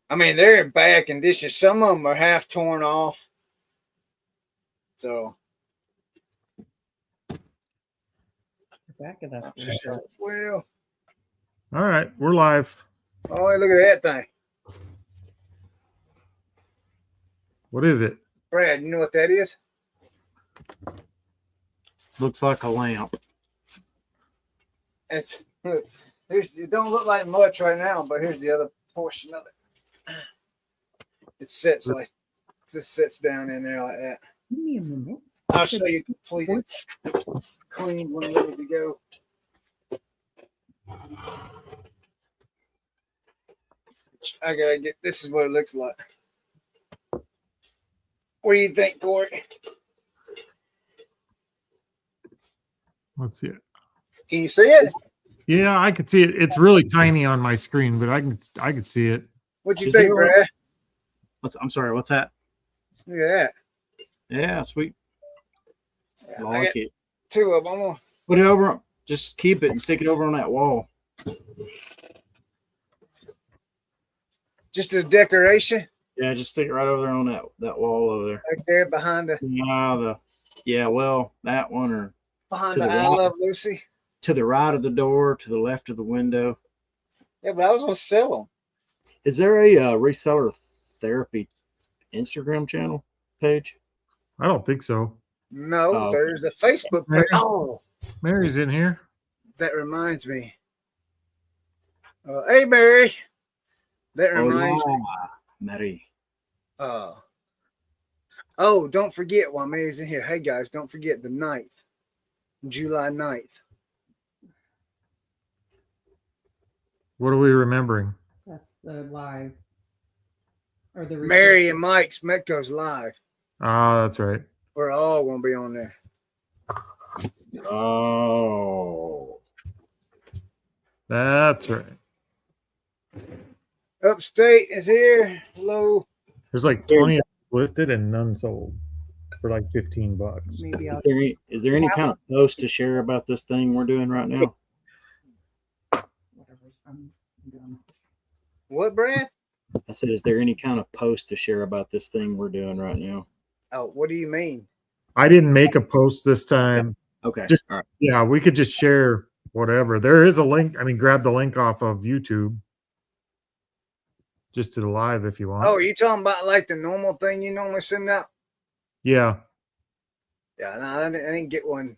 I mean, they're in bad condition. Some of them are half torn off. So. The back of that. Well. All right, we're live. Oh, look at that thing. What is it? Brad, you know what that is? Looks like a lamp. It don't look like much right now, but here's the other portion of it. It sits down in there like that. Give me a minute. I'll show you completed, clean when ready to go. I gotta get. This is what it looks like. What do you think, Corey? Let's see it. Can you see it? Yeah, I could see it. It's really tiny on my screen, but I can see it. What'd you think, Brad? I'm sorry, what's that? Look at that. Yeah, sweet. Yeah, I like it. Two of them. Put it over. Just keep it and stick it over on that wall. Just as decoration? Yeah, just stick it right over there on that wall over there. Right there behind the. Well, that one or behind the I Love Lucy. To the right of the door, to the left of the window. Yeah, but I was gonna sell them. Is there a reseller therapy Instagram channel page? I don't think so. No, there's a Facebook page. Oh, Mary's in here. That reminds me. Hey, Mary. That reminds me. Mary. Oh, don't forget while Mary's in here. Hey, guys, don't forget the 9th, July 9th. What are we remembering? That's the live. Or the Mary and Mike's Metco's live. Ah, that's right. We're all going to be on there. Oh. That's right. Upstate is here. Hello. There's like 20 listed and none sold for like $15. Maybe Is there any kind of post to share about this thing we're doing right now? What, Brad? I said, is there any kind of post to share about this thing we're doing right now? Oh, what do you mean? I didn't make a post this time. Okay. Just all right. Yeah, we could just share whatever. There is a link. I mean, grab the link off of YouTube. Just to the live if you want. Oh, are you talking about like the normal thing you normally send out? Yeah. Yeah, no, I didn't get one.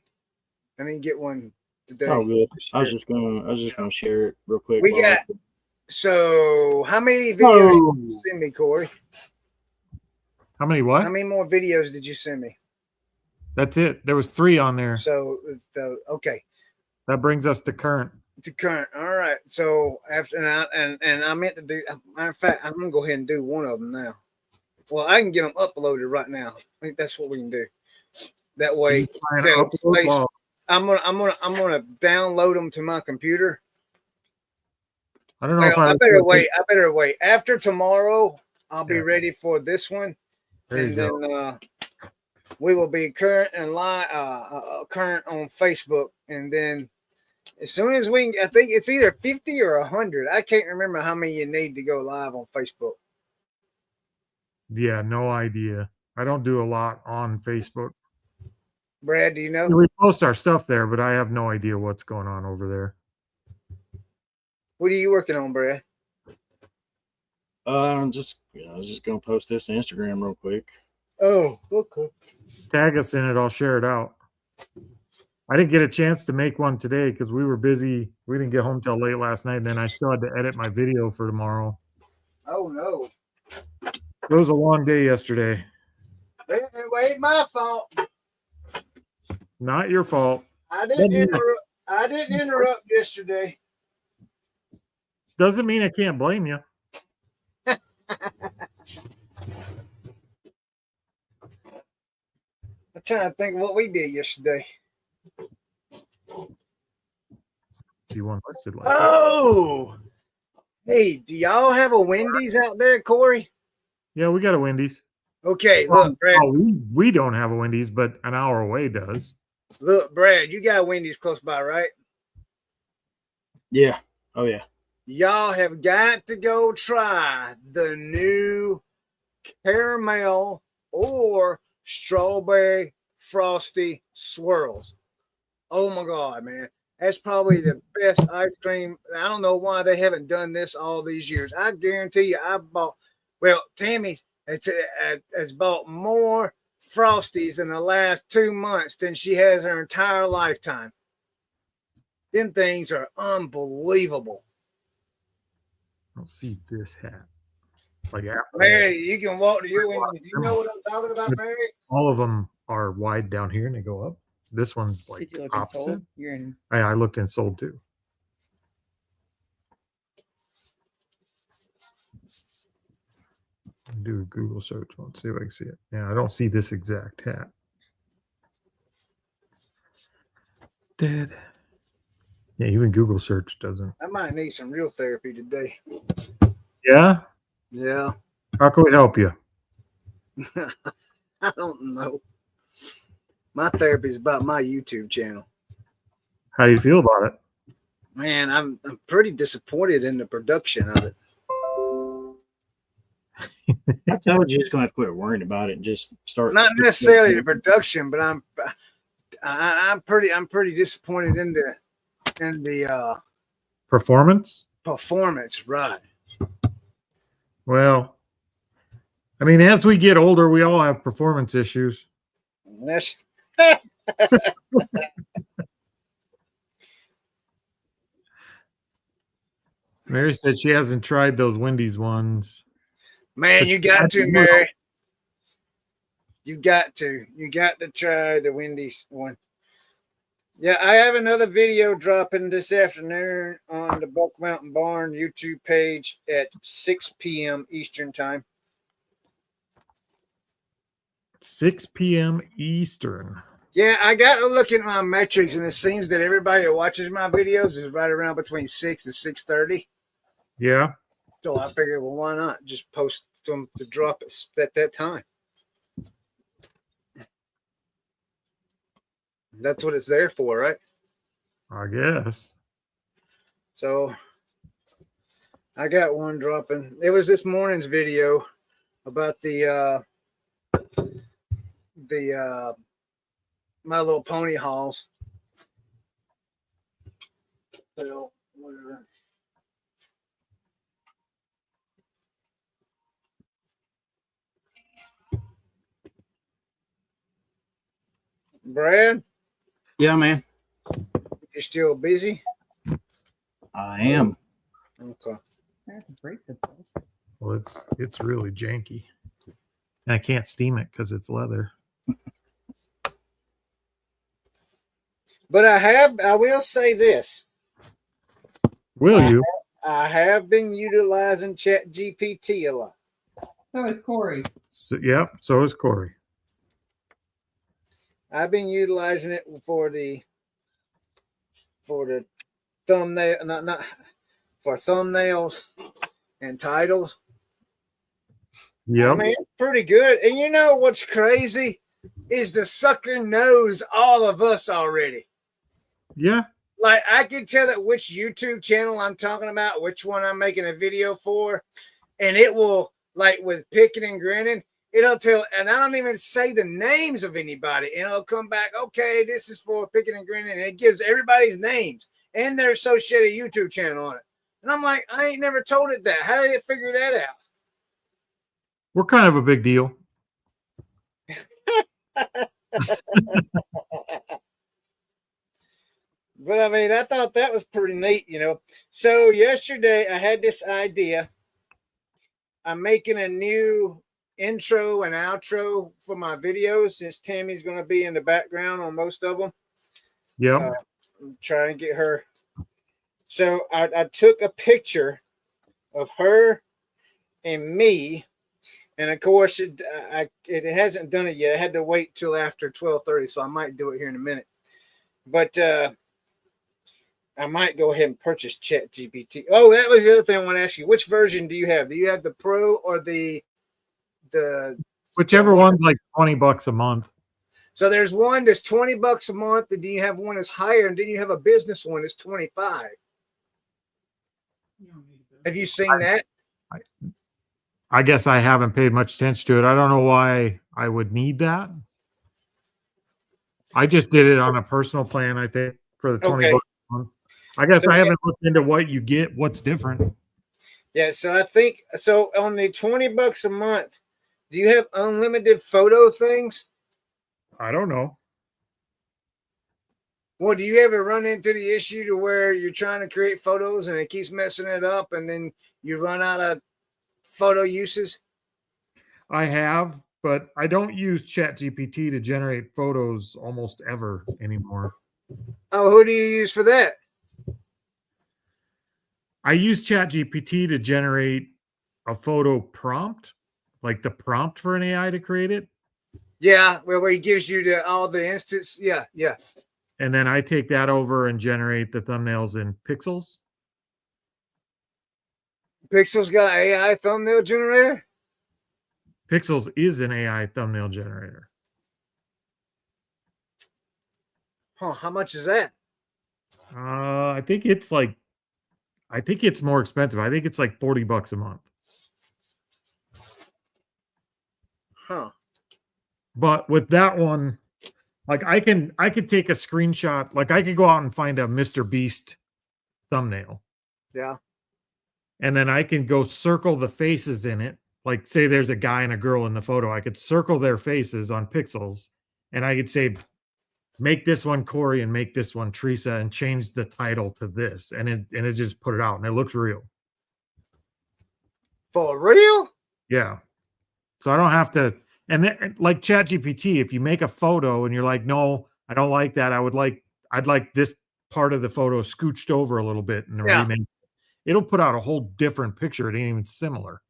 I didn't get one today. Oh, good. I was just gonna share it real quick. We got. So, how many videos did you send me, Corey? How many what? How many more videos did you send me? That's it. There was 3 on there. So, okay. That brings us to current. To current. All right. So after and I meant to do. Matter of fact, I'm gonna go ahead and do one of them now. Well, I can get them uploaded right now. I think that's what we can do. That way, I'm gonna download them to my computer. I don't know if I better wait. I better wait. After tomorrow, I'll be ready for this one, and then we will be current and live, current on Facebook, and then. As soon as I think it's either 50 or 100. I can't remember how many you need to go live on Facebook. Yeah, no idea. I don't do a lot on Facebook. Brad, do you know? We post our stuff there, but I have no idea what's going on over there. What are you working on, Brad? I was just gonna post this to Instagram real quick. Oh, okay. Tag us in it. I'll share it out. I didn't get a chance to make one today because we were busy. We didn't get home till late last night, and then I still had to edit my video for tomorrow. Oh, no. It was a long day yesterday. It ain't my fault. Not your fault. I didn't interrupt yesterday. Doesn't mean I can't blame you. I'm trying to think of what we did yesterday. See one listed like oh, hey, do y'all have a Wendy's out there, Corey? Yeah, we got a Wendy's. Okay, look, Brad. We don't have a Wendy's, but an hour away does. Look, Brad, you got a Wendy's close by, right? Yeah. Oh, yeah. y'all have got to go try the new caramel or strawberry frosty swirls. Oh my God, man. That's probably the best ice cream. I don't know why they haven't done this all these years. I guarantee you, Tammy has bought more Frosties in the last 2 months than she has her entire lifetime. Them things are unbelievable. I don't see this hat. Like Apple. Mary, you can walk to your window. Do you know what I'm talking about, Mary? All of them are wide down here and they go up. This one's like Did you look in opposite. sold? You're in. I looked and sold too. Do a Google search. Let's see if I can see it. Yeah, I don't see this exact hat. Dead. Yeah, even Google search doesn't. I might need some real therapy today. Yeah? Yeah. How can we help you? I don't know. My therapy is about my YouTube channel. How do you feel about it? Man, I'm pretty disappointed in the production of it. I told you he's gonna have to quit worrying about it and just start. Not necessarily the production, but I'm pretty disappointed in the Performance? performance. Right. Well, I mean, as we get older, we all have performance issues. And that's Mary said she hasn't tried those Wendy's ones. man, But you got to, you Mary. You got to try the Wendy's one. Yeah, I have another video dropping this afternoon on the Buck Mountain Barn YouTube page at 6 p.m. Eastern time. 6 p.m. Eastern. Yeah, I got to look at my metrics, and it seems that everybody that watches my videos is right around between 6 and 6:30. Yeah. So I figured, well, why not just post them to drop it at that time? That's what it's there for, right? I guess. So I got one dropping. It was this morning's video about the My Little Pony hauls. So whatever. Brad, Yeah, man, you still busy? I am. Okay. I have to break this. Well, it's really janky. And I can't steam it because it's leather. But I will say this. Will you? I have been utilizing Chat GPT a lot. So is Corey. So, yeah, so is Corey. I've been utilizing it for the thumbnail, not for thumbnails and titles. Yep. I mean, it's pretty good. And you know what's crazy is the sucker knows all of us already. Yeah. Like I can tell it which YouTube channel I'm talking about, which one I'm making a video for, and it will, like with picking and grinning, it'll tell, and I don't even say the names of anybody, and it'll come back, okay, this is for picking and grinning, and it gives everybody's names and their associated YouTube channel on it. And I'm like, I ain't never told it that. How did it figure that out? We're kind of a big deal. But I mean, I thought that was pretty neat, you know. So yesterday I had this idea. I'm making a new intro and outro for my videos since Tammy's going to be in the background on most of them. Yep. Try and get her. So I took a picture of her and me. And of course, it hasn't done it yet. I had to wait till after 12:30, so I might do it here in a minute. But I might go ahead and purchase Chat GPT. Oh, that was the other thing I want to ask you. Which version do you have? Do you have the Pro or the Whichever one's like $20 a month. So there's one that's $20 a month, and then you have one that's higher, and then you have a business one that's $25. Have you seen that? I guess I haven't paid much attention to it. I don't know why I would need that. I just did it on a personal plan, I think, for the 20 Okay. bucks a month. I guess So, I haven't looked into what you get, what's different. Yeah, so I think so on the 20 bucks a month, do you have unlimited photo things? I don't know. Well, do you ever run into the issue to where you're trying to create photos and it keeps messing it up and then you run out of photo uses? I have, but I don't use ChatGPT to generate photos almost ever anymore. Oh, who do you use for that? I use ChatGPT to generate a photo prompt, like the prompt for an AI to create it. Yeah, where he gives you all the instance. Yeah, yeah. And then I take that over and generate the thumbnails in Pixels. Pixel's got an AI thumbnail generator. Pixels is an AI thumbnail generator. Huh? How much is that? I think it's more expensive. I think it's like 40 bucks a month. Huh? But with that one, like I could take a screenshot, like I could go out and find a Mr. Beast thumbnail. Yeah. And then I can go circle the faces in it. Like say there's a guy and a girl in the photo. I could circle their faces on Pixels and I could say, make this one Corey and make this one Teresa and change the title to this. And it just put it out and it looks real. For real? Yeah. So I don't have to, and then, like ChatGPT, if you make a photo and you're like, no, I don't like that. I'd like this part of the photo scooched over a little bit and remake. It'll put out a whole different picture. It ain't even similar.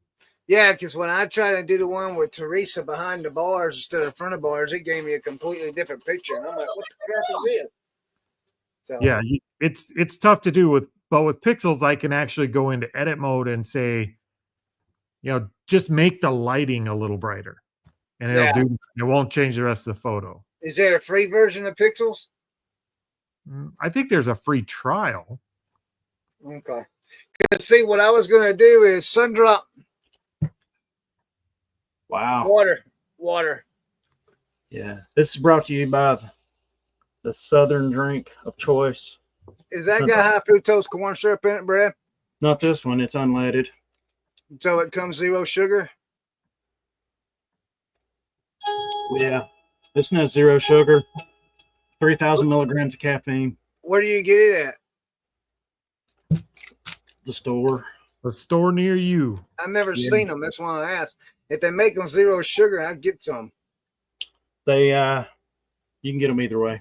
Yeah, because when I tried to do the one with Teresa behind the bars instead of front of bars, it gave me a completely different picture. And I'm like, what the crap is this? So Yeah, it's tough to do but with Pixels, I can actually go into edit mode and say, just make the lighting a little brighter. And it won't change the rest of the photo. Is there a free version of Pixels? I think there's a free trial. Okay. See, what I was going to do is Sundrop. Wow. Water. Yeah. This is brought to you by the Southern drink of choice. Is that got high fructose corn syrup in it, Brad? Not this one. It's unleaded. So it comes 0 sugar? Yeah. This one has 0 sugar, 3,000 milligrams of caffeine. Where do you get it at? The store. The store near you. I've never seen them. That's why I asked. If they make them 0 sugar, I'd get some. They you can get them either way.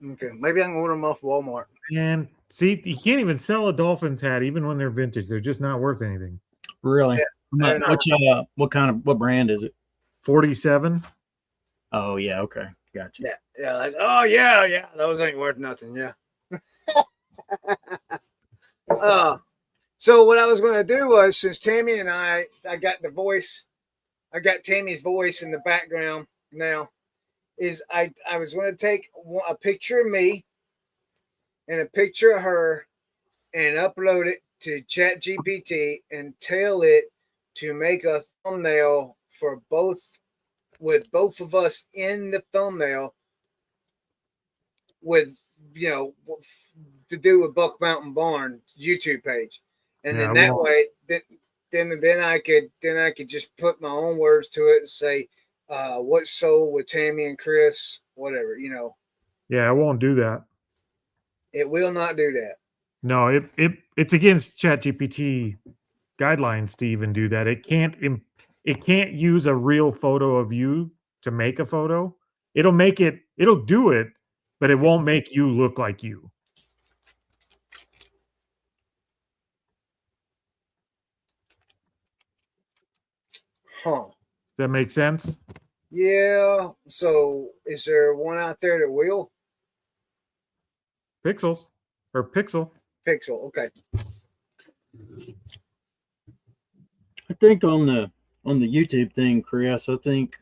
Okay, maybe I can order them off Walmart. And see, you can't even sell a Dolphins hat even when they're vintage. They're just not worth anything. Really? Yeah, What brand is it? 47. Oh yeah, okay, gotcha. Yeah. Like, oh yeah. Those ain't worth nothing. Yeah. So what I was going to do was, since Tammy and I got the voice, I got Tammy's voice in the background now, is I was going to take a picture of me and a picture of her and upload it to ChatGPT and tell it to make a thumbnail for both, with both of us in the thumbnail, with to do with Buck Mountain Barn YouTube page. And then that way, then I could just put my own words to it and say, "What's sold with Tammy and Chris, whatever, Yeah, I won't do that. It will not do that. No, it's against ChatGPT guidelines to even do that. It can't use a real photo of you to make a photo. It'll do it, but it won't make you look like you. Huh. Does that make sense? Yeah. So is there one out there that will? Pixel. Pixel. Okay. I think on the YouTube thing, Chris, I think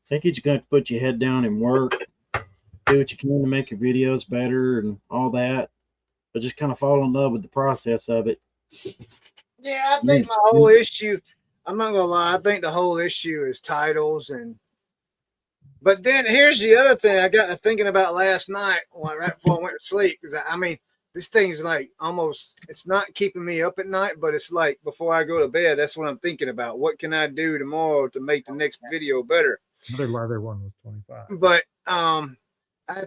you're going to put your head down and work, do what you can to make your videos better and all that. but just kind of fall in love with the process of it. Yeah, I think my whole issue, I'm not gonna lie, I think the whole issue is titles but then here's the other thing I got to thinking about last night right before I went to sleep. Because I mean, this thing's like almost, it's not keeping me up at night, but it's like before I go to bed, that's what I'm thinking about. What can I do tomorrow to make the next video better? Another leather one was 25. But I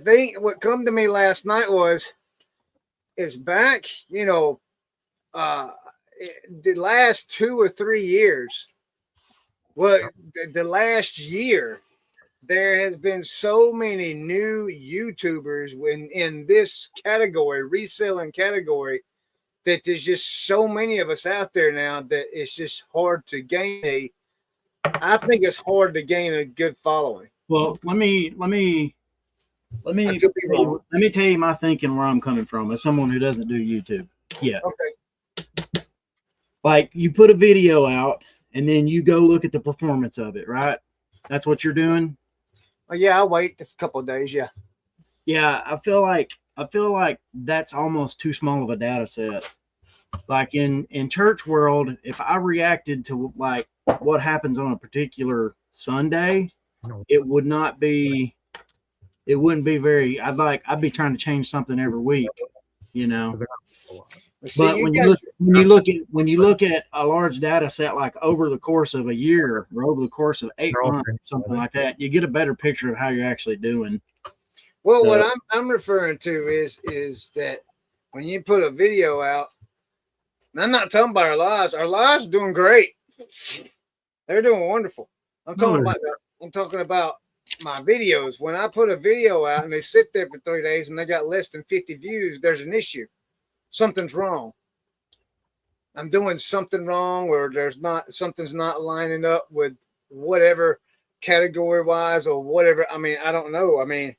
think what come to me last night was, it's back, the last 2 or 3 years. Well, the last year, there has been so many new YouTubers in this category, reselling category, that there's just so many of us out there now that it's just hard to gain I think it's hard to gain a good following. Well, let me tell you my thinking where I'm coming from as someone who doesn't do YouTube yet. Okay. Like, you put a video out and then you go look at the performance of it, right? That's what you're doing. Yeah, I'll wait a couple of days. Yeah. Yeah, I feel like that's almost too small of a data set. Like in church world, if I reacted to like what happens on a particular Sunday, it wouldn't be very, I'd be trying to change something every week, But when you look at a large data set, like over the course of a year or over the course of 8 months, something like that, you get a better picture of how you're actually doing. Well, so, what I'm referring to is that when you put a video out, and I'm not talking about our lives. Our lives are doing great. They're doing wonderful. I'm talking about my videos. When I put a video out and they sit there for 3 days and they got less than 50 views, there's an issue. Something's wrong. I'm doing something wrong, or something's not lining up with whatever category wise or whatever. I mean, I don't know. I mean,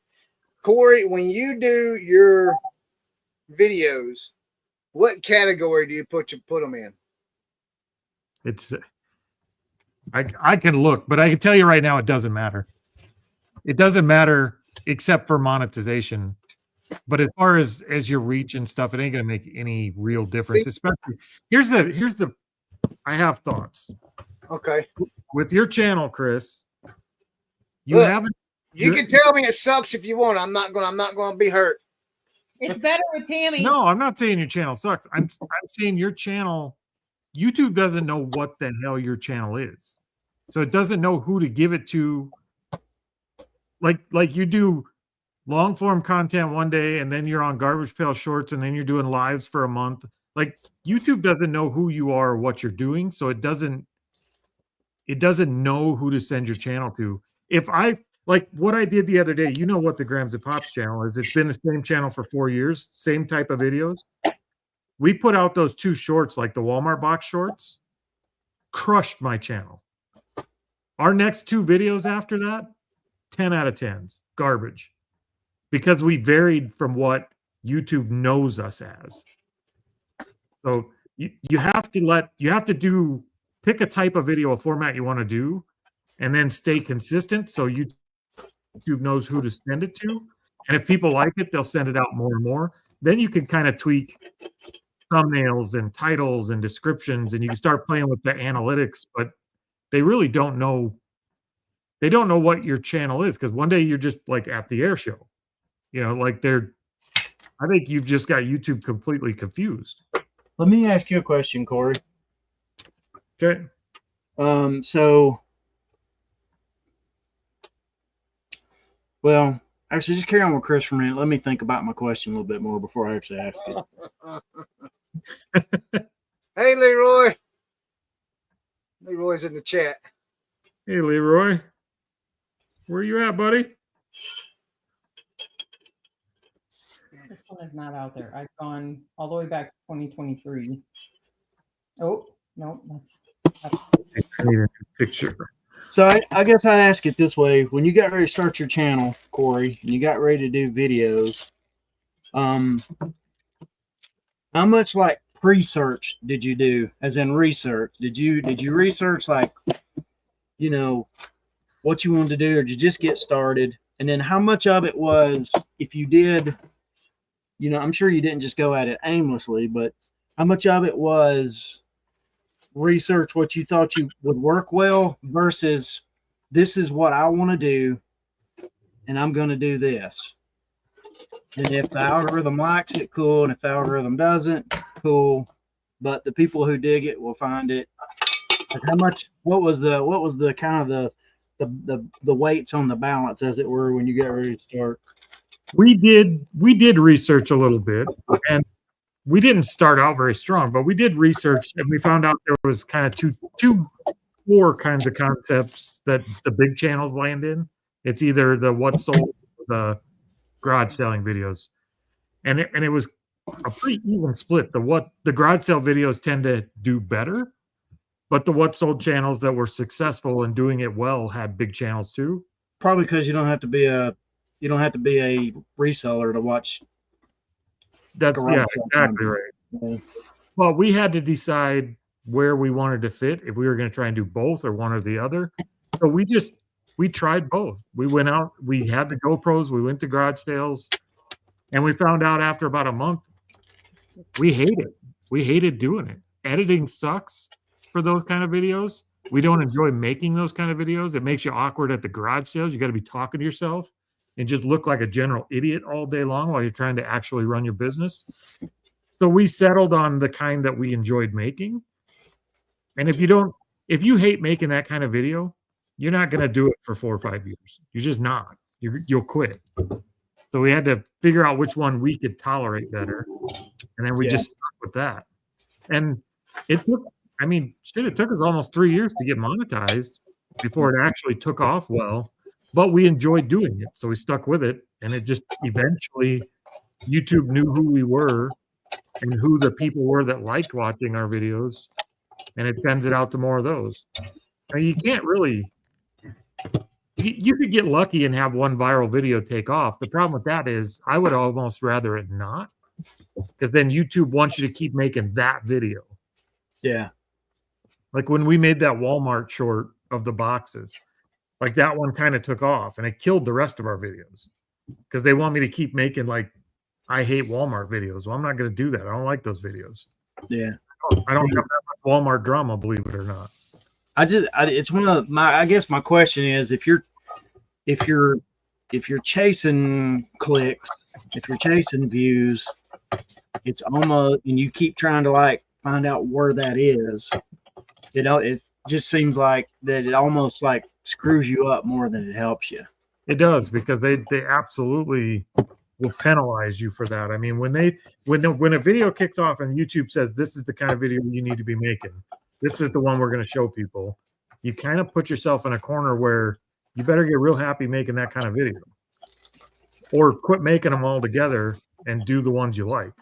Corey, when you do your videos, what category do you put them in? It's I can look, but I can tell you right now, it doesn't matter. It doesn't matter except for monetization. But as far as your reach and stuff, it ain't gonna make any real difference. See? Especially here's the I have thoughts. Okay. With your channel, Chris, you can tell me it sucks if you want. I'm not gonna be hurt. It's better with Tammy. No, I'm not saying your channel sucks. I'm saying your channel, YouTube doesn't know what the hell your channel is. So it doesn't know who to give it to. Like you do long form content one day, and then you're on Garbage Pail Shorts, and then you're doing lives for a month. Like, YouTube doesn't know who you are or what you're doing, so it doesn't know who to send your channel to. If I like what I did the other day, you know what the Grams and Pops channel is. It's been the same channel for 4 years, same type of videos. We put out those 2 shorts, like the Walmart box shorts, crushed my channel. Our next 2 videos after that, 10 out of 10s, garbage. Because we varied from what YouTube knows us as. So you have to pick a type of video, a format you want to do, and then stay consistent so YouTube knows who to send it to. And if people like it, they'll send it out more and more. Then you can kind of tweak thumbnails and titles and descriptions, and you can start playing with the analytics, but they really don't know. They don't know what your channel is, because one day you're just like at the air show. I think you've just got YouTube completely confused. Let me ask you a question, Corey. Okay. Well, actually, just carry on with Chris for a minute. Let me think about my question a little bit more before I actually ask it. Hey, Leroy. Leroy's in the chat. Hey, Leroy. Where you at, buddy? This one is not out there. I've gone all the way back to 2023. Oh, no, that's I need a picture. So I guess I'd ask it this way. When you got ready to start your channel, Corey, and you got ready to do videos, how much like pre-search did you do, as in research? Did you research like, what you wanted to do, or did you just get started? And then how much of it was, if you did you know, I'm sure you didn't just go at it aimlessly, but how much of it was research what you thought you would work well versus this is what I want to do and I'm going to do this. And if the algorithm likes it, cool. And if the algorithm doesn't, cool. But the people who dig it will find it. Like how much, what was the kind of the weights on the balance, as it were, when you get ready to start? We did research a little bit, and we didn't start out very strong, but we did research, and we found out there was kind of two core kinds of concepts that the big channels land in. It's either the what sold, or the garage selling videos, and it was a pretty even split. The garage sale videos tend to do better, but the what sold channels that were successful and doing it well had big channels too. Probably because you don't have to be a reseller to watch. That's garage yeah, sale exactly content. right. Yeah. Well, we had to decide where we wanted to fit, if we were going to try and do both or one or the other. So we tried both. We went out, we had the GoPros, we went to garage sales, and we found out after about a month, we hate it. We hated doing it. Editing sucks for those kind of videos. We don't enjoy making those kind of videos. It makes you awkward at the garage sales. You got to be talking to yourself and just look like a general idiot all day long while you're trying to actually run your business. So we settled on the kind that we enjoyed making. And if you hate making that kind of video, you're not going to do it for 4 or 5 years. You're just not. You'll quit. So we had to figure out which one we could tolerate better. And then we just stuck with that. And it took us almost 3 years to get monetized before it actually took off well. But we enjoyed doing it. So we stuck with it. And it just eventually, YouTube knew who we were and who the people were that liked watching our videos. And it sends it out to more of those. Now, you can't really, you could get lucky and have one viral video take off. The problem with that is I would almost rather it not, because then YouTube wants you to keep making that video. Yeah. Like when we made that Walmart short of the boxes, like that one kind of took off and it killed the rest of our videos because they want me to keep making like I hate Walmart videos. Well, I'm not going to do that. I don't like those videos. Yeah. I don't have that much Walmart drama, believe it or not. It's one of I guess my question is if you're chasing clicks, if you're chasing views, it's almost, and you keep trying to like find out where that is, it just seems like that it almost like screws you up more than it helps you. It does, because they absolutely will penalize you for that. I mean, when a video kicks off and YouTube says this is the kind of video you need to be making, this is the one we're going to show people, you kind of put yourself in a corner where you better get real happy making that kind of video, or quit making them all together and do the ones you like.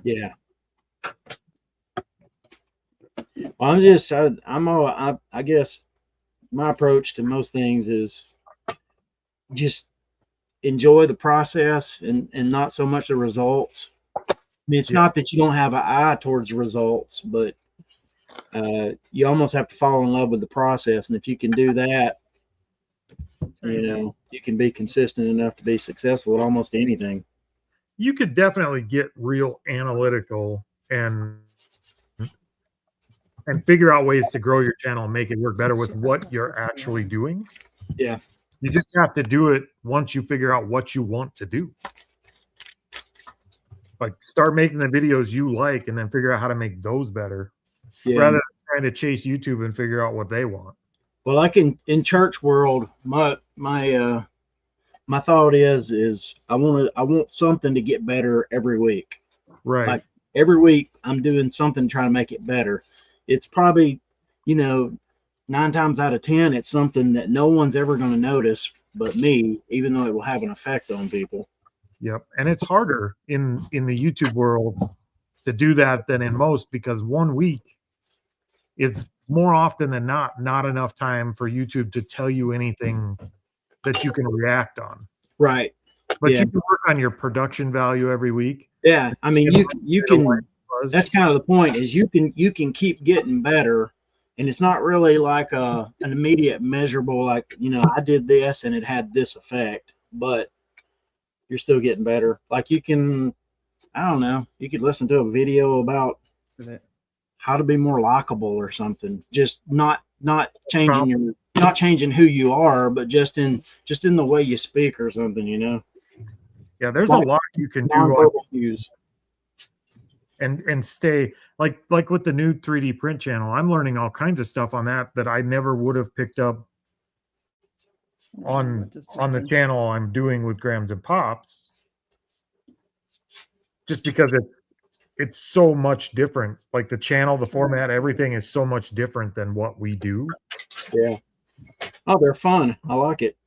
Yeah. Well, I guess my approach to most things is just enjoy the process and not so much the results. I mean, it's not that you don't have an eye towards results, but you almost have to fall in love with the process. And if you can do that, you can be consistent enough to be successful at almost anything. You could definitely get real analytical and figure out ways to grow your channel and make it work better with what you're actually doing. Yeah. You just have to do it once you figure out what you want to do. Like start making the videos you like and then figure out how to make those better, rather than trying to chase YouTube and figure out what they want. Well, like in church world, my thought is I want something to get better every week. Right. Like every week I'm doing something trying to make it better. It's probably, 9 times out of 10, it's something that no one's ever going to notice but me, even though it will have an effect on people. Yep. And it's harder in the YouTube world to do that than in most, because 1 week is more often than not enough time for YouTube to tell you anything that you can react on. Right. But you can work on your production value every week. Yeah. I mean, you can, that's kind of the point, is you can keep getting better. And it's not really like an immediate measurable, like, I did this and it had this effect, but you're still getting better. Like you can, I don't know, you could listen to a video about how to be more likable or something. Just not changing who you are, but just in the way you speak or something, you know. Yeah, there's a lot you can do Nonverbal cues. and stay like with the new 3D print channel. I'm learning all kinds of stuff on that I never would have picked up on the channel I'm doing with Grams and Pops, just because it's so much different. Like the channel, the format, everything is so much different than what we do. Yeah. Oh, they're fun. I like it.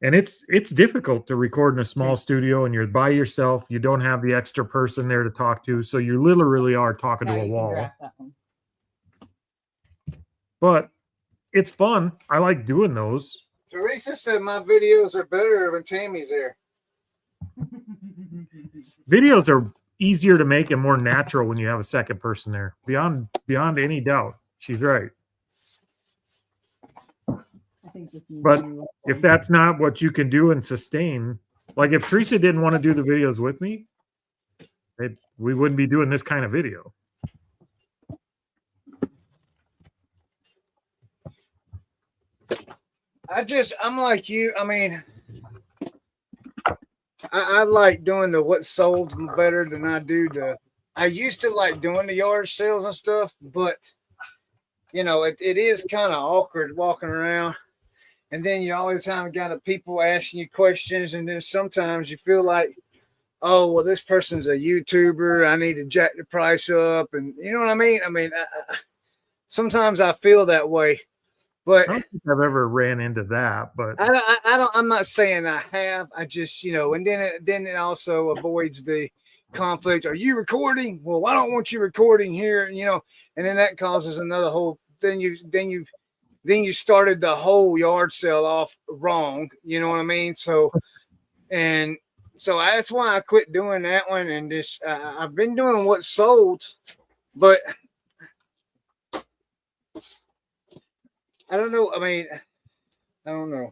And it's difficult to record in a small studio, and you're by yourself. You don't have the extra person there to talk to, so you literally are talking to a wall. But it's fun. I like doing those. Teresa said my videos are better when Tammy's there. Videos are easier to make and more natural when you have a second person there. Beyond any doubt, she's right. But if that's not what you can do and sustain, like if Teresa didn't want to do the videos with me, we wouldn't be doing this kind of video. I'm like you. I mean, I like doing the what sold better than I do I used to like doing the yard sales and stuff, but you know, it is kind of awkward walking around. And then you always have got people asking you questions. And then sometimes you feel like, oh, well, this person's a YouTuber. I need to jack the price up. And you know what I mean? I mean, sometimes I feel that way. But I don't think I've ever ran into that. But I'm not saying I have. I just, you know, and then it also avoids the conflict. Are you recording? Well, I don't want you recording here. You know, and then that causes another whole. Then you started the whole yard sale off wrong. You know what I mean? So that's why I quit doing that one. And just, I've been doing what sold, but I don't know. I mean, I don't know.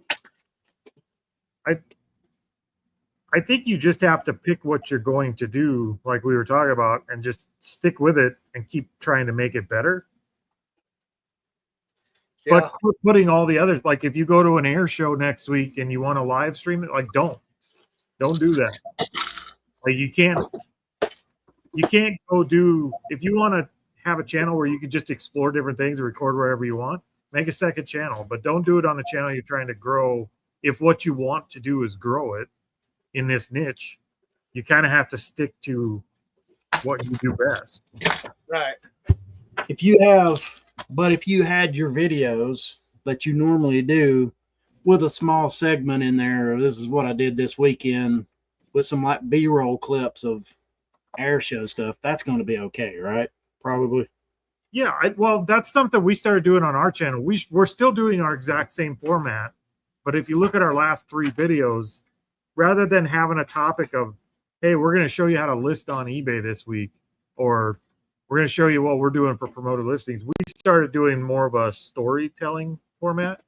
I think you just have to pick what you're going to do, like we were talking about, and just stick with it and keep trying to make it better. Yeah. But putting all the others, like if you go to an air show next week and you want to live stream it, like don't do that. Like you can't go do, if you want to have a channel where you can just explore different things and record wherever you want, make a second channel, but don't do it on a channel you're trying to grow. If what you want to do is grow it in this niche, you kind of have to stick to what you do best. Right. If you had your videos that you normally do with a small segment in there, this is what I did this weekend with some like B-roll clips of air show stuff, that's going to be okay, right? Probably. Yeah, well, that's something we started doing on our channel. We're still doing our exact same format, but if you look at our last 3 videos, rather than having a topic of, hey, we're going to show you how to list on eBay this week, or we're going to show you what we're doing for promoted listings, we started doing more of a storytelling format.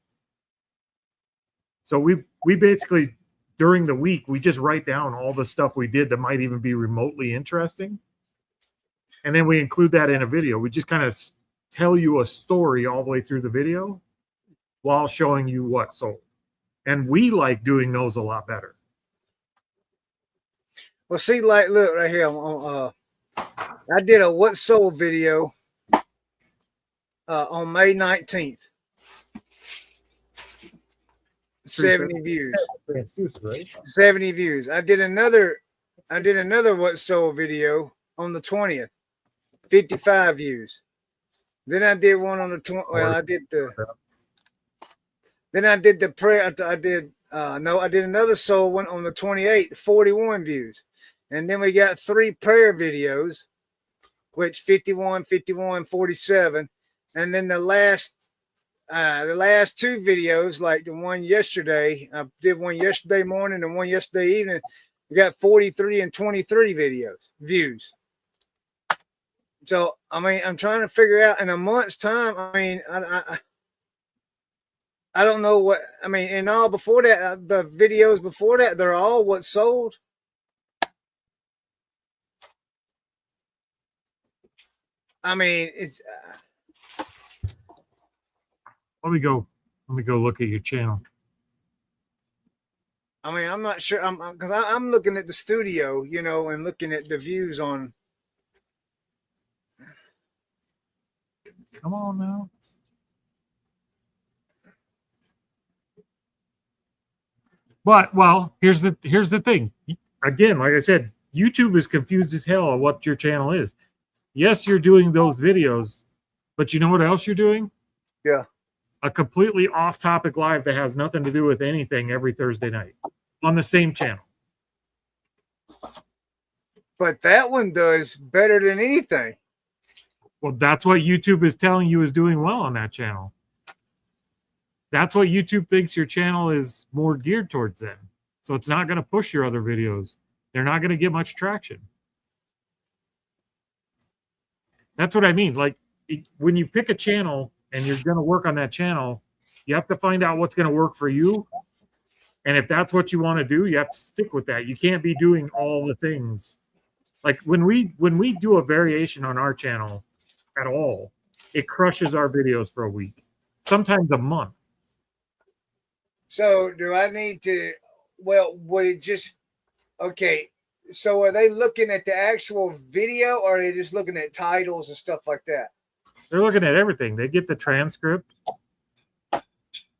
So we basically, during the week, we just write down all the stuff we did that might even be remotely interesting. And then we include that in a video. We just kind of tell you a story all the way through the video while showing you what sold. And we like doing those a lot better. Well, see, like, look right here. I did a what sold video on May 19th. 70 views. 70 views. I did another what sold video on the 20th. 55 views. Then I did one on the 20th. Well, I did the prayer. I did another soul one on the 28th, 41 views. And then we got 3 prayer videos, which 51, 47. And then the last 2 videos, like the one yesterday, I did one yesterday morning and one yesterday evening. We got 43 and 23 views. So, I mean, I'm trying to figure out in a month's time. I mean, I don't know what I mean. And all before that, the videos before that, they're all what sold. I mean, it's. Let me go look at your channel. I mean, I'm not sure. Because I'm looking at the studio, you know, and looking at the views on. Come on now. But well, here's the thing. Again, like I said, YouTube is confused as hell on what your channel is. Yes, you're doing those videos, but you know what else you're doing? Yeah. A completely off-topic live that has nothing to do with anything every Thursday night on the same channel. But that one does better than anything. Well, that's what YouTube is telling you is doing well on that channel. That's what YouTube thinks your channel is more geared towards then. So it's not going to push your other videos. They're not going to get much traction. That's what I mean. Like when you pick a channel and you're going to work on that channel, you have to find out what's going to work for you. And if that's what you want to do, you have to stick with that. You can't be doing all the things. Like when we do a variation on our channel at all, it crushes our videos for a week, sometimes a month. So do I need to? Well, would it just? Okay. So are they looking at the actual video, or are they just looking at titles and stuff like that? They're looking at everything. They get the transcript.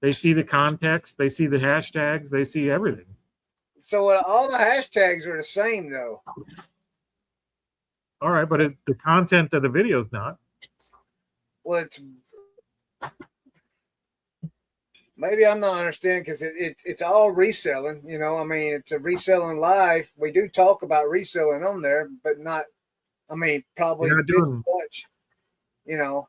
They see the context. They see the hashtags. They see everything. So all the hashtags are the same, though. All right, but the content of the video is not. Well, it's maybe I'm not understanding because it's all reselling. You know, I mean, it's a reselling live. We do talk about reselling on there, but not. I mean, probably this much. You know.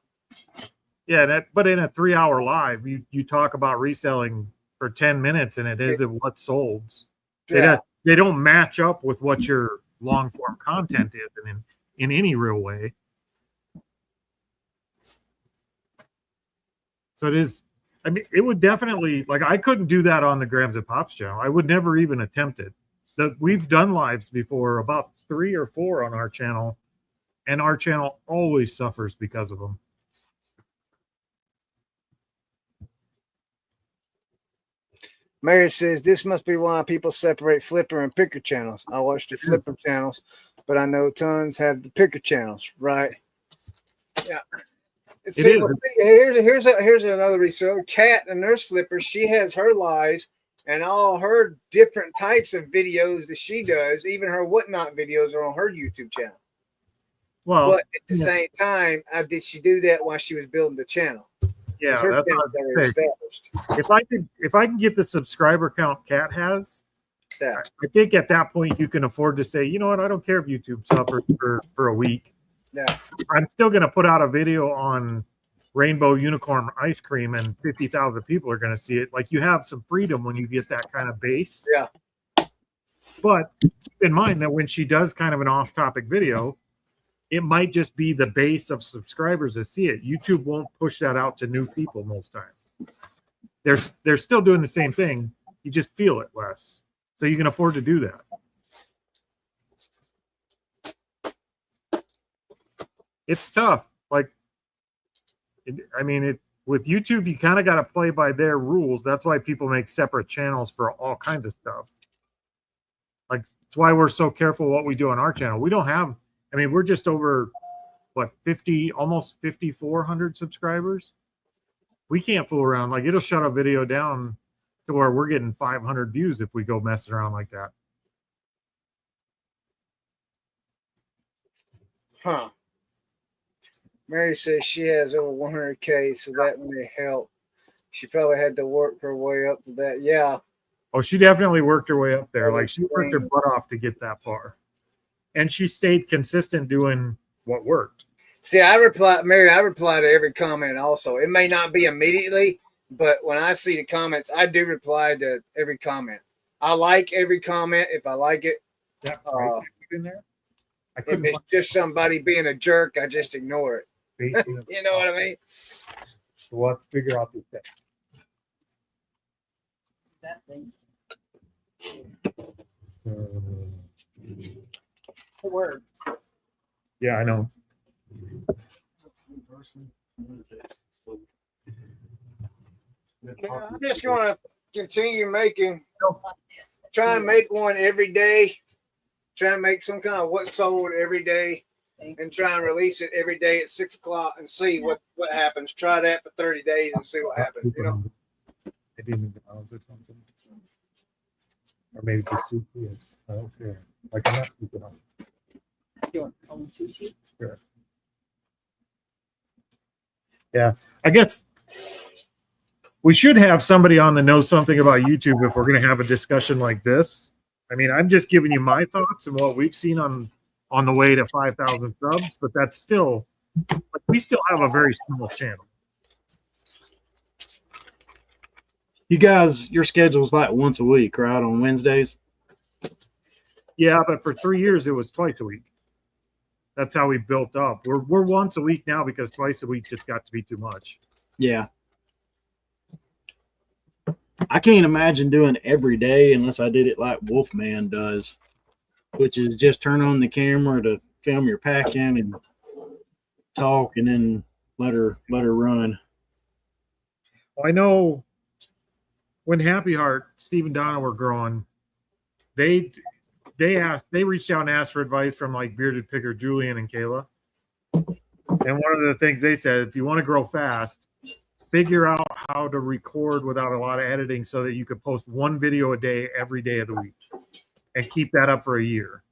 Yeah, but in a 3-hour live, you talk about reselling for 10 minutes, and it isn't what sold. Yeah. They don't match up with what your long form content is in any real way. So it is. I mean, it would definitely, like, I couldn't do that on the Grams and Pops channel. I would never even attempt it. We've done lives before, about 3 or 4 on our channel, and our channel always suffers because of them. Mary says this must be why people separate Flipper and Picker channels. I watch the Flipper channels, but I know tons have the Picker channels, right? Yeah. See, here's another research. Kat, the nurse Flipper, she has her lives and all her different types of videos that she does. Even her whatnot videos are on her YouTube channel. Well, but at the same time, did she do that while she was building the channel? Yeah, that's what established. If I can get the subscriber count Kat has, yeah. I think at that point you can afford to say, you know what, I don't care if YouTube suffers for a week. Yeah. I'm still going to put out a video on rainbow unicorn ice cream, and 50,000 people are going to see it. Like, you have some freedom when you get that kind of base. Yeah. But keep in mind that when she does kind of an off-topic video, it might just be the base of subscribers that see it. YouTube won't push that out to new people most times. They're still doing the same thing. You just feel it less. So you can afford to do that. It's tough. Like, with YouTube, you kind of got to play by their rules. That's why people make separate channels for all kinds of stuff. Like, it's why we're so careful what we do on our channel. We don't have, we're just over, almost 5,400 subscribers. We can't fool around. Like, it'll shut a video down to where we're getting 500 views if we go messing around like that. Huh. Mary says she has over 100K, so that may help. She probably had to work her way up to that. Yeah. Oh, she definitely worked her way up there. Like, she worked her butt off to get that far. And she stayed consistent doing what worked. See, Mary, I reply to every comment also. It may not be immediately, but when I see the comments, I do reply to every comment. I like every comment if I like it. Yeah, in there. If it's just somebody being a jerk, I just ignore it. You know what I mean? So we'll have to figure out this thing. that thing. The word. Yeah, I know. I'm just gonna continue making. Try and make one every day. Try and make some kind of what's sold every day, and try and release it every day at 6 o'clock and see what happens. Try that for 30 days and see what happens. You know. Maybe McDonald's or something. Or maybe just sushi. I don't care. Like I'm not keeping on. You want sushi? Sure. Yeah, I guess we should have somebody on that knows something about YouTube if we're going to have a discussion like this. I mean, I'm just giving you my thoughts and what we've seen on the way to 5,000 subs, but that's still, like, we still have a very small channel. You guys, your schedule's like once a week, right? On Wednesdays? Yeah, but for 3 years, it was twice a week. That's how we built up. We're once a week now because twice a week just got to be too much. Yeah. I can't imagine doing every day unless I did it like Wolfman does, which is just turn on the camera to film your packing and talk and then let her run. Well, I know when Happy Heart, Steve and Donna were growing, they reached out and asked for advice from like Bearded Picker Julian and Kayla. And one of the things they said, if you want to grow fast, figure out how to record without a lot of editing so that you could post one video a day every day of the week and keep that up for a year.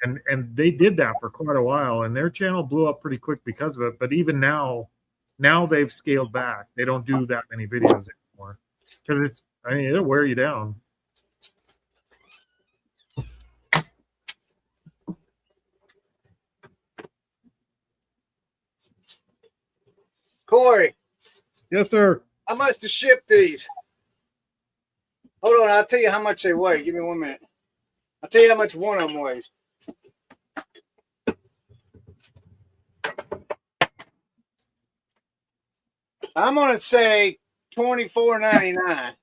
And they did that for quite a while, and their channel blew up pretty quick because of it. But even now they've scaled back. They don't do that many videos anymore because it'll wear you down. Corey, Yes, sir. how much to ship these? Hold on, I'll tell you how much they weigh. Give me 1 minute. I'll tell you how much one of them weighs. I'm gonna say $24.99.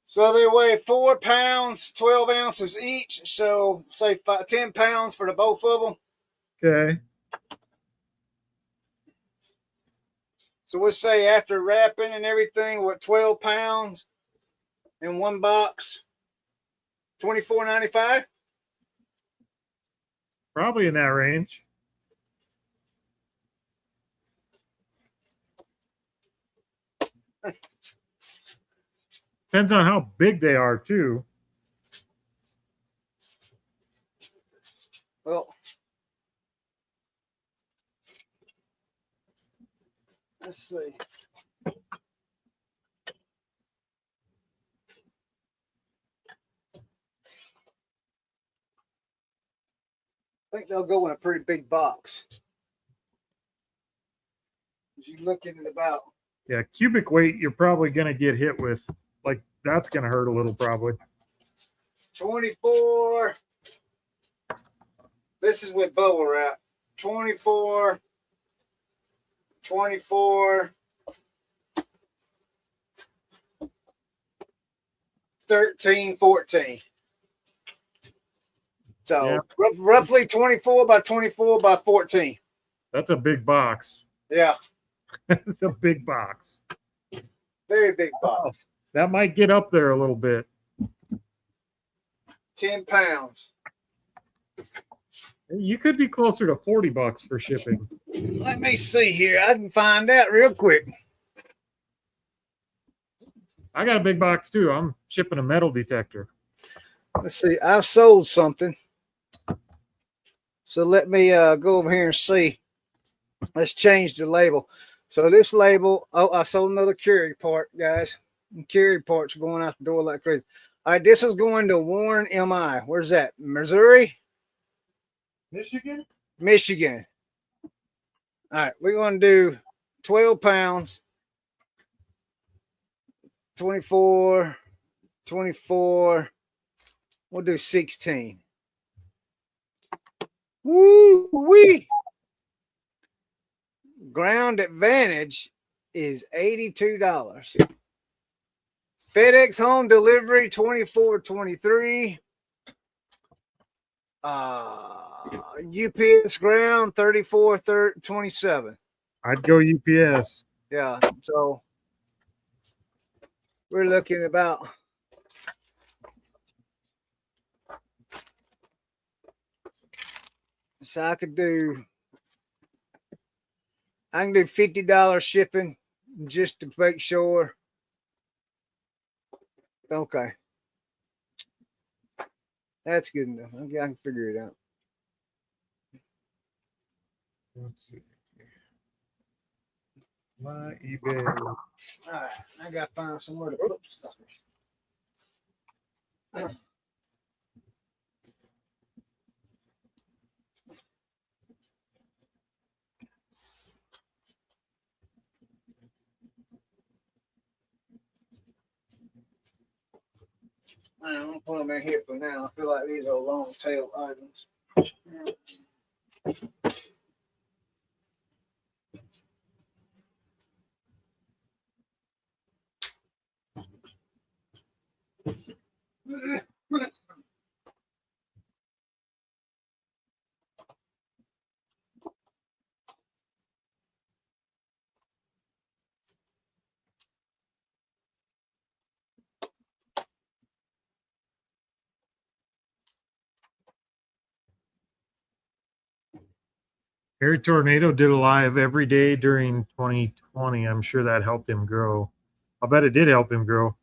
So they weigh 4 pounds, 12 ounces each. So say 10 pounds for the both of them. Okay. So we'll say after wrapping and everything, what, 12 pounds in one box, $24.95. Probably in that range. Depends on how big they are, too. Well, let's see. I think they'll go in a pretty big box. As you look in it about. Yeah, cubic weight, you're probably going to get hit with, like, that's going to hurt a little probably. 24. This is with bubble wrap. 24. 13, 14. So yeah. Roughly 24 by 24 by 14. That's a big box. Yeah. It's a big box. Very big box. That might get up there a little bit. 10 pounds. You could be closer to $40 for shipping. Let me see here. I can find out real quick. I got a big box too. I'm shipping a metal detector. Let's see. I've sold something. So let me go over here and see. Let's change the label. So this label, oh, I sold another carry part, guys. And carry parts are going out the door like crazy. All right, this is going to Warren, MI. Where's that? Missouri? Michigan? Michigan. All right, we're going to do 12 pounds, 24. We'll do 16. Woo wee. Ground Advantage is $82. FedEx Home Delivery 24.23. UPS Ground 34.27. I'd go UPS. Yeah, so we're looking about so I can do $50 shipping just to make sure. Okay. That's good enough. I can figure it out. Let's see. My eBay. All right. I got to find somewhere to put stuff. I'm going to put them in here for now. I feel like these are long tail items. Harry Tornado did a live every day during 2020. I'm sure that helped him grow. I'll bet it did help him grow.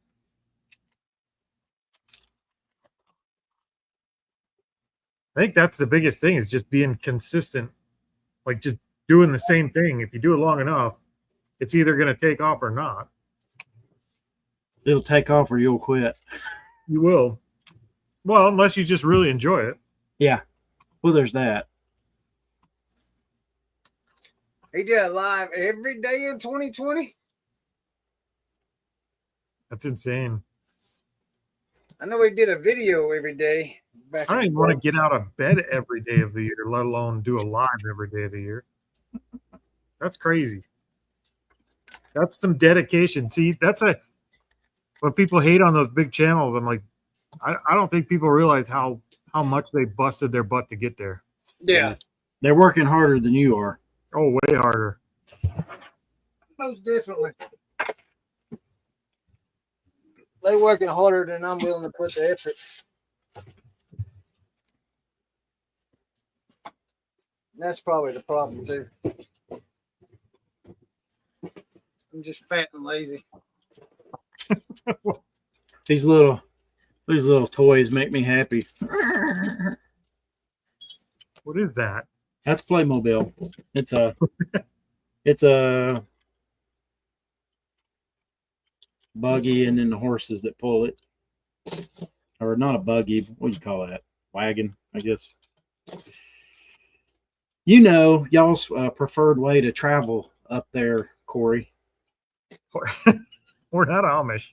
I think that's the biggest thing is just being consistent, like just doing the same thing. If you do it long enough, it's either going to take off or not. It'll take off or you'll quit. You will. Well, unless you just really enjoy it. Yeah. Well, there's that. He did a live every day in 2020. That's insane. I know he did a video every day. I don't even want to get out of bed every day of the year, let alone do a live every day of the year. That's crazy. That's some dedication. See, what people hate on those big channels. I'm like, I don't think people realize how much they busted their butt to get there. Yeah. They're working harder than you are. Oh, way harder. Most definitely. They working harder than I'm willing to put the effort. That's probably the problem too. I'm just fat and lazy. These little toys make me happy. What is that? That's Playmobil. It's a buggy and then the horses that pull it. Or not a buggy, what do you call that? Wagon, I guess. You know, y'all's preferred way to travel up there, Corey. We're not Amish.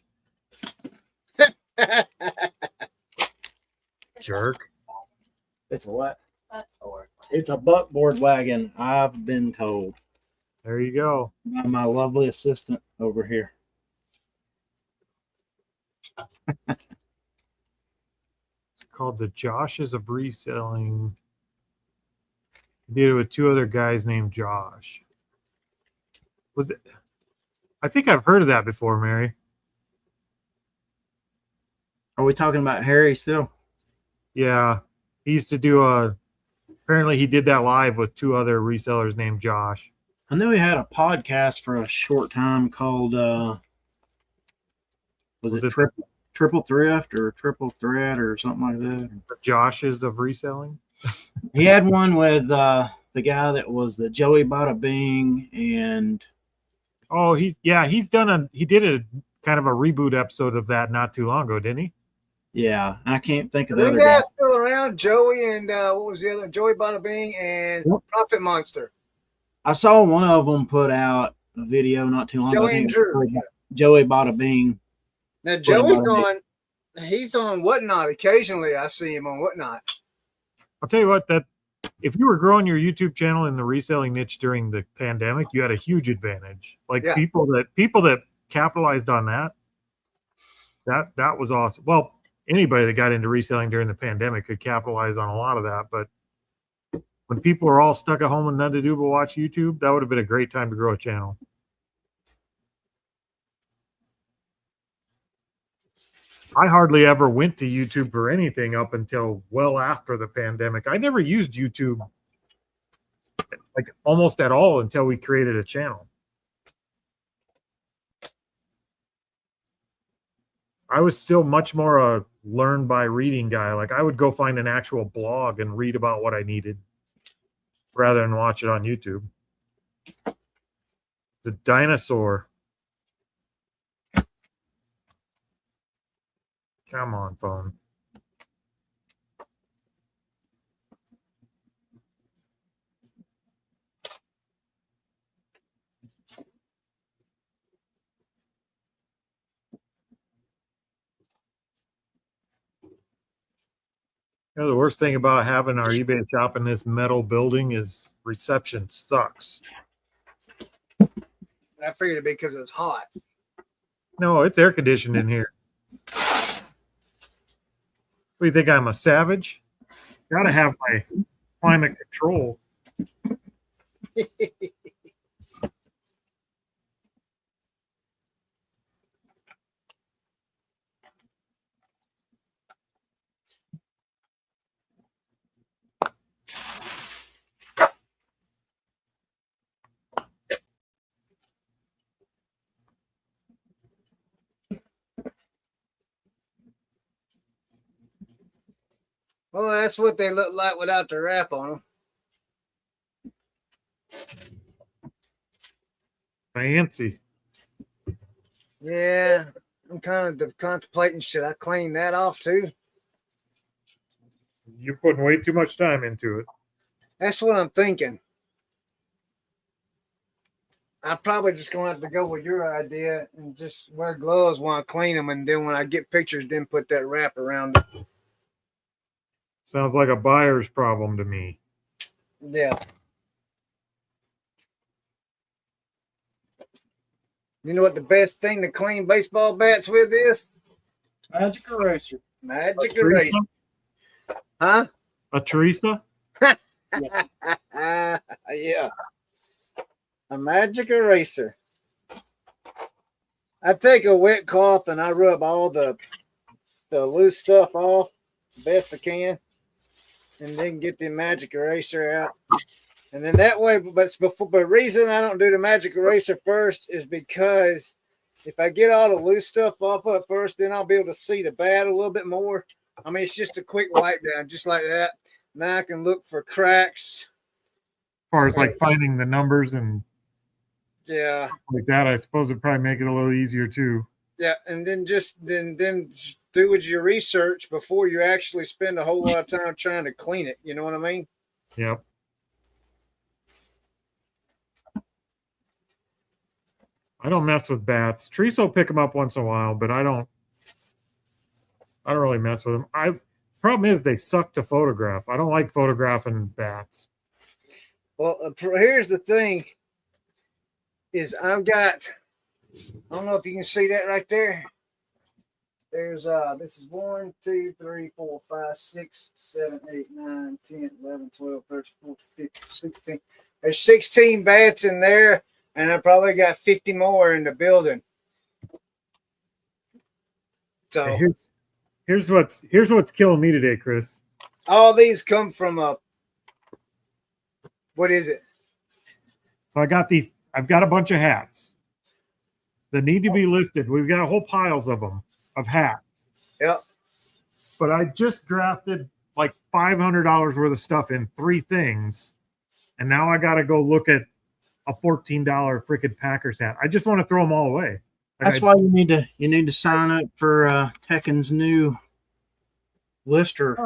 Jerk. It's a what? It's a buckboard wagon, I've been told. There you go. By my lovely assistant over here. It's called the Joshes of Reselling. Did it with two other guys named Josh. Was it? I think I've heard of that before, Mary. Are we talking about Harry still? Yeah, he used to do apparently he did that live with two other resellers named Josh. I know he had a podcast for a short time called was it Triple Thrift or Triple Threat or something like that? The Joshes of Reselling. He had one with the guy that was the Joey Bada Bing and Oh, he did a kind of a reboot episode of that not too long ago, didn't he? yeah, I can't think of Are the the other guy. guys still around? Joey and what was the other? Joey Bada Bing and Yep. Profit Monster. I saw one of them put out a video not too long ago. Joey and Drew. Joey Bada Bing. Now Joey's Bada on. He's on Whatnot occasionally. I see him on Whatnot. I'll tell you what, that if you were growing your YouTube channel in the reselling niche during the pandemic, you had a huge advantage. Like Yeah. people that capitalized on that was awesome. Well, anybody that got into reselling during the pandemic could capitalize on a lot of that, but when people are all stuck at home and nothing to do but watch YouTube, that would have been a great time to grow a channel. I hardly ever went to YouTube for anything up until well after the pandemic. I never used YouTube like almost at all until we created a channel. I was still much more a learn by reading guy. Like I would go find an actual blog and read about what I needed rather than watch it on YouTube. The dinosaur. Come on, phone. You know, the worst thing about having our eBay shop in this metal building is reception sucks. I figured it'd be because it was hot. No, it's air conditioned in here. What do you think? I'm a savage? Gotta have my climate control. Well, that's what they look like without the wrap on them. Fancy. Yeah, I'm kind of contemplating, should I clean that off too? You're putting way too much time into it. That's what I'm thinking. I'm probably just going to have to go with your idea and just wear gloves when I clean them. And then when I get pictures, then put that wrap around it. Sounds like a buyer's problem to me. Yeah. You know what the best thing to clean baseball bats with is? Magic eraser. Magic A eraser. Teresa? Huh? A Teresa? Yeah. A magic eraser. I take a wet cloth and I rub all the loose stuff off the best I can, and then get the magic eraser out. And then that way, but the reason I don't do the magic eraser first is because if I get all the loose stuff off of it first, then I'll be able to see the bat a little bit more. I mean, it's just a quick wipe down, just like that. Now I can look for cracks. As far as like finding the numbers and Yeah. like that, I suppose it'd probably make it a little easier too. Yeah, and then then do with your research before you actually spend a whole lot of time trying to clean it. You know what I mean? Yep. I don't mess with bats. Teresa will pick them up once in a while, but I don't really mess with them. Problem is they suck to photograph. I don't like photographing bats. Well, here's the thing: is I've got. I don't know if you can see that right there. There's this is 1, 2, 3, 4, 5, 6, 7, 8, 9, 10, 11, 12, 13, 14, 15, 16. There's 16 bats in there, and I probably got 50 more in the building. So And here's what's killing me today, Chris. all these come from what is it? So I've got a bunch of hats that need to be listed. We've got whole piles of them, of hats. Yep. But I just drafted like $500 worth of stuff in 3 things. And now I got to go look at a $14 freaking Packers hat. I just want to throw them all away. That's why you need to sign up for Tekken's new lister.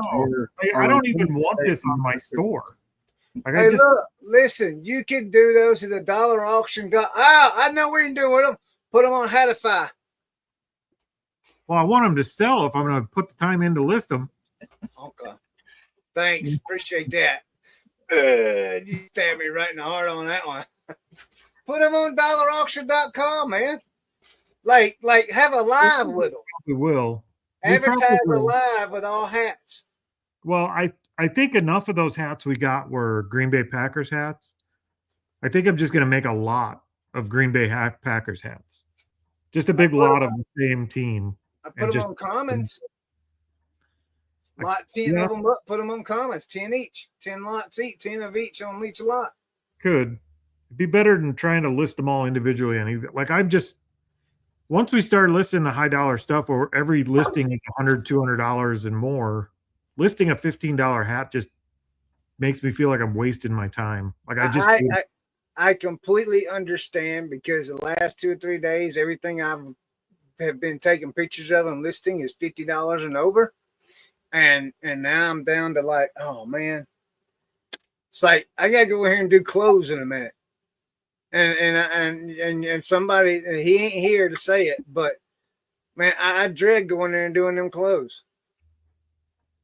I don't even want this on my store. Like, Hey, look, listen, you can do those at the dollar auction. I know what you can do with them. Put them on Hatify. Well, I want them to sell if I'm going to put the time in to list them. Okay. Thanks. Appreciate that. You stabbed me right in the heart on that one. Put them on dollarauction.com, man. Like have a live with them. We will. Advertise a live with all hats. Well, I think enough of those hats we got were Green Bay Packers hats. I think I'm just going to make a lot of Green Bay Packers hats. Just a big lot of the same team. I put them on commons. Lot 10 of them up. Put them on commons. 10 each. 10 lots each. 10 of each on each lot. Could. It'd be better than trying to list them all individually. And like once we start listing the high dollar stuff where every listing is $100, $200 and more, listing a $15 hat just makes me feel like I'm wasting my time. Like I completely understand, because the last 2 or 3 days, everything have been taking pictures of and listing is $50 and over. And now I'm down to like, oh man, it's like I gotta go in here and do clothes in a minute. And somebody, he ain't here to say it, but man, I dread going there and doing them clothes.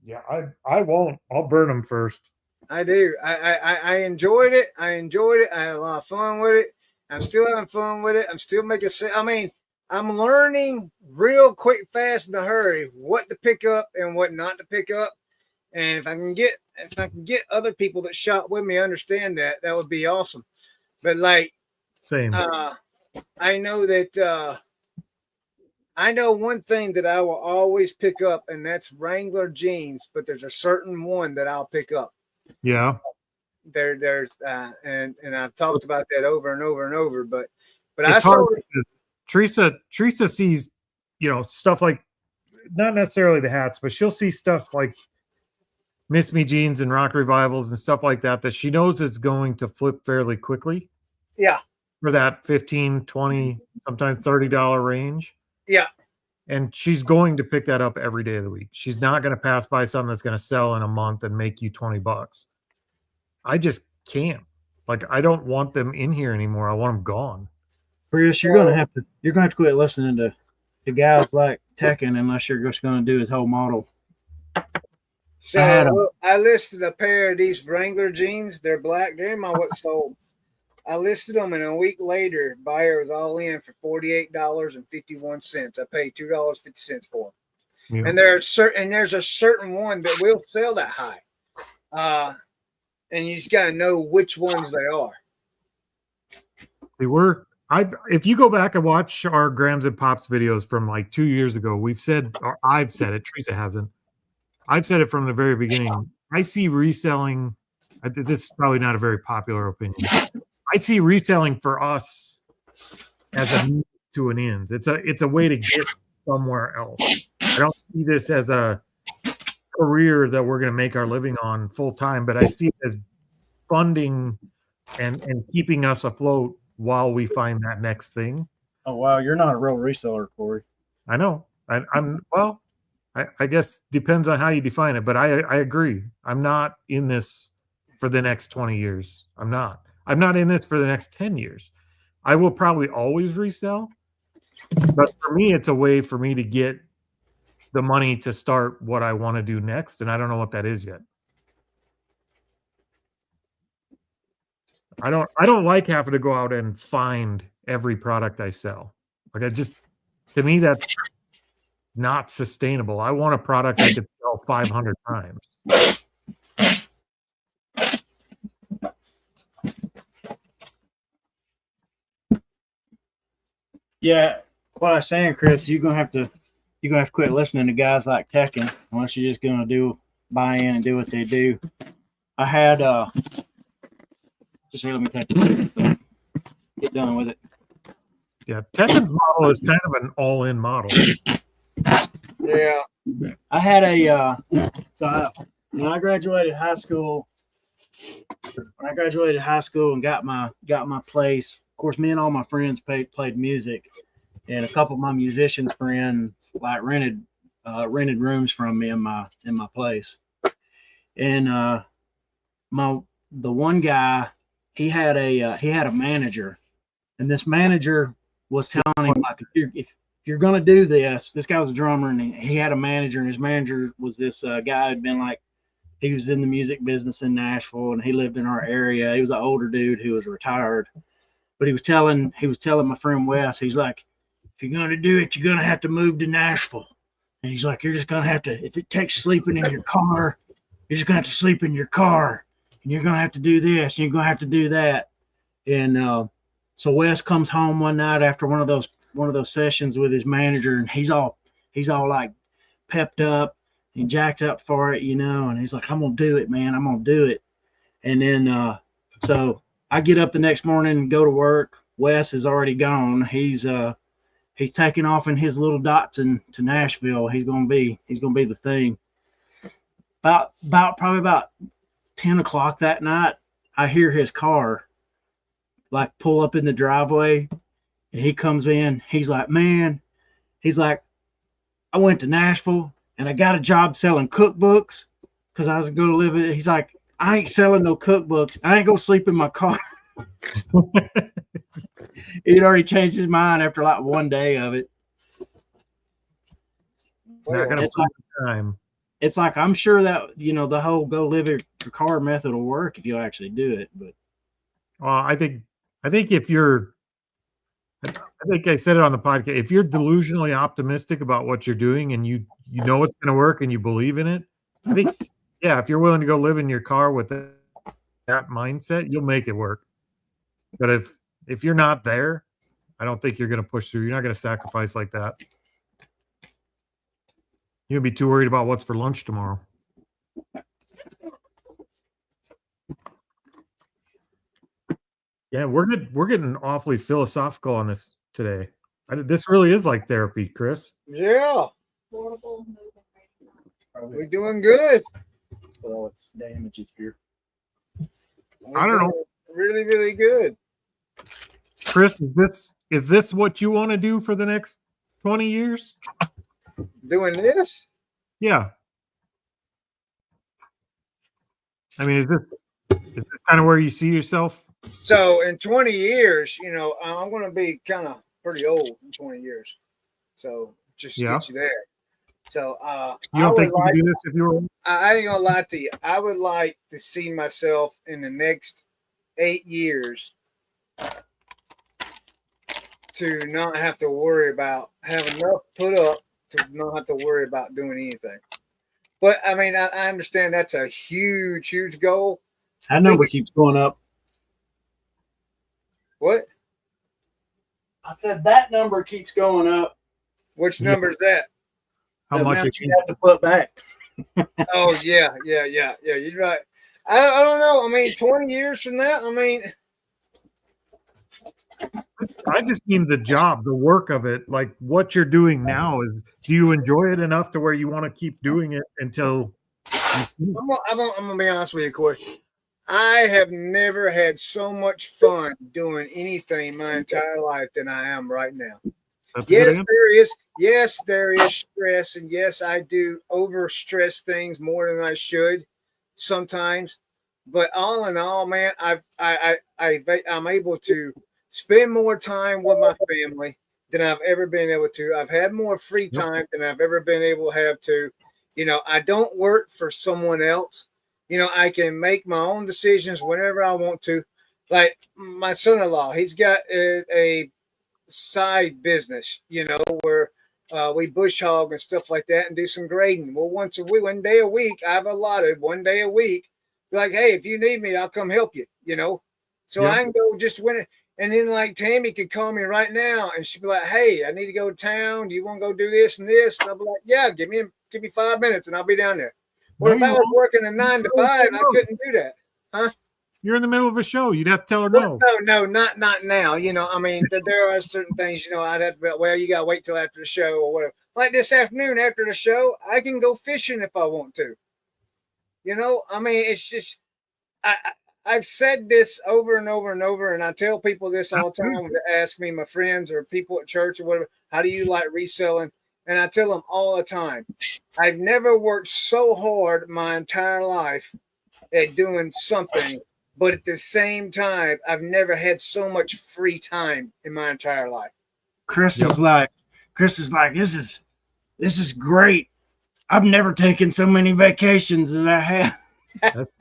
Yeah, I won't. I'll burn them first. I do. I enjoyed it. I had a lot of fun with it. I'm still having fun with it. I'm still making sense. I mean, I'm learning real quick, fast, in a hurry what to pick up and what not to pick up. And if I can get other people that shop with me understand that would be awesome. But like, same. I know that I know one thing that I will always pick up, and that's Wrangler jeans. But there's a certain one that I'll pick up. Yeah. There's and I've talked about that over and over and over. But it's I saw Teresa sees, stuff like, not necessarily the hats, but she'll see stuff like Miss Me jeans and rock revivals and stuff like that she knows is going to flip fairly quickly. Yeah. For that $15, $20, sometimes $30 range. Yeah. And she's going to pick that up every day of the week. She's not going to pass by something that's going to sell in a month and make you $20. I just can't. Like, I don't want them in here anymore. I want them gone. Chris, you're gonna have to quit listening to guys like Tekken unless you're just gonna do his whole model. So I listed a pair of these Wrangler jeans. They're black. They're in my what sold. I listed them, and a week later, buyer was all in for $48.51. I paid $2.50 for them. Yeah. And there's a certain one that will sell that high. And you just gotta know which ones they are. They were. If you go back and watch our Grams and Pops videos from like 2 years ago, I've said it. Teresa hasn't. I've said it from the very beginning. I see reselling. This is probably not a very popular opinion. I see reselling for us as a means to an end. It's a way to get somewhere else. I don't see this as a career that we're going to make our living on full time, but I see it as funding and keeping us afloat while we find that next thing. Oh wow, you're not a real reseller, Corey. I know. I guess depends on how you define it, but I agree. I'm not in this for the next 20 years. I'm not in this for the next 10 years. I will probably always resell, but for me, it's a way for me to get the money to start what I want to do next, and I don't know what that is yet. I don't like having to go out and find every product I sell. Like, to me, that's not sustainable. I want a product I could sell 500 times. Yeah, what I was saying, Chris, you're gonna have to quit listening to guys like Tekken unless you're just gonna buy in and do what they do. I had just say, let me take it. So get done with it. Yeah, Tekken's model is kind of an all-in model. Yeah. I had when I graduated high school and got my place. Of course, me and all my friends played music, and a couple of my musicians friends like rented rooms from me in my place. And the one guy, he had a manager, and this manager was telling him, like, if you're gonna do this guy was a drummer, and he had a manager, and his manager was this guy who'd been like he was in the music business in Nashville, and he lived in our area. He was an older dude who was retired, but he was telling my friend Wes, he's like, if you're gonna do it, you're gonna have to move to Nashville. And he's like, you're just gonna have to, if it takes sleeping in your car, you're just gonna have to sleep in your car, and you're gonna have to do this, and you're gonna have to do that. And so Wes comes home one night after one of those sessions with his manager, and he's all like pepped up and jacked up for it, and he's like, I'm gonna do it, man. I'm gonna do it. And then so I get up the next morning and go to work. Wes is already gone. He's taking off in his little Datsun to Nashville. He's gonna be the thing. Probably about 10 o'clock that night, I hear his car like pull up in the driveway, and he comes in. He's like, man, I went to Nashville and I got a job selling cookbooks because I was going to live it. He's like, I ain't selling no cookbooks. I ain't going to sleep in my car. He'd already changed his mind after like one day of it. It's like, I'm sure that, the whole go live in your car method will work if you actually do it. But well, I think I think I said it on the podcast. If you're delusionally optimistic about what you're doing and you know it's going to work and you believe in it, I think, yeah, if you're willing to go live in your car with that mindset, you'll make it work. But if you're not there, I don't think you're going to push through. You're not going to sacrifice like that. You'll be too worried about what's for lunch tomorrow. Yeah, we're getting awfully philosophical on this today. This really is like therapy, Chris. Yeah. We're doing good. Well, it's damages here. I don't know. Really, really good. Chris, is this what you want to do for the next 20 years? Doing this? Yeah. I mean, is this kind of where you see yourself? So in 20 years, I'm going to be kind of pretty old in 20 years. So just get you there. So you don't think you could do this if you were? I ain't gonna lie to you. I would like to see myself in the next 8 years to not have to worry about having enough put up to not have to worry about doing anything. But I mean, I understand that's a huge, huge goal. That number keeps going up. What? I said that number keeps going up. Which number is that? How much you have to put back? Oh yeah. You're right. I don't know. I mean, 20 years from now. I mean, I just mean the job, the work of it. Like what you're doing now do you enjoy it enough to where you want to keep doing it until? I'm gonna be honest with you, Corey. I have never had so much fun doing anything my entire life than I am right now. Yes, there is. Yes, there is stress, and yes, I do overstress things more than I should sometimes. But all in all, man, I'm able to spend more time with my family than I've ever been able to. I've had more free time than I've ever been able to have to. I don't work for someone else. I can make my own decisions whenever I want to. Like my son-in-law, he's got a side business, where we bush hog and stuff like that and do some grading. Well, one day a week, I've allotted one day a week. Like, hey, if you need me, I'll come help you, So I can go just win it. And then like Tammy could call me right now and she'd be like, hey, I need to go to town. Do you want to go do this and this? And I'll be like, yeah, give me 5 minutes and I'll be down there. Well, if I was working a 9 to 5, I couldn't do that. Huh? You're in the middle of a show. You'd have to tell her no. No, not now. I mean, there are certain things, I'd have to be, well, you got to wait till after the show or whatever. Like this afternoon after the show, I can go fishing if I want to. I mean, it's just, I've said this over and over and over, and I tell people this all the time when they ask me, my friends or people at church or whatever, how do you like reselling? And I tell them all the time, I've never worked so hard my entire life at doing something, but at the same time, I've never had so much free time in my entire life. Chris is like, this is great. I've never taken so many vacations as I have. That's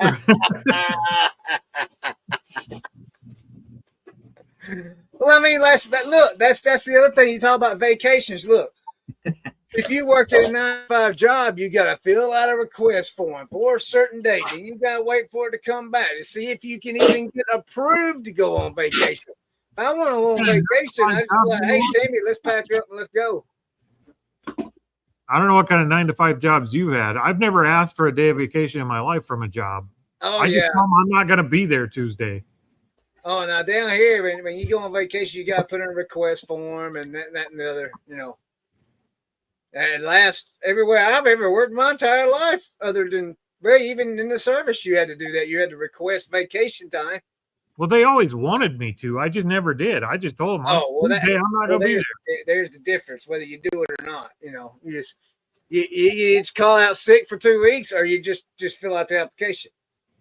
Well, I mean, that's the other thing. You talk about vacations. Look, if you work at a 9 to 5 job, you got to fill out a request form for a certain date. Then you got to wait for it to come back to see if you can even get approved to go on vacation. If I want to go on vacation, I just be like, hey, Tammy, let's pack up and let's go. I don't know what kind of 9 to 5 jobs you've had. I've never asked for a day of vacation in my life from a job. Oh, I just tell them I'm not going to be there Tuesday. Oh, now down here, when you go on vacation, you got to put in a request form and that and the other, And everywhere I've ever worked my entire life, other than, well, even in the service, you had to do that. You had to request vacation time. Well, they always wanted me to. I just never did. I just told them, I'm not going to be there. There's the difference, whether you do it or not. You just call out sick for 2 weeks, or you just fill out the application.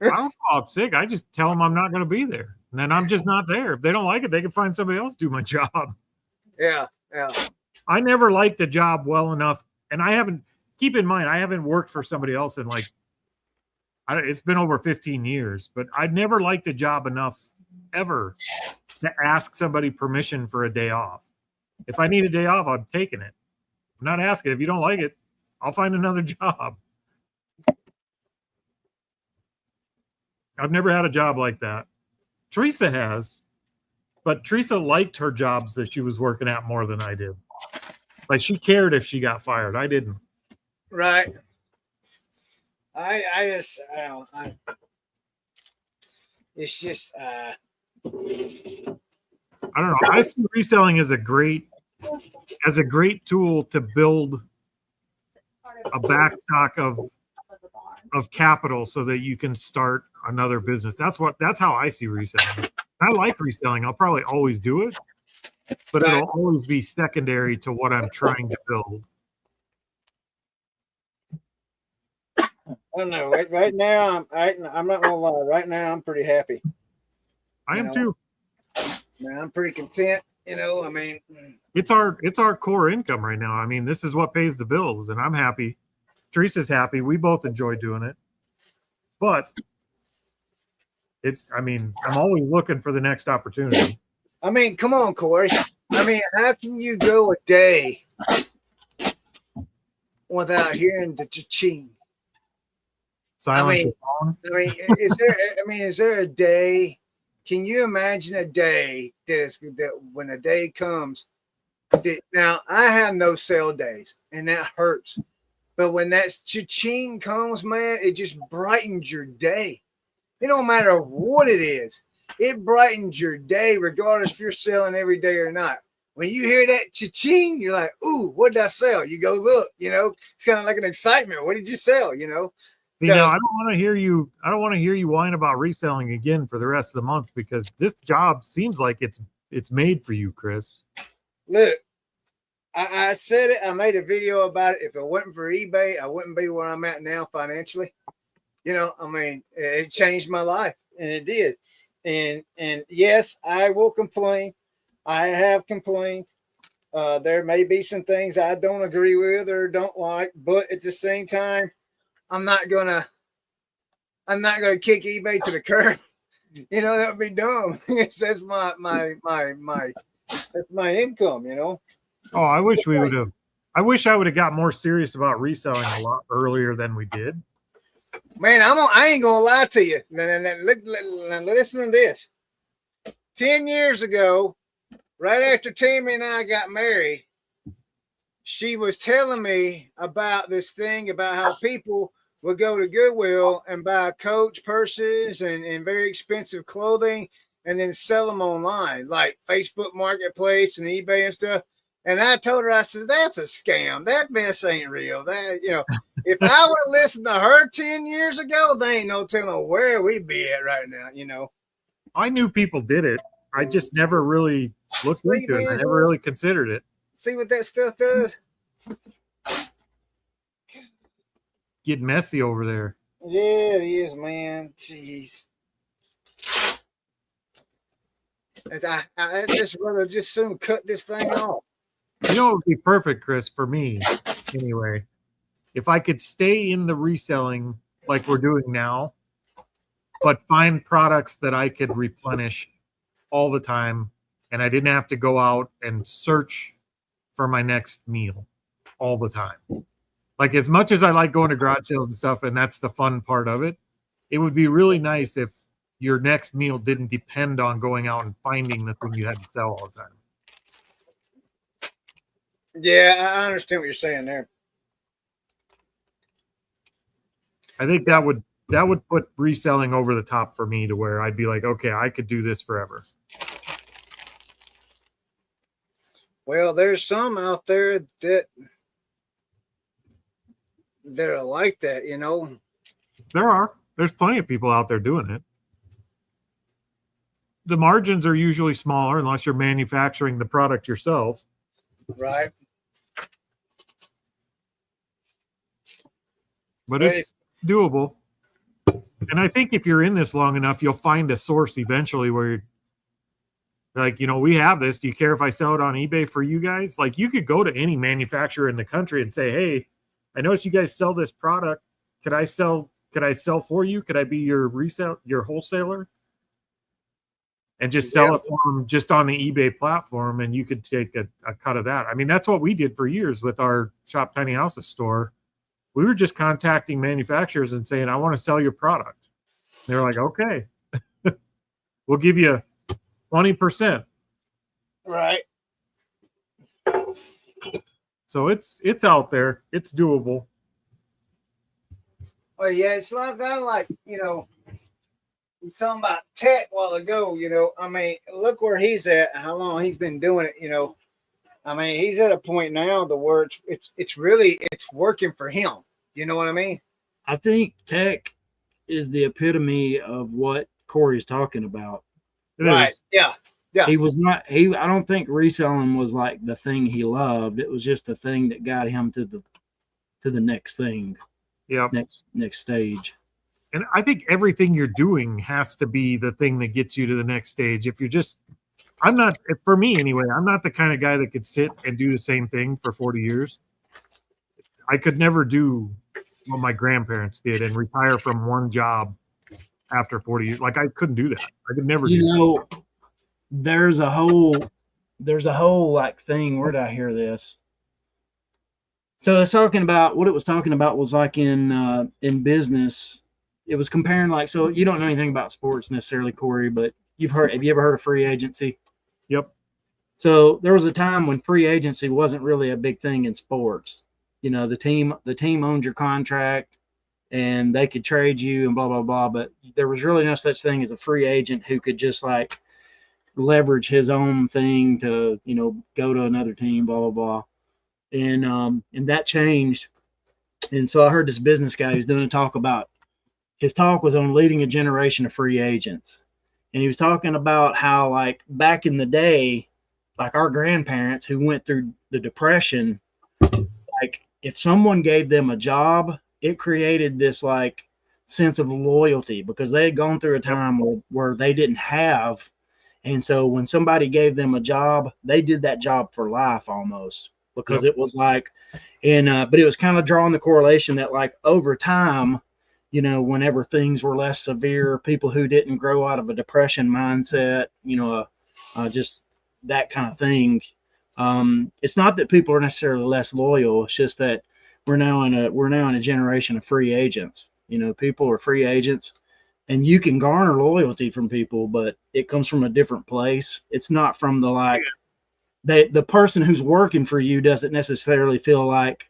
I don't call out sick. I just tell them I'm not going to be there. And then I'm just not there. If they don't like it, they can find somebody else to do my job. Yeah. I never liked the job well enough. And keep in mind, I haven't worked for somebody else in it's been over 15 years, but I never liked the job enough ever to ask somebody permission for a day off. If I need a day off, I'm taking it. I'm not asking. If you don't like it, I'll find another job. I've never had a job like that. Teresa has, but Teresa liked her jobs that she was working at more than I did. Like, she cared if she got fired. I didn't. Right. It's just, I don't know. I see reselling as a great tool to build a backstock of capital so that you can start another business. That's how I see reselling. I like reselling. I'll probably always do it, but it'll always be secondary to what I'm trying to build. I don't know. Right now, I'm not gonna lie. Right now, I'm pretty happy. I am too. Man, I'm pretty content. I mean, it's our core income right now. I mean, this is what pays the bills, and I'm happy. Teresa's happy. We both enjoy doing it, but I'm always looking for the next opportunity. I mean, come on, Corey. I mean, how can you go a day without hearing the cha-ching? Silence. Is there a day? Can you imagine a day that when a day comes? Now, I have no sale days, and that hurts. But when that cha-ching comes, man, it just brightens your day. It don't matter what it is. It brightens your day, regardless if you're selling every day or not. When you hear that cha-ching, you're like, ooh, what did I sell? You go look, it's kind of like an excitement. What did you sell? I don't want to hear you. I don't want to hear you whine about reselling again for the rest of the month, because this job seems like it's made for you, Chris. Look, I said it. I made a video about it. If it wasn't for eBay, I wouldn't be where I'm at now financially. It changed my life, and it did. And yes, I will complain. I have complained. There may be some things I don't agree with or don't like, but at the same time, I'm not gonna kick eBay to the curb. That would be dumb. That's my income. Oh, I wish we would have. I wish I would have got more serious about reselling a lot earlier than we did. Man, I ain't gonna lie to you. Listen to this. 10 years ago, right after Tammy and I got married, she was telling me about this thing about how people would go to Goodwill and buy Coach purses and very expensive clothing and then sell them online, like Facebook Marketplace and eBay and stuff. And I told her, I said, that's a scam. That mess ain't real. If I would have listened to her 10 years ago, they ain't no telling where we'd be at right now, I knew people did it. I just never really looked into it. I never really considered it. See what that stuff does? Get messy over there. Yeah, it is, man. Jeez. I just rather just soon cut this thing off. It would be perfect, Chris, for me anyway. If I could stay in the reselling like we're doing now but find products that I could replenish all the time, and I didn't have to go out and search for my next meal all the time. Like, as much as I like going to garage sales and stuff, and that's the fun part of it, it would be really nice if your next meal didn't depend on going out and finding the thing you had to sell all the time. Yeah, I understand what you're saying there. I think that would put reselling over the top for me, to where I'd be like, okay, I could do this forever. Well, there's some out there that are like that, you know. There's plenty of people out there doing it. The margins are usually smaller unless you're manufacturing the product yourself. Right. But it's doable. And I think if you're in this long enough, you'll find a source eventually where you're like, you know, we have this. Do you care if I sell it on eBay for you guys? Like, you could go to any manufacturer in the country and say, hey, I noticed you guys sell this product. Could I sell for you? Could I be your wholesaler? And just sell it for them just on the eBay platform, and you could take a cut of that. I mean, that's what we did for years with our Shop Tiny Houses store. We were just contacting manufacturers and saying, I want to sell your product. They're like, okay, we'll give you 20%. Right. So it's out there. It's doable. Well, yeah, it's like, you know, he's talking about tech a while ago, you know. I mean, look where he's at, how long he's been doing it, you know. I mean, he's at a point now where it's really working for him. You know what I mean? I think tech is the epitome of what Corey's talking about. Right. Yeah. Yeah. He was not. I don't think reselling was like the thing he loved. It was just the thing that got him to the next thing. Yeah. Next stage. And I think everything you're doing has to be the thing that gets you to the next stage. If you're just, for me anyway, I'm not the kind of guy that could sit and do the same thing for 40 years. I could never do what my grandparents did and retire from one job after 40 years. Like, I couldn't do that. I could never do that. There's a whole like thing. Where did I hear this? So it's talking about what it was talking about was like in business. It was comparing, like, so you don't know anything about sports necessarily, Corey, but have you ever heard of free agency? Yep. So there was a time when free agency wasn't really a big thing in sports. You know, the team owned your contract and they could trade you and blah, blah, blah. But there was really no such thing as a free agent who could just like leverage his own thing to, you know, go to another team, blah, blah, blah. And that changed. And so I heard this business guy who's doing a talk about, his talk was on leading a generation of free agents. And he was talking about how, like, back in the day, like our grandparents who went through the Depression, like if someone gave them a job, it created this like sense of loyalty because they had gone through a time where they didn't have. And so when somebody gave them a job, they did that job for life almost, because it was like, but it was kind of drawing the correlation that like over time, you know, whenever things were less severe, people who didn't grow out of a depression mindset, you know, just that kind of thing. It's not that people are necessarily less loyal. It's just that we're now in a generation of free agents. You know, people are free agents, and you can garner loyalty from people, but it comes from a different place. It's not from the like, the person who's working for you doesn't necessarily feel like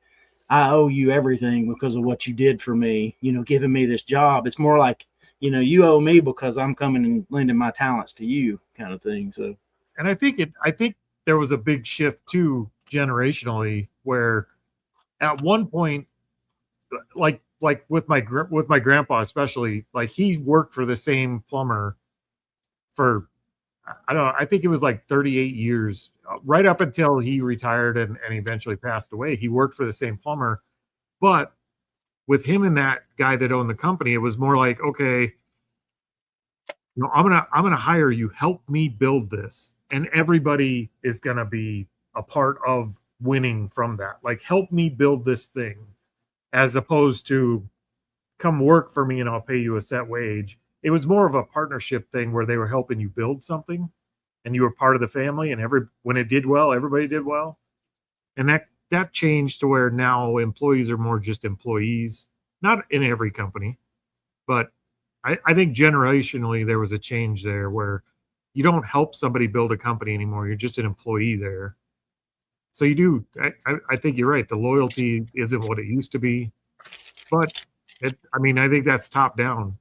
I owe you everything because of what you did for me, you know, giving me this job. It's more like, you know, you owe me because I'm coming and lending my talents to you, kind of thing. So, and I think there was a big shift too generationally, where at one point, like with my grandpa especially, like he worked for the same plumber for, I don't know, I think it was like 38 years, right up until he retired and eventually passed away. He worked for the same plumber. But with him and that guy that owned the company, it was more like, okay, you know, I'm gonna hire you, help me build this, and everybody is gonna be a part of winning from that. Like, help me build this thing, as opposed to come work for me and I'll pay you a set wage. it was more of a partnership thing where they were helping you build something and you were part of the family, and when it did well, everybody did well. And that changed to where now employees are more just employees, not in every company, but I think generationally there was a change there where you don't help somebody build a company anymore. You're just an employee there. So you do. I think you're right. The loyalty isn't what it used to be, but I think that's top down.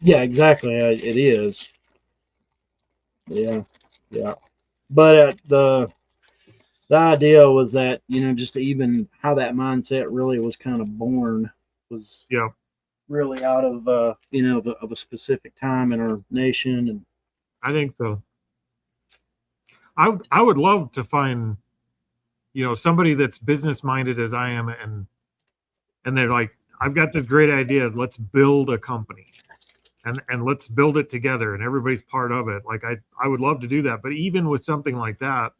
Yeah, exactly. It is. Yeah, yeah. But the idea was that, just even how that mindset really was kind of born was really out of of a specific time in our nation. And I think so. I would love to find somebody that's business minded as I am, and they're like, I've got this great idea. Let's build a company, and let's build it together, and everybody's part of it. Like I would love to do that, but even with something like that,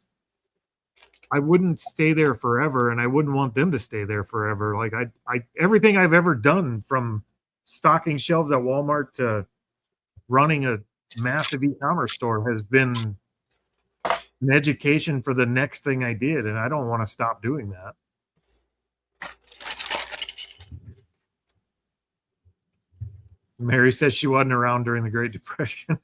I wouldn't stay there forever, and I wouldn't want them to stay there forever. Like I everything I've ever done, from stocking shelves at Walmart to running a massive e-commerce store, has been an education for the next thing I did, and I don't want to stop doing that. Mary says she wasn't around during the Great Depression.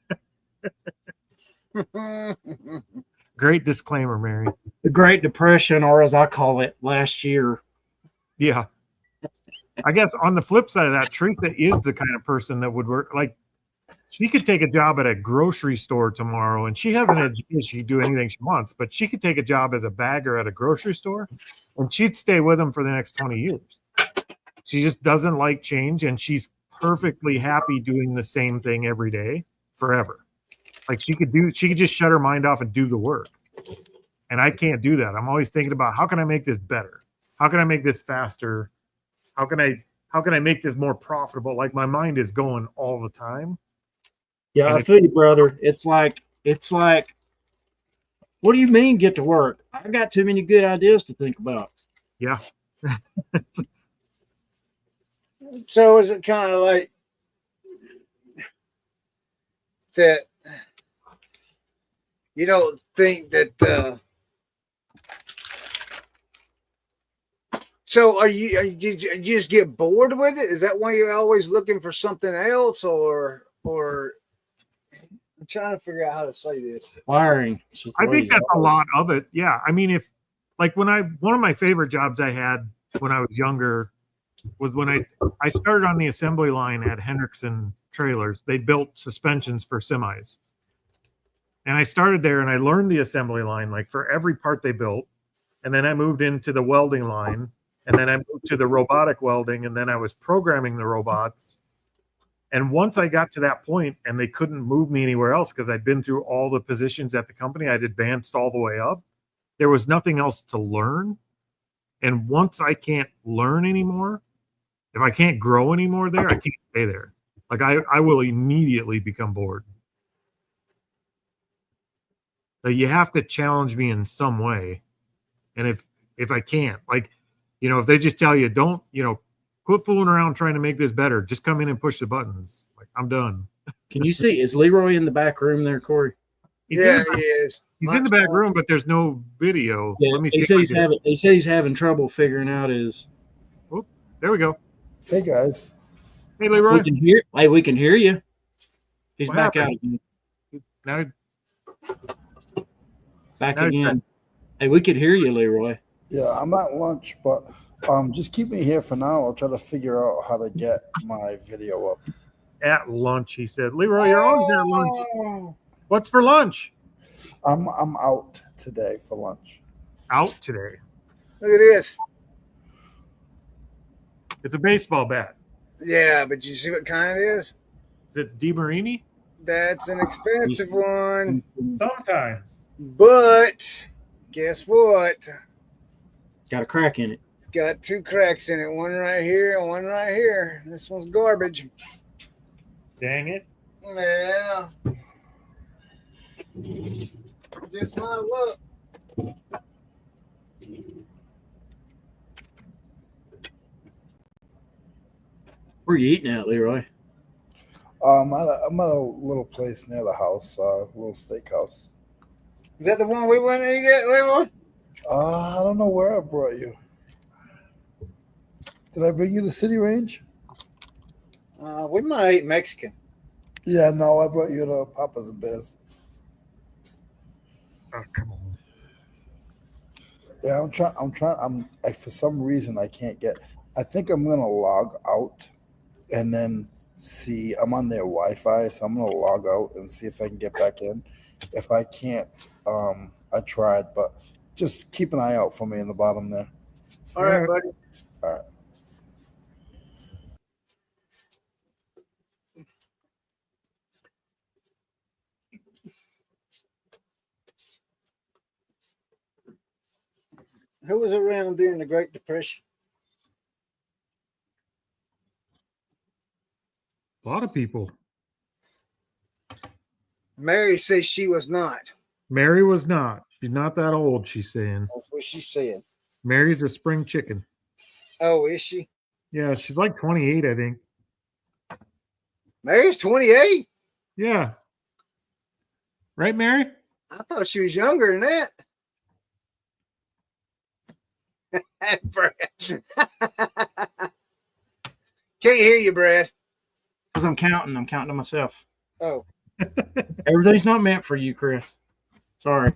Great disclaimer, Mary. the Great Depression, or as I call it, last year. Yeah. I guess on the flip side of that, Teresa is the kind of person that would work. Like, she could take a job at a grocery store tomorrow, and she has an education. She can do anything she wants, but she could take a job as a bagger at a grocery store, and she'd stay with them for the next 20 years. She just doesn't like change, and she's perfectly happy doing the same thing every day forever. Like, she could just shut her mind off and do the work. And I can't do that. I'm always thinking about, how can I make this better? How can I make this faster? How can I make this more profitable? Like, my mind is going all the time. Yeah, I feel you, brother. It's like, what do you mean get to work? I've got too many good ideas to think about. Yeah. So is it kind of like that? You don't think that? So did you just get bored with it? Is that why you're always looking for something else, or I'm trying to figure out how to say this. Wiring. I think that's a lot of it. Yeah. I mean, one of my favorite jobs I had when I was younger was when I started on the assembly line at Hendrickson Trailers. They built suspensions for semis. And I started there, and I learned the assembly line, like, for every part they built. And then I moved into the welding line, and then I moved to the robotic welding, and then I was programming the robots. And once I got to that point and they couldn't move me anywhere else because I'd been through all the positions at the company, I'd advanced all the way up, there was nothing else to learn. And once I can't learn anymore, if I can't grow anymore there, I can't stay there. Like, I will immediately become bored. So you have to challenge me in some way. And if I can't, like, if they just tell you, don't, quit fooling around trying to make this better, just come in and push the buttons, like, I'm done. Can you see, is Leroy in the back room there, Corey? He is. He's in the back room, but there's no video. Yeah, Let me see. He said he's having trouble figuring out his. Oh, there we go. Hey guys. Hey, Leroy. We can hear you. He's What back happened? out again. Now, Again. Hey, we could hear you, Leroy. Yeah, I'm at lunch, but just keep me here for now. I'll try to figure out how to get my video up. at lunch, he said. Leroy, you're always at lunch. What's for lunch? I'm out today for lunch. Out today. Look at this. It's a baseball bat. Yeah, but you see what kind it is? Is it DeMarini? That's an expensive one. Sometimes. But guess what? Got a crack in it. It's got two cracks in it. One right here and one right here. This one's garbage. Dang it. Yeah. Just my luck. Where are you eating at, Leroy? I'm at a little place near the house, a little steakhouse. Is that the one we went to eat at, Leroy? I don't know where I brought you. Did I bring you to City Range? We might eat Mexican. Yeah, no, I brought you to Papa's and Bears. Oh, come on. Yeah, for some reason I can't get. I think I'm gonna log out and then see. I'm on their Wi-Fi, so I'm gonna log out and see if I can get back in. If I can't, I tried, but just keep an eye out for me in the bottom there. All right, Yeah. buddy. All right. Who was around during the Great Depression? A lot of people. Mary says she was not. Mary was not. She's not that old, she's saying. That's what she said. Mary's a spring chicken. Oh, is she? Yeah, she's like 28, I think. Mary's 28? Yeah. Right, Mary? I thought she was younger than that. Brad. Can't hear you, Brad. Because I'm counting to myself. Oh, Everything's not meant for you, Chris. Sorry.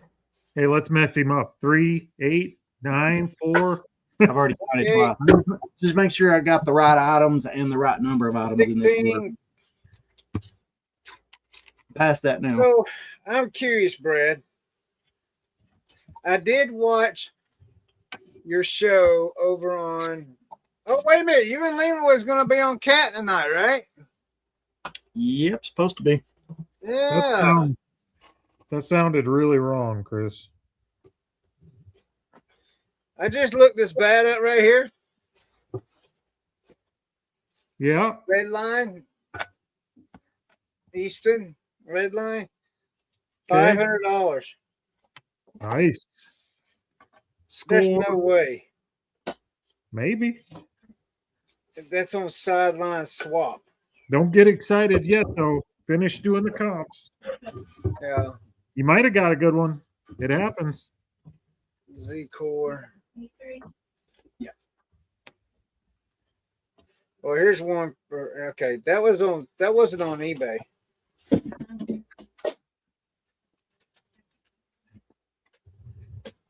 Hey, let's mess him up. 3, 8, 9, 4. I've already counted Okay. twice. Just make sure I got the right items and the right number of items in this order. 16. Past that now. So I'm curious, Brad. I did watch your show over on. Oh, wait a minute. You and Leroy was going to be on Cat tonight, right? Yep, supposed to be. Yeah. That sounded really wrong, Chris. I just looked this bad up right here. Yeah. Red line. Easton. Red line. Okay. $500. Nice. There's Score. no way. Maybe. That's on sideline swap. Don't get excited yet, though. Finish doing the comps. Yeah. You might have got a good one. It happens. Z Core. Yeah. Well, here's one. Okay, that wasn't on eBay.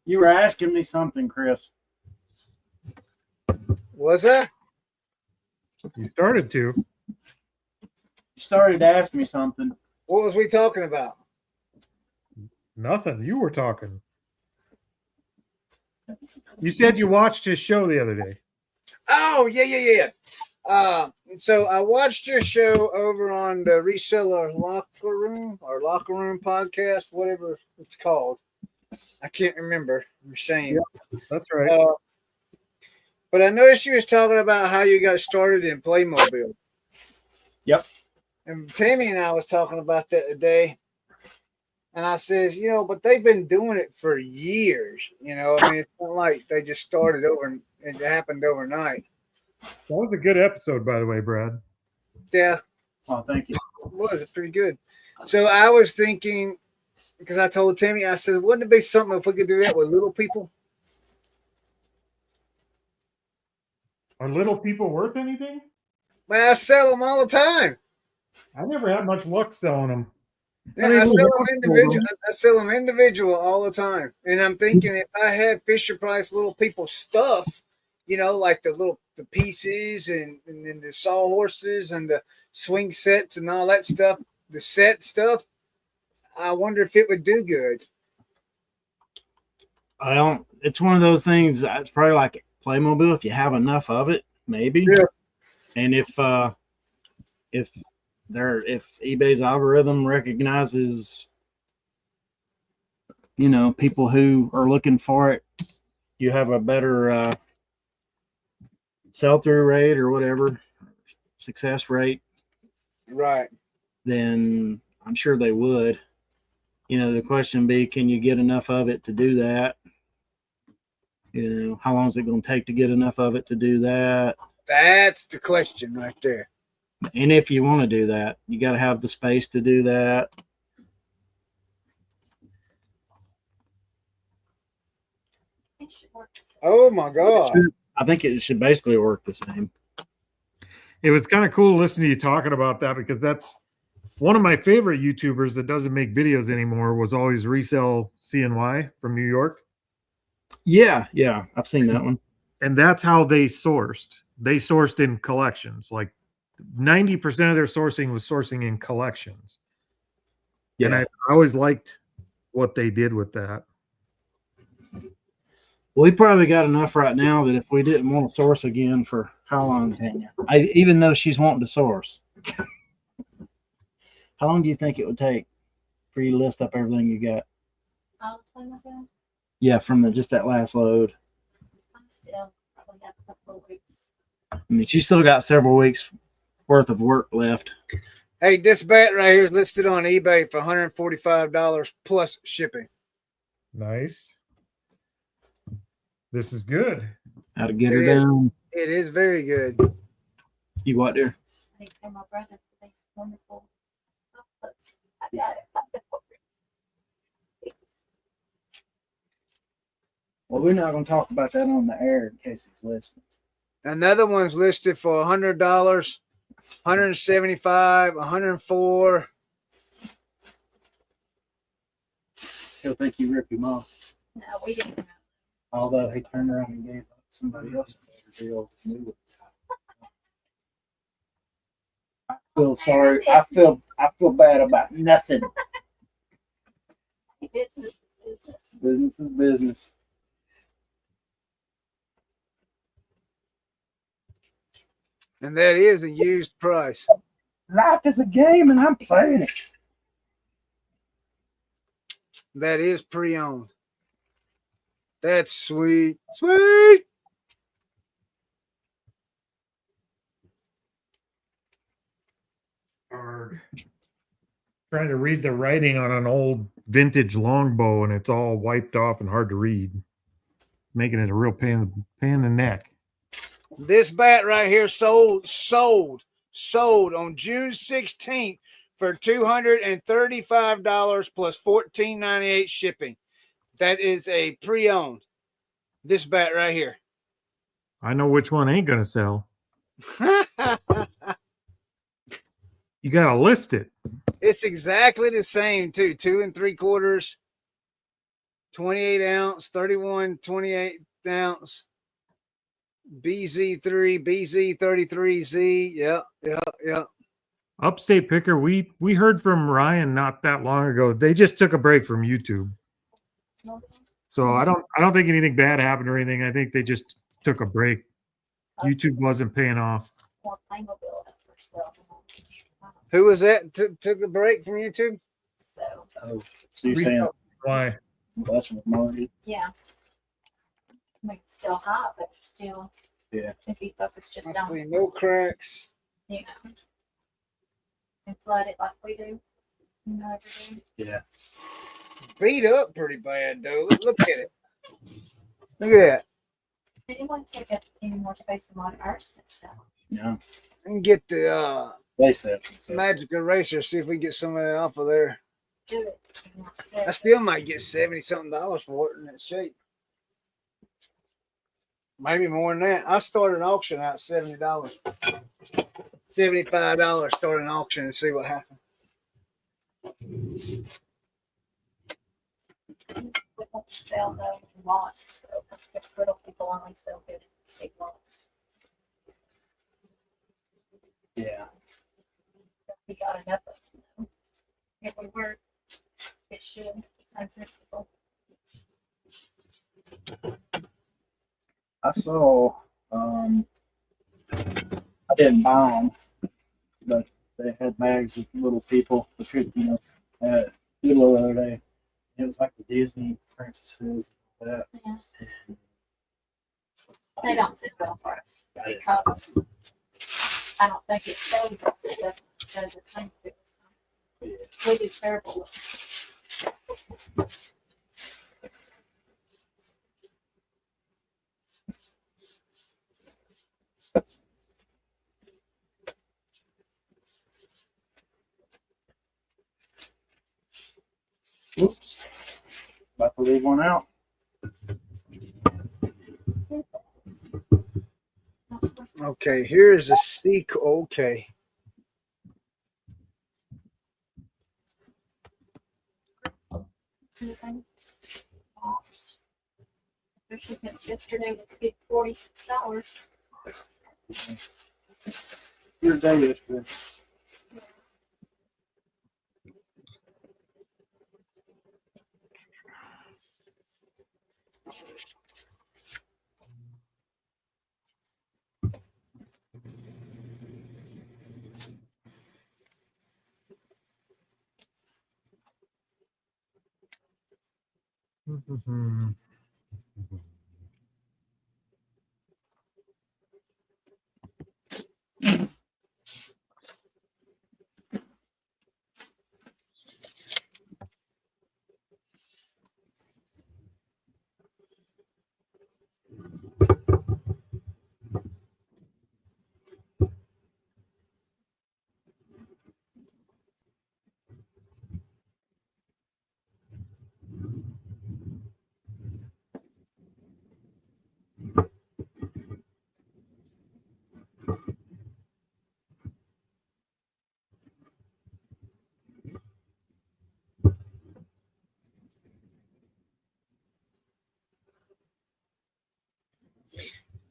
You were asking me something, Chris. Was that? You started to. You started to ask me something. What was we talking about? Nothing. You were talking. You said you watched his show the other day. Oh, yeah. So I watched your show over on the Reseller Locker Room podcast, whatever it's called. I can't remember. I'm ashamed. Yeah, that's right. But I noticed you was talking about how you got started in Playmobil. Yep. And Tammy and I was talking about that today. And I says, but they've been doing it for years. I mean, it's not like they just started over. It happened overnight. That was a good episode, by the way, Brad. Yeah. Oh, thank you. It was pretty good. So I was thinking, because I told Tammy, I said, wouldn't it be something if we could do that with little people? Are little people worth anything? Man, I sell them all the time. I never had much luck selling them. Yeah, mean, I sell them little individual. I sell them individual all the time. And I'm thinking if I had Fisher Price little people stuff, like the pieces and then the sawhorses and the swing sets and all that stuff, the set stuff, I wonder if it would do good. It's one of those things. It's probably like Playmobil. If you have enough of it, maybe. Yeah. And if eBay's algorithm recognizes, people who are looking for it, you have a better sell-through rate or whatever, success rate, Right. then I'm sure they would. The question be, can you get enough of it to do that? How long is it going to take to get enough of it to do that? That's the question right there. And if you want to do that, you got to have the space to do that. Oh my God. I think it should basically work the same. It was kind of cool listening to you talking about that because that's one of my favorite YouTubers that doesn't make videos anymore was always Resell CNY from New York. Yeah, I've seen that one. And that's how they sourced. They sourced in collections. Like 90% of their sourcing was sourcing in collections. Yeah. And I always liked what they did with that. We probably got enough right now that if we didn't want to source again for how long, Tanya? Even though she's wanting to source, how long do you think it would take for you to list up everything you got? Yeah, from just that last load. I'm still probably have a couple of weeks. I mean, she's still got several weeks worth of work left. Hey, this bat right here is listed on eBay for $145 plus shipping. Nice. This is good. How to get her down. It is very good. You what, dear? I tell my brother for these wonderful chocolates. I got it. Well, we're not going to talk about that on the air in case he's listening. Another one's listed for $100, $175, $104. He'll think you ripped him off. No, we didn't. Although he turned around and gave somebody else a better deal. I feel sorry. I feel bad about nothing. Business is business. Business is business. And that is a used price. Life is a game and I'm playing it. That is pre-owned. That's sweet. Sweet. Trying to read the writing on an old vintage longbow and it's all wiped off and hard to read. Making it a real pain in the neck. This bat right here sold on June 16th for $235 plus $14.98 shipping. That is a pre-owned. This bat right here. I know which one ain't gonna sell. You gotta list it. It's exactly the same too. 2 3/4, 28 ounce, 31, 28 ounce. BZ3, BZ33Z. Yep. Upstate Picker, we heard from Ryan not that long ago. They just took a break from YouTube. So I don't think anything bad happened or anything. I think they just took a break. YouTube wasn't paying off. Who was that took a break from YouTube? So you're saying Why? that's from Marty? yeah. I mean, it's still hot, but it's still Yeah. if you focus just I on see no cracks. and flood it like we do. You know, every day. Yeah. Beat up pretty bad though. Look at it. Look at that. Anyone take up any more space than what ours did, so No. And get the Place that. magic eraser. See if we can get some of that off of there. do it. I still might get $70-something for it in that shape. Maybe more than that. I started an auction out $70. $75 start an auction and see what happens. We won't sell those lots, so because little people only sell big lots. Yeah. We got enough of them. If we were, it should be some people. I saw, I didn't buy them, but they had bags of little people, at Little the other day. It was like the Disney princesses and that. Yeah. And They don't sit well for us because I don't think it shows up stuff does it some things. We do terrible. Oops. About to leave one out. Okay, here is a seek. Okay. Anything? Especially since yesterday was good $46. Your day yesterday.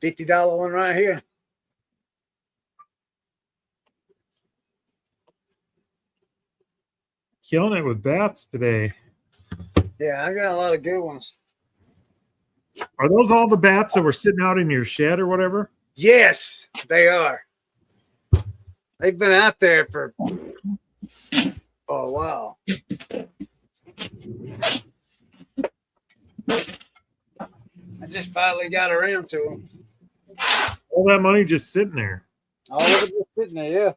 $50 one right here. Killing it with bats today. Yeah, I got a lot of good ones. Are those all the bats that were sitting out in your shed or whatever? Yes, they are. They've been out there for a while. I just finally got around to them. All that money just sitting there. All of it just sitting there, yeah.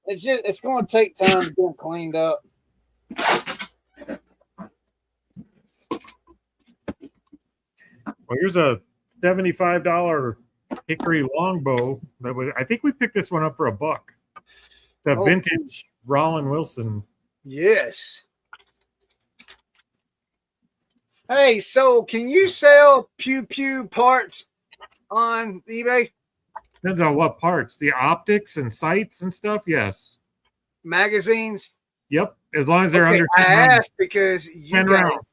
It's going to take time to get them cleaned up. Well, here's a $75 hickory longbow. I think we picked this one up for $1. The Oh. vintage Rollin Wilson. Yes. Hey, so can you sell pew pew parts on eBay? Depends on what parts. The optics and sights and stuff. Yes. Magazines? Yep. As long as they're Okay, under I 10 rounds. asked because you 10 guys. rounds.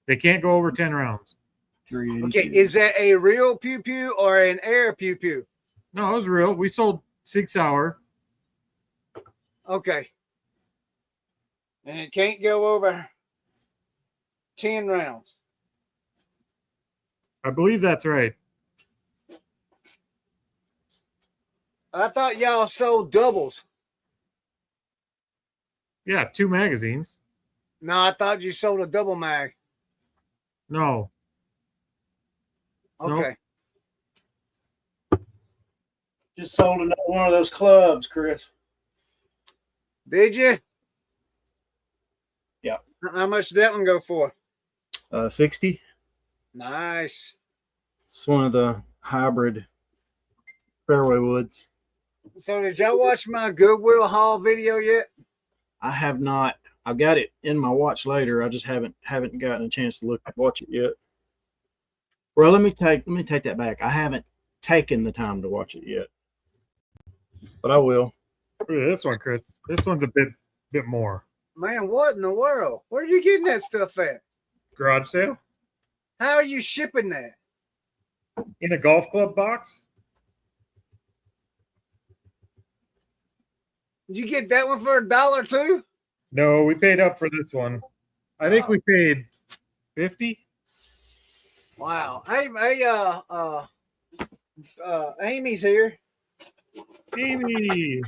They can't go over 10 rounds. Okay, is that a real pew pew or an air pew pew? No, it was real. We sold 6 hour. Okay. And it can't go over 10 rounds. I believe that's right. I thought y'all sold doubles. Yeah, 2 magazines. No, I thought you sold a double mag. No. Okay. Just sold another one of those clubs, Chris. Did you? Yeah. How much did that one go for? 60. Nice. It's one of the hybrid fairway woods. So did y'all watch my Goodwill haul video yet? I have not. I've got it in my watch later. I just haven't gotten a chance to watch it yet. Well, let me take that back. I haven't taken the time to watch it yet, but I will. Look at this one, Chris. This one's a bit more. Man, what in the world? Where are you getting that stuff at? Garage sale How are you shipping that? in a golf club box. Did you get that one for $1 too? No, we paid up for this one. I think we paid 50. Wow. Hey, Amy's here. Amy,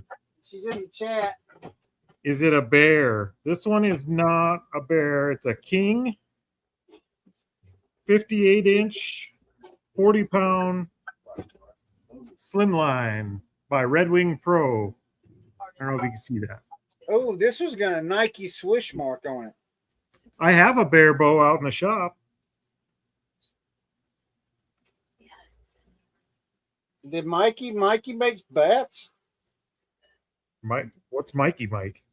She's in the chat. is it a bear? This one is not a bear. It's a king. 58-inch, 40-pound slimline by Red Wing Pro. I don't know if you can see that. Oh, this was got a Nike swish mark on it. I have a bear bow out in the shop. Did Mikey make bats? What's Mikey Mike?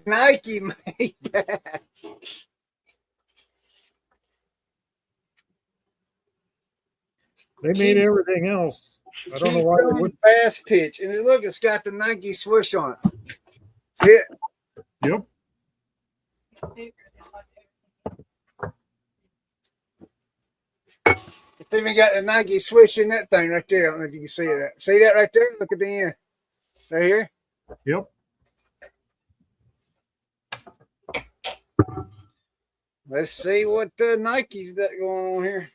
Nike made that. They made Keys- everything else. I don't know why they Keystone wouldn't. Fast Pitch, and look, it's got the Nike swoosh on it. See it? Yep. It's even got the Nike swoosh in that thing right there. I don't know if you can see that. See that right there? Look at the end. Right here. Yep. Let's see what Nike's got going on here.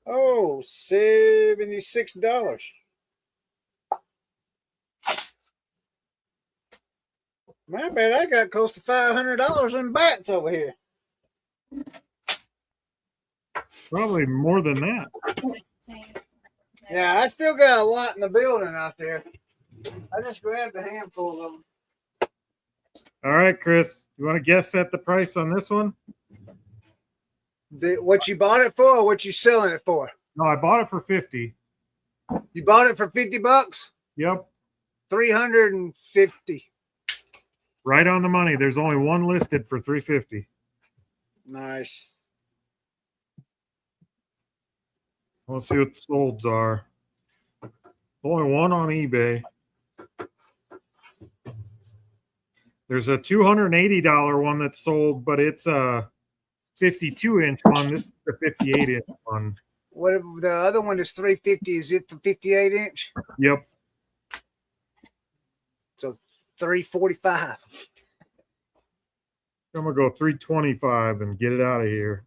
Oh, $76. My bad, I got close to $500 in bats over here. Probably more than that. Yeah, I still got a lot in the building out there. I just grabbed a handful of them. All right, Chris, you want to guess at the price on this one? What you bought it for or what you selling it for? No, I bought it for 50. You bought it for $50? Yep. 350. Right on the money. There's only one listed for 350. Nice. Let's see what the solds are. Only one on eBay. There's a $280 one that's sold, but it's a 52-inch one. This is the 58-inch one. What the other one is 350? Is it the 58-inch? Yep. So 345. I'm gonna go 325 and get it out of here.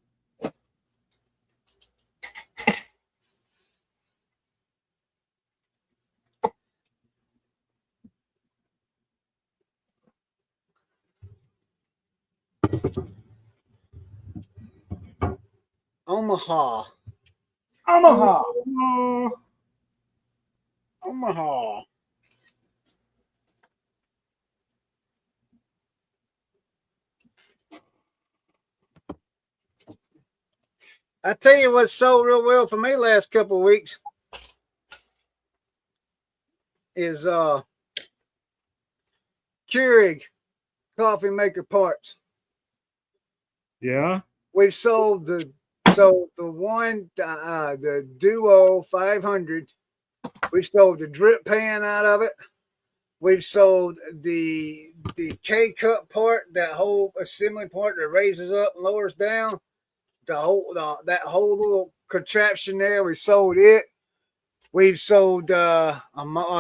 Omaha. Omaha. Oh, Omaha. I tell you what sold real well for me last couple of weeks is Keurig coffee maker parts. yeah. We've sold the Duo 500. We've sold the drip pan out of it. We've sold the K cup part, that whole assembly part that raises up and lowers down. That whole little contraption there, we sold it. We've sold a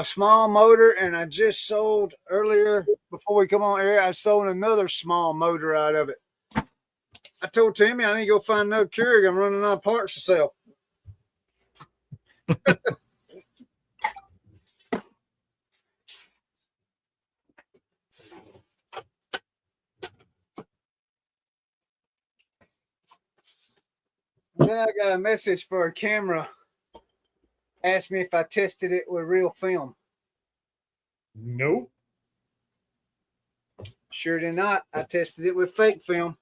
small motor, and I just sold earlier before we come on air. I sold another small motor out of it. I told Timmy I need to go find another Keurig. I'm running out of parts to sell. Then I got a message for a camera. Asked me if I tested it with real film. Nope. Sure did not. I tested it with fake film.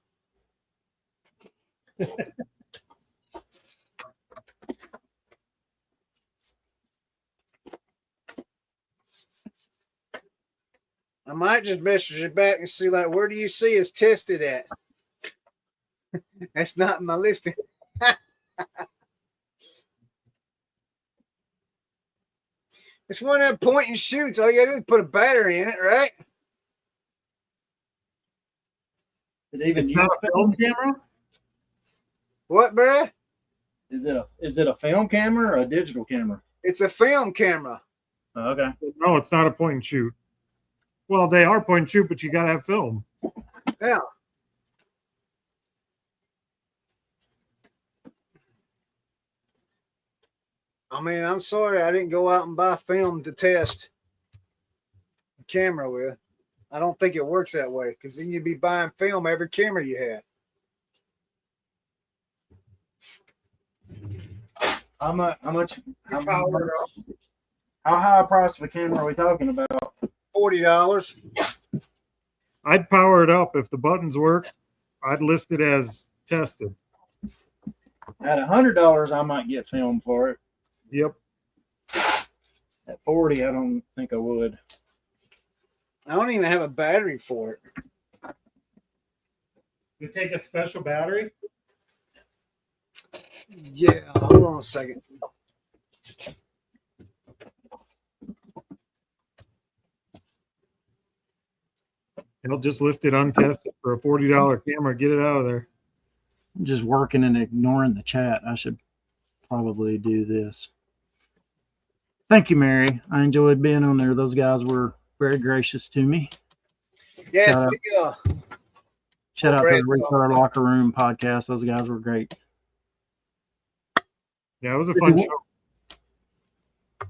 I might just message it back and see, like, where do you see us tested at? That's not in my listing. It's one of them point and shoots. All you gotta do is put a battery in it, right? It's not a film camera? What, bruh? Is it a film camera or a digital camera? It's a film camera. Oh, okay. No, it's not a point and shoot. Well, they are point and shoot, but you gotta have film. Yeah. I mean, I'm sorry I didn't go out and buy film to test the camera with. I don't think it works that way, because then you'd be buying film every camera you had. How much? How high a price of a camera are we talking about? $40. I'd power it up if the buttons work. I'd list it as tested. At $100, I might get film for it. Yep. At 40, I don't think I would. I don't even have a battery for it. You take a special battery? Yeah, hold on a second. I'll just list it untested for a $40 camera. Get it out of there. I'm just working and ignoring the chat. I should probably do this. Thank you, Mary. I enjoyed being on there. Those guys were very gracious to me. Yeah, Shout it's the Shout out to Brad, the Reseller Locker Room podcast. Those guys were great. Yeah, it was a fun show.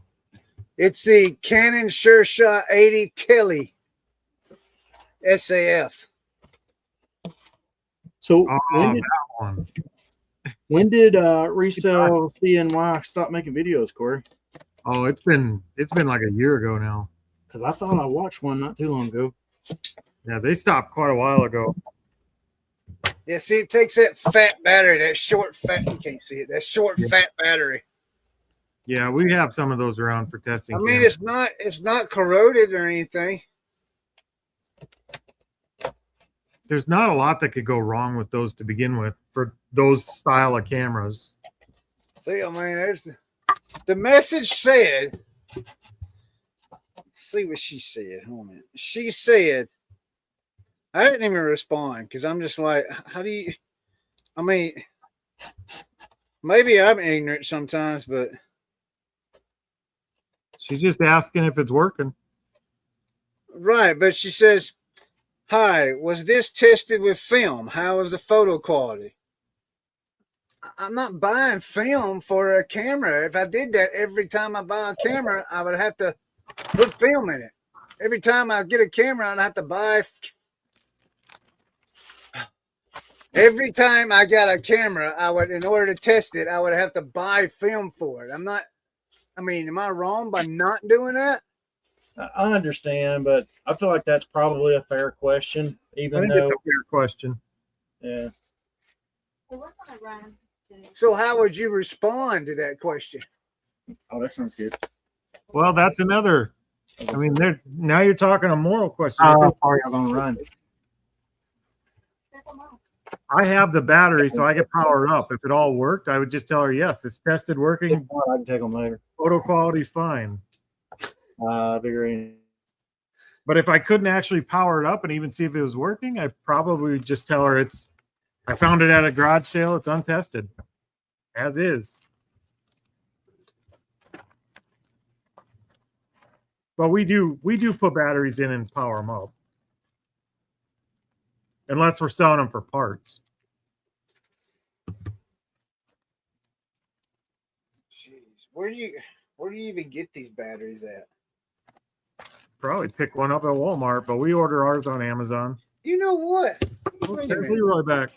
it's the Canon Sure Shot 80 Telly SAF. So Oh, that one. when did Resell CNY stop making videos, Corey? Oh, it's been like a year ago now. Because I thought I watched one not too long ago. Yeah, they stopped quite a while ago. Yeah, see, it takes that fat battery, that short fat. You can't see it. That short fat battery. Yeah, we have some of those around for testing. I mean, cameras. it's not corroded or anything. There's not a lot that could go wrong with those to begin with for those style of cameras. See, I mean, there's the message said. Let's see what she said. Hold on a minute. She said, I didn't even respond because I'm just like, how do you? I mean, maybe I'm ignorant sometimes, but She's just asking if it's working. right. But she says, "Hi, was this tested with film? How was the photo quality?" I'm not buying film for a camera. If I did that every time I buy a camera, I would have to put film in it. Every time I get a camera, I'd have to buy. Every time I got a camera, I would, in order to test it, I would have to buy film for it. Am I wrong by not doing that? I understand, but I feel like that's probably a fair question, I even think though, it's a fair question. yeah. So we're gonna run to. So how would you respond to that question? Oh, that sounds good. Well, that's another. I mean, now you're talking a moral question. How far y'all gonna run? I have the battery, so I could power it up. If it all worked, I would just tell her, yes, it's tested working. I can take them later. Photo quality's fine. Figuring. But if I couldn't actually power it up and even see if it was working, I probably would just tell her I found it at a garage sale. It's untested, as is. But we do put batteries in and power them up, unless we're selling them for parts. Jeez, where do you even get these batteries at? Probably pick one up at Walmart, but we order ours on Amazon. You know what? Wait a There's minute. Leroy back.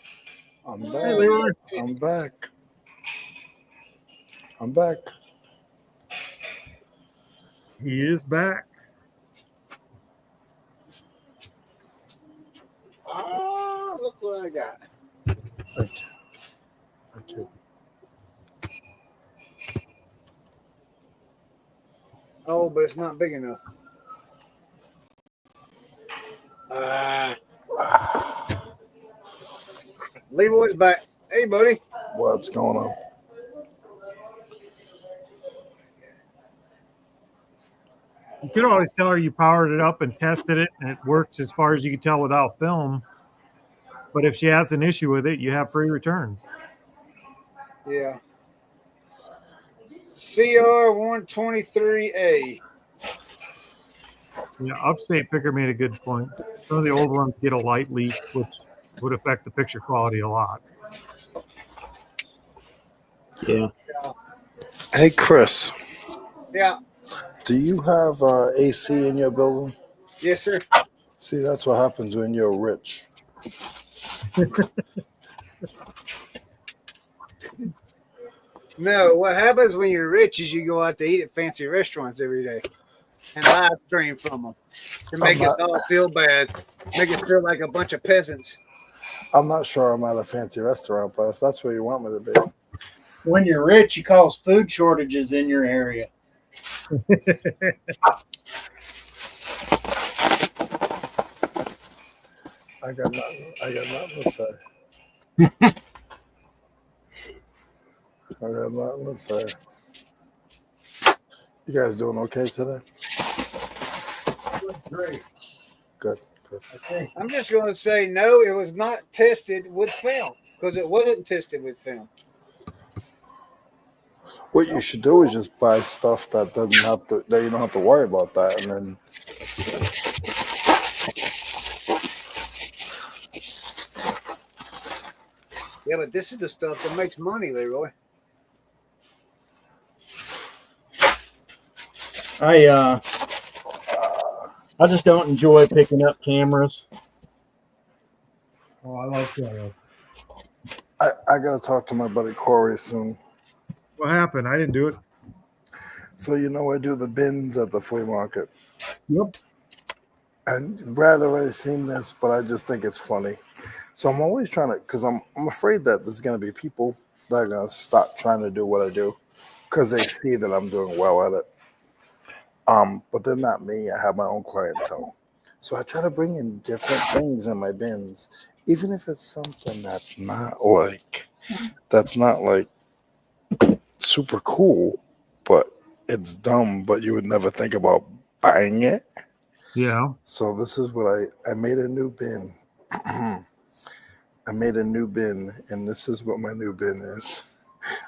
I'm Hey, back. Leroy. I'm back. I'm back. He is back. Oh, look what I got. Thank you. Thank you. Oh, but it's not big enough. Leroy's back. Hey, buddy. What's going on? You could always tell her you powered it up and tested it, and it works as far as you can tell without film. But if she has an issue with it, you have free returns. Yeah. CR123A. Yeah, Upstate Picker made a good point. Some of the old ones get a light leak, which would affect the picture quality a lot. Yeah. Hey, Chris, Yeah. do you have AC in your building? Yes, sir. See, that's what happens when you're rich. No, what happens when you're rich is you go out to eat at fancy restaurants every day and live stream from them to make us all feel bad, make us feel like a bunch of peasants. I'm not sure I'm at a fancy restaurant, but if that's where you want me to be. When you're rich, you cause food shortages in your area. I got nothing. I got nothing to say. I got nothing to say. You guys doing okay today? Great. Good. Good. Okay. I'm just going to say no. It was not tested with film because it wasn't tested with film. What you should do is just buy stuff that doesn't have to. That you don't have to worry about that, and then. Yeah, but this is the stuff that makes money, Leroy. I just don't enjoy picking up cameras. Oh, I like that. I gotta talk to my buddy Corey soon. What happened? I didn't do it. So I do the bins at the flea market. Yep. And Brad already seen this, but I just think it's funny. So I'm always trying to, because I'm afraid that there's going to be people that are going to stop trying to do what I do because they see that I'm doing well at it. But they're not me. I have my own clientele. So I try to bring in different things in my bins, even if it's something that's not like super cool, but it's dumb, but you would never think about buying it. Yeah. So this is what I made a new bin. I made a new bin, and this is what my new bin is.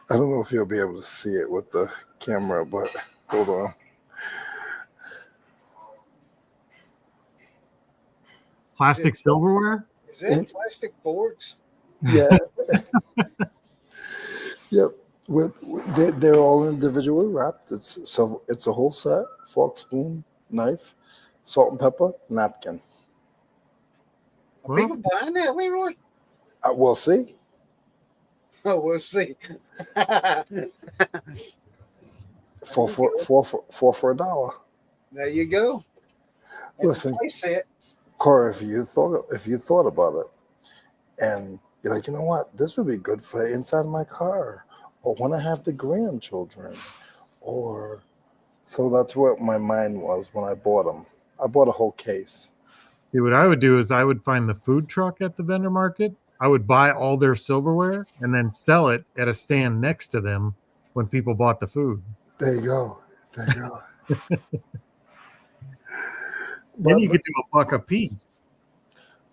I don't know if you'll be able to see it with the camera, but hold on. Plastic silverware? Is that plastic forks? Yeah. Yep. They're all individually wrapped. It's a whole set: fork, spoon, knife, salt and pepper, napkin. Are people buying that, Leroy? We'll see. Oh, we'll see. Four for $1. There you go. That's Listen, a play set. Corey, if you thought about it, and you're like, you know what, this would be good for inside my car, or when I have the grandchildren, or so that's what my mind was when I bought them. I bought a whole case. See, what I would do is I would find the food truck at the vendor market. I would buy all their silverware and then sell it at a stand next to them when people bought the food. There you go. There you go. Then you could do $1 a piece.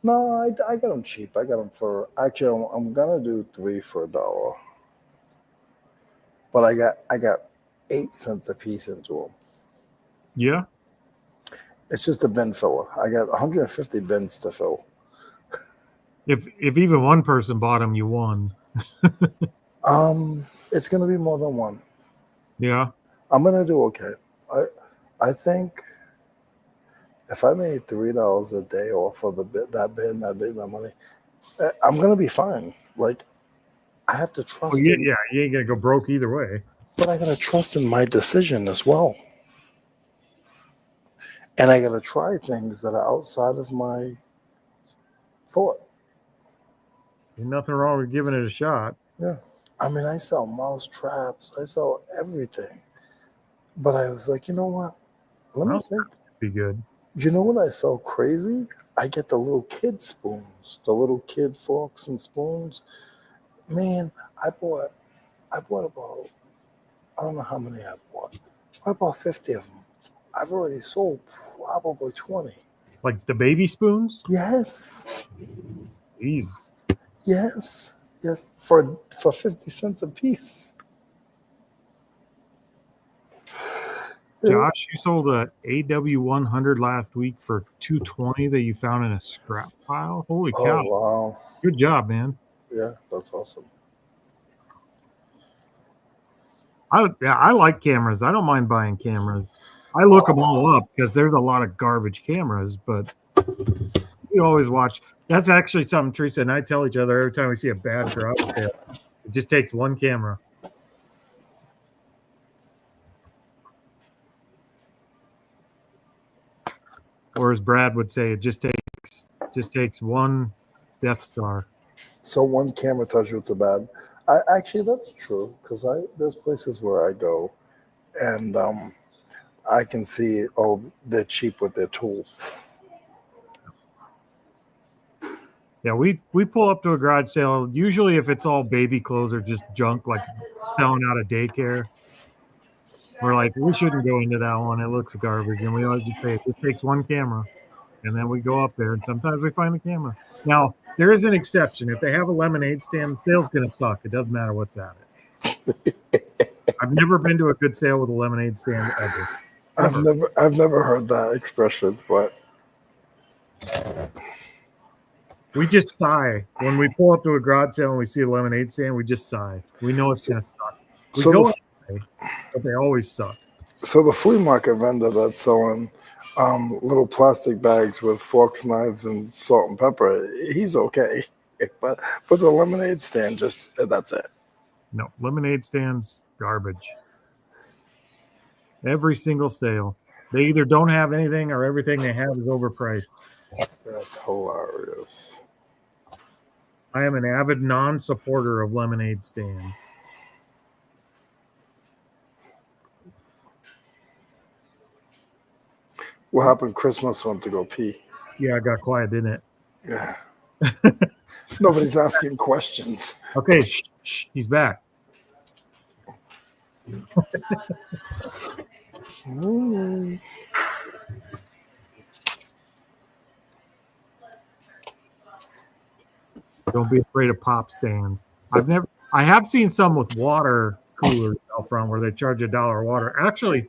No, I got them cheap. I got them for actually. I'm gonna do 3 for $1. But I got 8 cents a piece into them. Yeah. It's just a bin filler. I got 150 bins to fill. If even one person bought them, you won. It's gonna be more than one. Yeah. I'm gonna do okay. I think if I made $3 a day off of that bin, that big money, I'm gonna be fine. Like I have to trust. Well, yeah, you ain't gonna go broke either way. But I gotta trust in my decision as well. And I gotta try things that are outside of my thought. Ain't nothing wrong with giving it a shot. Yeah. I mean, I sell mouse traps. I sell everything. But I was like, you know what? Let me think. Be good. You know what I sell crazy? I get the little kid spoons, the little kid forks and spoons. Man, I bought about, I don't know how many I bought. I bought 50 of them. I've already sold probably 20. Like the baby spoons? Yes. Jeez. Yes. Yes. For 50 cents a piece. Josh, you sold a AW100 last week for $220 that you found in a scrap pile. Holy cow! Oh wow! Good job, man. Yeah, that's awesome. I like cameras. I don't mind buying cameras. I look them all up because there's a lot of garbage cameras, but you always watch. That's actually something Teresa and I tell each other every time we see a bad garage sale. It just takes one camera. Or as Brad would say, it just takes one Death Star. So one camera tells you it's a bad. Actually, that's true because there's places where I go, and I can see they're cheap with their tools. Yeah, we pull up to a garage sale. Usually, if it's all baby clothes or just junk, like selling out of daycare, we're like, we shouldn't go into that one. It looks garbage, and we always just say, this takes one camera, and then we go up there, and sometimes we find the camera. Now, there is an exception. If they have a lemonade stand, the sale's going to suck. It doesn't matter what's at it. I've never been to a good sale with a lemonade stand ever. I've never heard that expression, but we just sigh when we pull up to a garage sale and we see a lemonade stand. We just sigh. We know it's going to suck. We go anyway, but they always suck. So the flea market vendor that's selling little plastic bags with forks, knives, and salt and pepper, he's okay. But the lemonade stand, that's it. No, lemonade stands garbage. Every single sale. They either don't have anything or everything they have is overpriced. That's hilarious. I am an avid non-supporter of lemonade stands. What happened? Christmas went to go pee. Yeah, I got quiet, didn't it? Yeah. Nobody's asking questions. Okay, shh, he's back. Don't be afraid of pop stands. I have seen some with water coolers out front where they charge $1 water. Actually,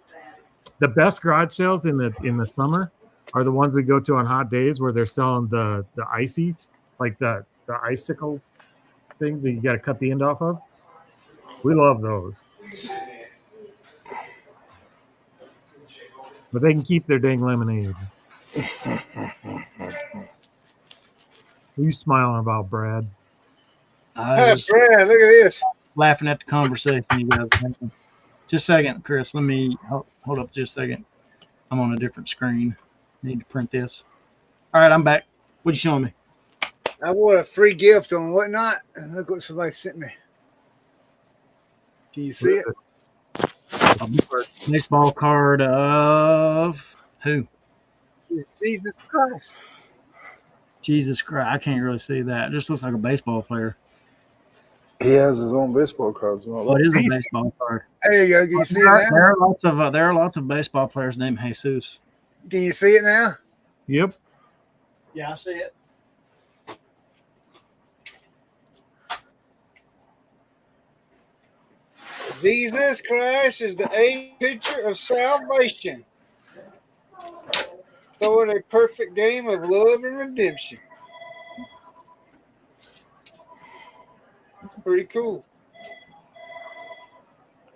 the best garage sales in the summer are the ones we go to on hot days where they're selling the ices, like the icicle things that you got to cut the end off of. We love those. But they can keep their dang lemonade. What are you smiling about, Brad? Hey, Brad, look at this. Laughing at the conversation you guys are having. Just a second, Chris. Let me hold up just a second. I'm on a different screen. Need to print this. All right, I'm back. What you showing me? I won a free gift on Whatnot. And look what somebody sent me. Can you see it? A baseball card of who? Jesus Christ. Jesus Christ. I can't really see that. It just looks like a baseball player. He has his own baseball cards. Oh, it is a baseball card. There you go. Can you see it now? There are lots of baseball players named Jesus. Can you see it now? Yep. Yeah, I see it. Jesus Christ is the eighth picture of salvation. Throwing a perfect game of love and redemption. That's pretty cool.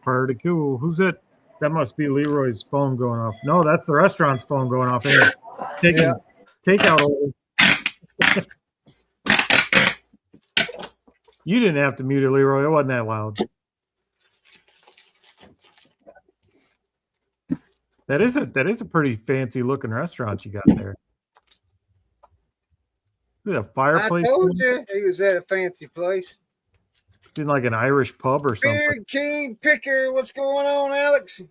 Pretty cool. Who's that? That must be Leroy's phone going off. No, that's the restaurant's phone going off. Taking takeout order. You didn't have to mute it, Leroy. It wasn't that loud. That is a pretty fancy looking restaurant you got there. Look at that fireplace. I told you he was at a fancy place. Seems like an Irish pub or something. Beard King Picker, what's going on, Alex?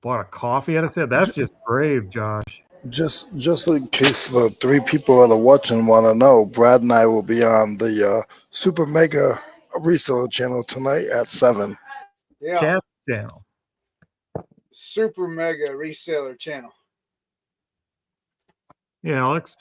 Bought a coffee at it. That's just brave, Josh. Just in case the three people that are watching want to know, Brad and I will be on the Super Mega Reseller channel tonight at 7. Yeah. Cat's channel. Super Mega Reseller channel. Yeah, Alex.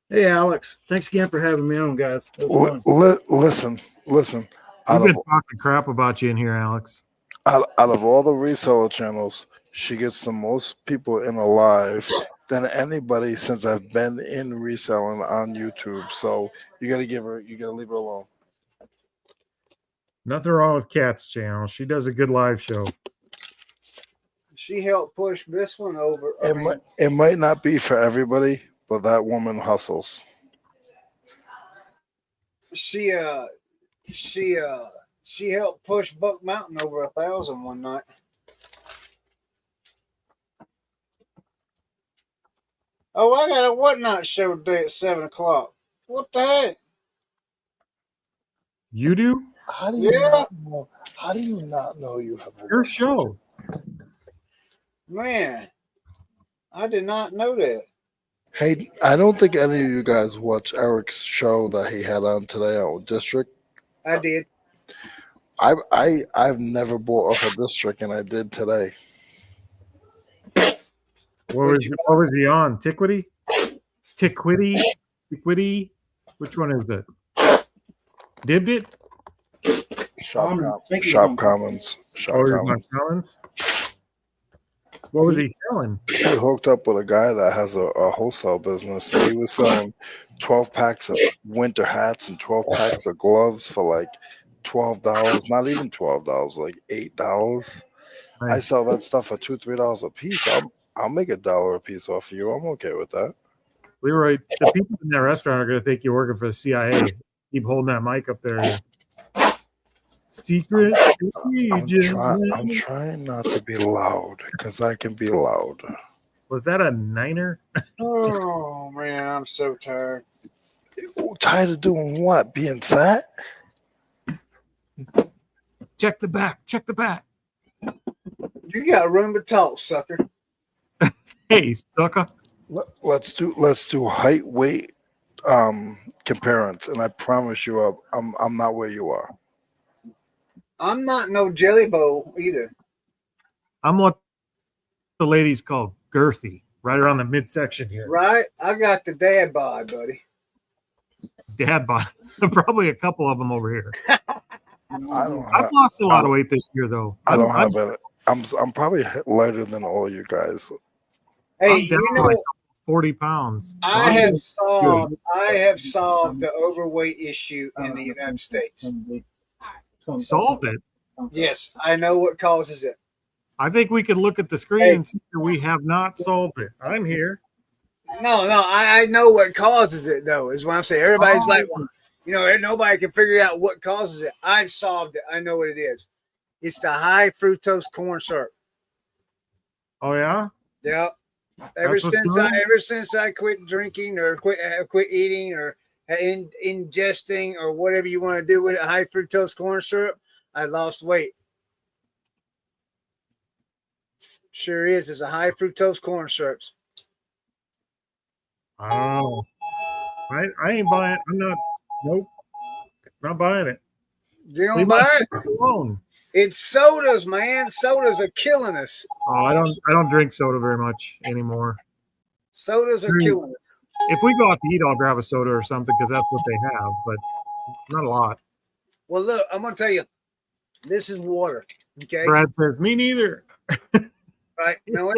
Hey, Alex. Thanks again for having me on, guys. Listen. We've been talking crap about you in here, Alex. Out of all the reseller channels, she gets the most people in a live than anybody since I've been in reselling on YouTube. So you gotta leave her alone. Nothing wrong with Cat's channel. She does a good live show. She helped push this one over. It might not be for everybody, but that woman hustles. She helped push Buck Mountain over 1,000 one night. Oh, I got a Whatnot show today at 7 o'clock. What the heck? You do? How do you Yeah. not know? How do you not know you have a Your show. Man, I did not know that. Hey, I don't think any of you guys watched Eric's show that he had on today on District. I did. I've never bought off a District, and I did today. What was he on? Tiquity? Tiquity? Which one is it? Dibbed it? Shop Thank you. Commons. Shop Oh, he's on Commons. Collins? What was he selling? He hooked up with a guy that has a wholesale business. And he was selling 12 packs of winter hats and 12 packs of gloves for like $12. Not even $12, like $8. I Nice. sell that stuff for $2-3 a piece. I'll make $1 a piece off of you. I'm okay with that. Leroy, the people in that restaurant are going to think you're working for the CIA. Keep holding that mic up there. Secret agent. I'm trying not to be loud because I can be loud. Was that a niner? Oh man, I'm so tired. Tired of doing what? Being fat? Check the back. Check the back. You got room to talk, sucker. Hey, sucker. Let's do height, weight, comparison, and I promise you, I'm not where you are. I'm not no jelly bowl either. I'm what the ladies call girthy, right around the midsection here. Right? I got the dad bod, buddy. Dad bod. Probably a couple of them over here. I've I've lost a lot of weight this year, though. I don't have it. I'm probably lighter than all you guys. Hey, I'm you down know, like 40 pounds. I have solved the overweight issue in the United States. Solved it. Yes, I know what causes it. I think we could look at the screen and see that we have not solved it. I'm here. No, I know what causes it though. Is what I'm saying. Everybody's like, well, you know, nobody can figure out what causes it. I've solved it. I know what it is. It's the high fructose corn syrup. Oh yeah. Yep. Ever That's what's since I quit drinking or quit eating or ingesting or whatever you want to do with high fructose corn syrup, I lost weight. Sure is. It's a high fructose corn syrups. I don't know. I ain't buying. I'm not. Nope. Not buying it. You don't Leave buy my it? stuff alone. It's sodas, man. Sodas are killing us. Oh, I don't drink soda very much anymore. Sodas are killing us. If we go out to eat, I'll grab a soda or something because that's what they have, but not a lot. Well, look, I'm gonna tell you, this is water. Okay, Brad says, "Me neither." right? No,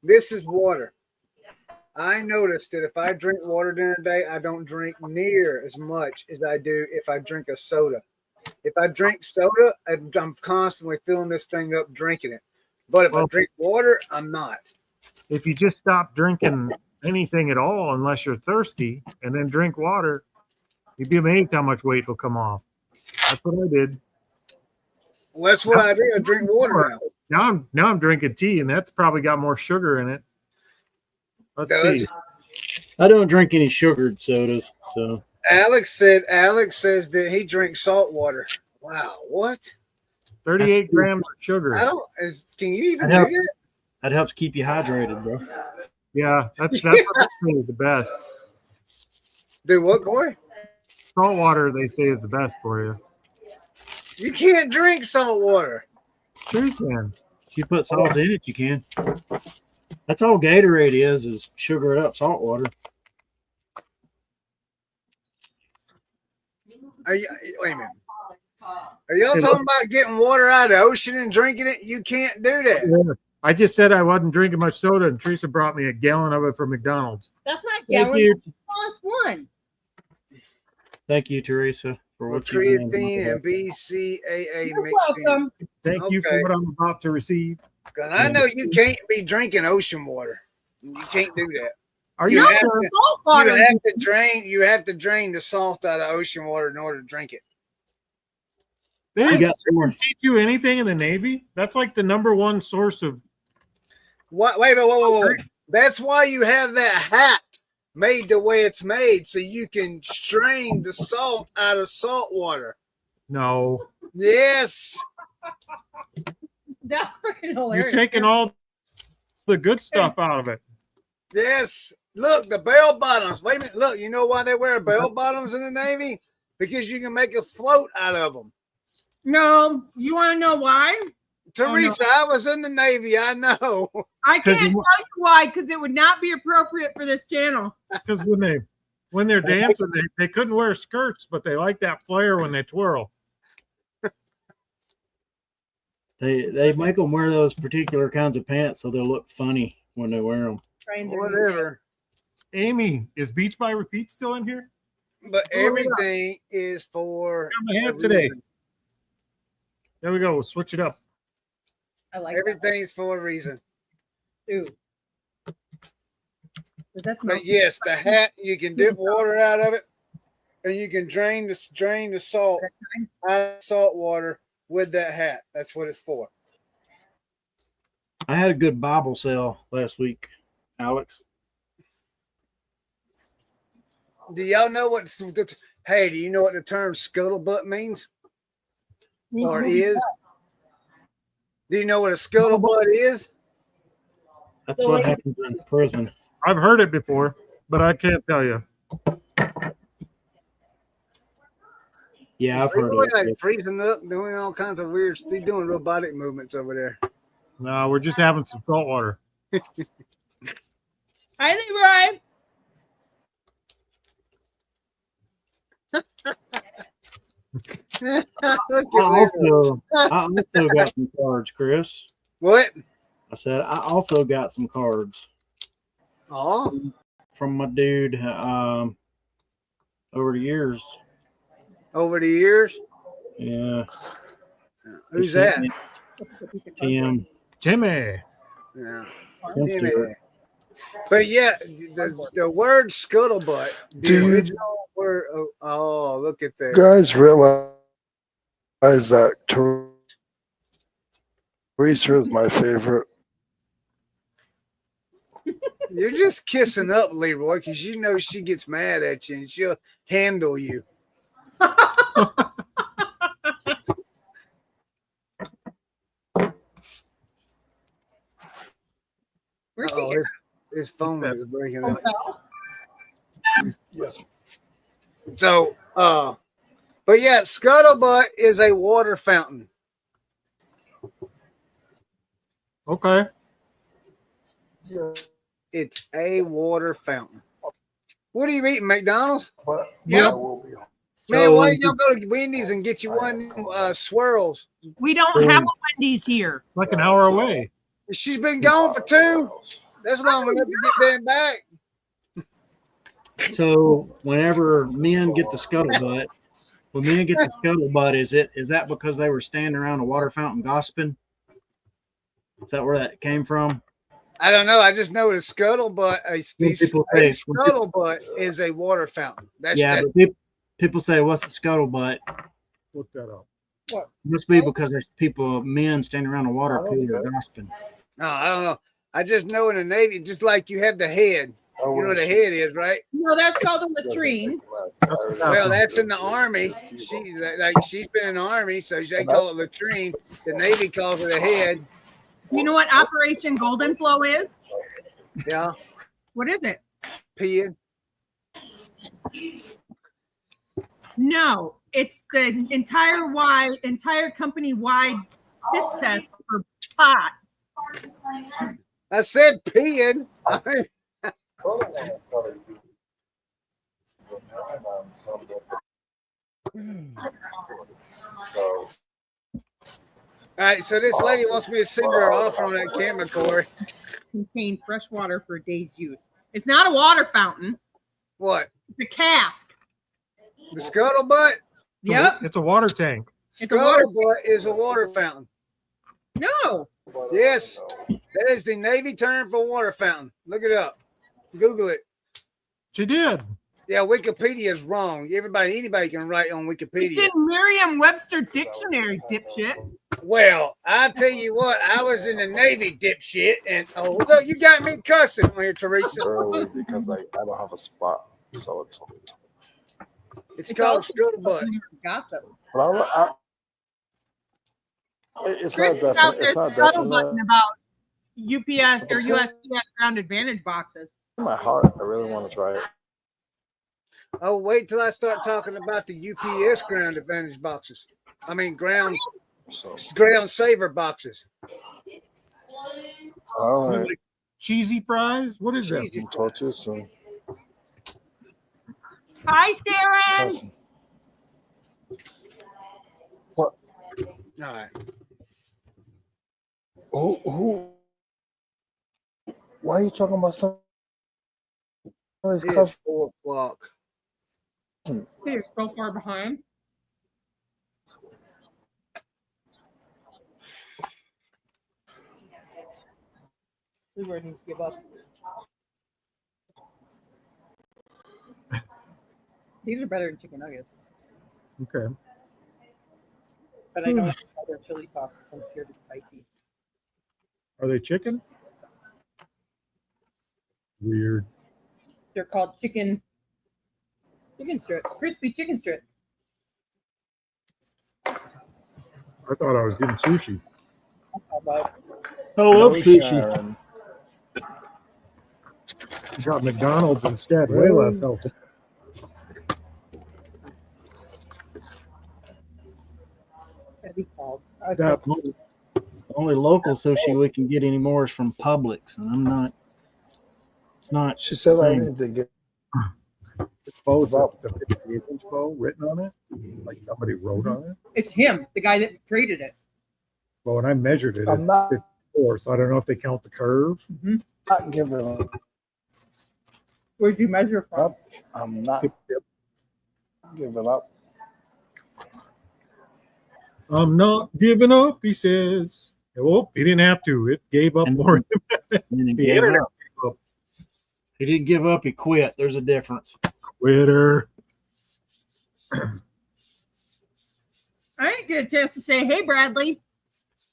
this is water. I noticed that if I drink water during the day, I don't drink near as much as I do if I drink a soda. If I drink soda, I'm constantly filling this thing up, drinking it. But if I drink water, I'm not. If you just stop drinking anything at all, unless you're thirsty, and then drink water, you'd be amazed how much weight will come off. That's what I did. Well, that's what I do. I drink water now. Now I'm drinking tea, and that's probably got more sugar in it. Let's see. I don't drink any sugared sodas, so. Alex says that he drinks salt water. Wow, what? 38 grams of sugar. Can you even do that? That helps keep you hydrated, bro. Yeah, that's what they say is the best. Do what, Corey? Salt water, they say, is the best for you. You can't drink salt water. Sure you can. If you put salt in it, you can. That's all Gatorade is sugar up salt water. Wait a minute. Are y'all talking about getting water out of the ocean and drinking it? You can't do that. Yeah. I just said I wasn't drinking much soda, and Teresa brought me a gallon of it from McDonald's. That's not Thank gallon. you. That's the smallest one. Thank you, Teresa, for With what you've done. creatine and BCAA You're mixed in. welcome. Thank you for what I'm about to receive. 'Cause I know you can't be drinking ocean water. You can't do that. Are You you have sure? to- Salt water. You have to drain the salt out of ocean water in order to drink it. They You didn't got some more. teach you anything in the Navy? That's like the #1 source of. What? Wait. That's why you have that hat made the way it's made so you can strain the salt out of salt water. No, Yes. That's freaking you're hilarious. taking all the good stuff out of it. Yes. Look, the bell bottoms. Wait a minute. Look, you know why they wear bell bottoms in the Navy? Because you can make a float out of them. No, you want to know why? Teresa, I was in the Navy. I know. I can't tell you why, because it would not be appropriate for this channel. Because when they're dancing, they couldn't wear skirts, but they like that flare when they twirl. They make them wear those particular kinds of pants so they'll look funny when they wear them. Whatever. Amy, is Beach by Repeat still in here? But everything is for Got my hand a today. reason. There we go. We'll switch it up. I like Everything's for a reason. that. Ooh. Does that smell? But yes, the hat, you can dip water out of it, and you can drain the salt out of salt water with that hat. That's what it's for. I had a good Bible sale last week, Alex. Do y'all know what? Hey, do you know what the term scuttlebutt means or is? Do you know what a scuttlebutt is? That's what happens in prison. I've heard it before, but I can't tell you. Yeah, I've They're heard like it. freezing up, doing all kinds of weird. They're doing robotic movements over there. No, we're just having some salt water. Hi, Leroy. Look I at Leroy. also got some cards, Chris. What? I said I also got some cards Oh, from my dude over the years. over the years. Yeah. Who's that? Tim. Timmy. Yeah. Tim Timmy. Stewart. But yeah, the word scuttlebutt, the Do you original word. Oh, look at that. guys realize that Teresa is my favorite? You're just kissing up, Leroy, because you know she gets mad at you and she'll handle you. Oh, his phone is breaking up. Yes. So, but yeah, scuttlebutt is a water fountain. Okay. Yes. It's a water fountain. What are you eating, McDonald's? But Yeah. I will be home. Man, So, why don't y'all go to Wendy's and get you one swirls? We don't So- have a Wendy's here. Like an hour away. She's been gone for 2. That's long enough to get there and back. So whenever men get the scuttlebutt, when men get the scuttlebutt, is that because they were standing around a water fountain gossiping? Is that where that came from? I don't know. I just know the scuttlebutt. A scuttlebutt is a water fountain. That's But people say, "What's the scuttlebutt?" Look that up. It must be because there's men standing around a water cooler gossiping. No, I don't know. I just know in the Navy, just like you have the head. You know what a head is, right? No, that's called a latrine. Well, that's in the Army. She's been in the Army, so they call it latrine. The Navy calls it a head. You know what Operation Golden Flow is? Yeah, What is it? peeing. No, it's the entire company-wide piss test for pot. I said peeing. All right, so this lady wants me to send her off on that camera, Corey. Contain fresh water for a day's use. It's not a water fountain. What? It's a cask. The scuttlebutt? Yep. It's a water tank. It's a water. Scuttlebutt is a water fountain. No. Yes, that is the Navy term for water fountain. Look it up. Google it. She did. Yeah, Wikipedia is wrong. Anybody can write on It's Wikipedia. in Merriam-Webster dictionary, dipshit. Well, I tell you what, I was in the Navy, dipshit, and oh look, you got me cussing on here, Teresa. early because I don't have a spot. So It's called scuttlebutt. Gossip. but it's Chris not is out definite. there It's not scuttlebutting definite. about UPS or USPS Ground Advantage boxes. In my heart, I really want to try it. Oh, wait till I start talking about the UPS ground advantage boxes. I mean, ground So, saver boxes. all right. Like cheesy fries? What is that? Cheesy. Talk to you soon. Hi, Sharon. Listen. What? All right. Who? Why are you talking about somebody's It's cousin? 4 o'clock. You're so far behind. Sue needs to give up. These are better than chicken nuggets, Okay. but I don't like other chili sauce. I'm scared it's spicy. Are they chicken? Weird. They're called chicken strips, crispy chicken strips. I thought I was getting sushi. How about Oh, love No, sushi. Sharon. You got McDonald's instead. Way less healthy. that'd be called? That The only local sushi we can get anymore is from Publix, and I'm not. It's not. She said I Same. need to get bow, the 58-inch bow written on it, like somebody wrote on it. It's him, the guy that created it. Well, when I measured it, I'm it's not 54, so I don't know if they count the curve. giving up. Where'd you measure from? I'm not giving up. I'm not giving up, he says. Well, he didn't have to. It gave up And- for him. And he The gave internet up. gave up. He didn't give up. He quit. There's a difference. Quitter. I didn't get a chance to say, hey, Bradley.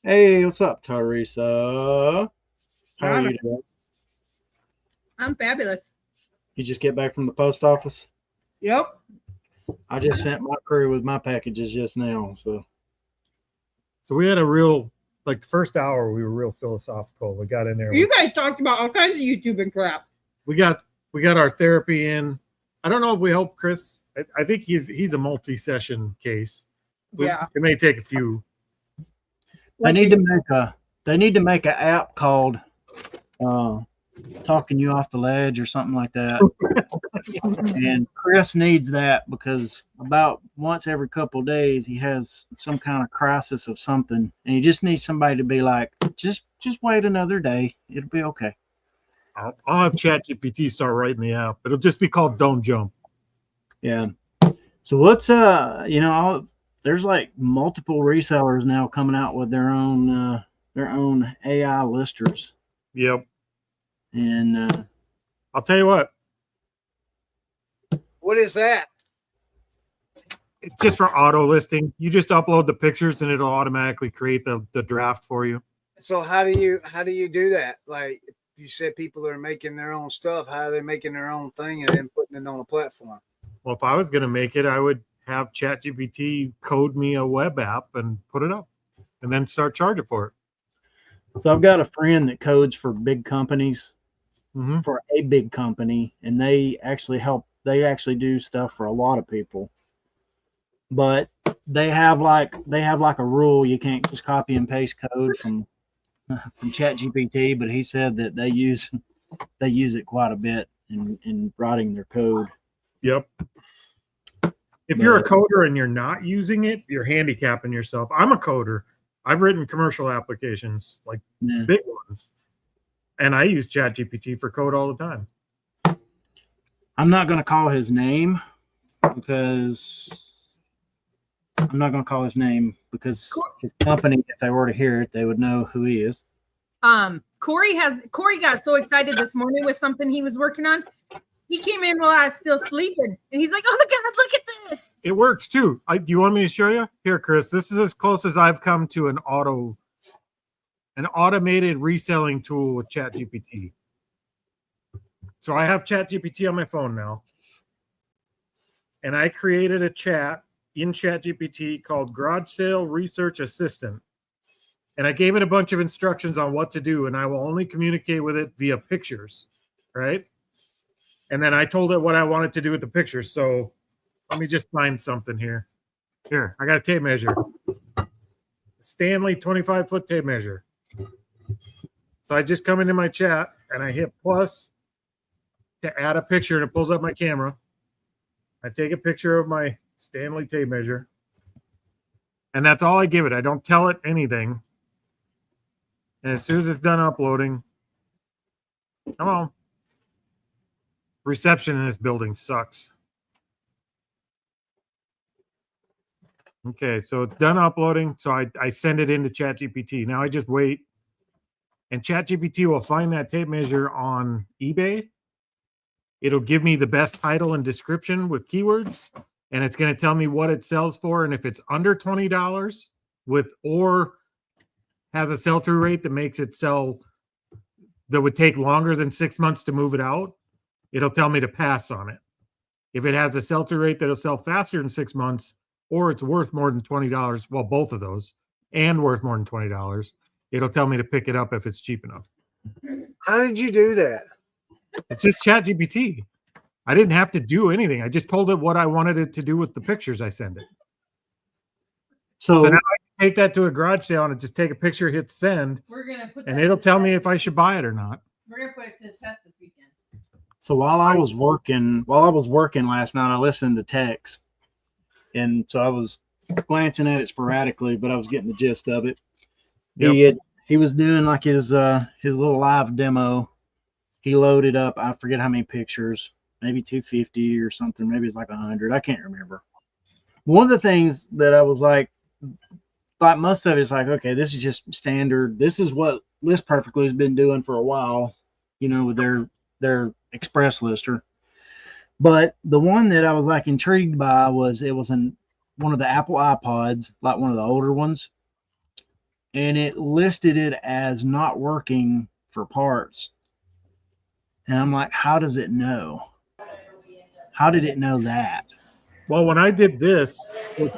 Hey, what's up, Teresa? How are you doing? I'm fabulous. You just get back from the post office? Yep. I just sent my crew with my packages just now. So So we had a real, like the first hour, we were real philosophical. We got in there. You guys talked about all kinds of YouTube and crap. We got our therapy in. I don't know if we helped Chris. I think he's a multi-session case. Yeah. It may take a few. they need to make an app called Talking You Off the Ledge or something like that. And Chris needs that because about once every couple of days he has some kind of crisis of something, and he just needs somebody to be like, just wait another day. It'll be okay. I'll have ChatGPT start writing the app. It'll just be called Don't Jump. Yeah. So what's there's like multiple resellers now coming out with their own AI listers, Yep. and I'll tell you what. What is that? It's just for auto listing. You just upload the pictures and it'll automatically create the draft for you. So how do you do that? Like you said, people are making their own stuff. How are they making their own thing and then putting it on a platform? Well, if I was going to make it, I would have ChatGPT code me a web app and put it up and then start charging for it. so I've got a friend that codes for big companies, Mm-hmm. for a big company, and they actually do stuff for a lot of people, but they have like a rule: you can't just copy and paste code from ChatGPT. But he said that they use it quite a bit in writing their code. Yep. If you're a coder and you're not using it, you're handicapping yourself. I'm a coder. I've written commercial applications, like Yeah. big ones, and I use ChatGPT for code all the time. I'm not going to call his name because his company, if they were to hear it, they would know who he is. Corey got so excited this morning with something he was working on. He came in while I was still sleeping, and he's like, "Oh my God, look at this!" It works too. Do you want me to show you? Here, Chris. This is as close as I've come to an automated reselling tool with ChatGPT. So I have ChatGPT on my phone now, and I created a chat in ChatGPT called Garage Sale Research Assistant. And I gave it a bunch of instructions on what to do, and I will only communicate with it via pictures, right? And then I told it what I wanted to do with the pictures. So let me just find something here. Here, I got a tape measure. Stanley 25-foot tape measure. So I just come into my chat, and I hit plus to add a picture, and it pulls up my camera. I take a picture of my Stanley tape measure, and that's all I give it. I don't tell it anything. And as soon as it's done uploading, come on. Reception in this building sucks. Okay, so it's done uploading. So I send it into ChatGPT. Now I just wait. And ChatGPT will find that tape measure on eBay. It'll give me the best title and description with keywords. And it's going to tell me what it sells for. And if it's under $20 or has a sell-through rate that makes it sell, that would take longer than 6 months to move it out, it'll tell me to pass on it. If it has a sell-through rate that'll sell faster than 6 months, or it's worth more than $20, well, both of those, and worth more than $20, it'll tell me to pick it up if it's cheap enough. How did you do that? It's just ChatGPT. I didn't have to do anything. I just told it what I wanted it to do with the pictures I send it. So now I can take that to a garage sale and just take a picture, hit send, and it'll tell me if I should buy it or not. We're gonna put it to the test this weekend. So while I was working last night, I listened to Tex, and so I was glancing at it sporadically, but I was getting the gist of it. Yep. He was doing like his little live demo. He loaded up, I forget how many pictures, maybe 250 or something, maybe it's like 100. I can't remember. One of the things that I was like most of it is like, okay, this is just standard. This is what List Perfectly has been doing for a while, with their express lister. But the one that I was like intrigued by was one of the Apple iPods, like one of the older ones, and it listed it as not working for parts. And I'm like, how does it know? How did it know that? Well, when I did this, with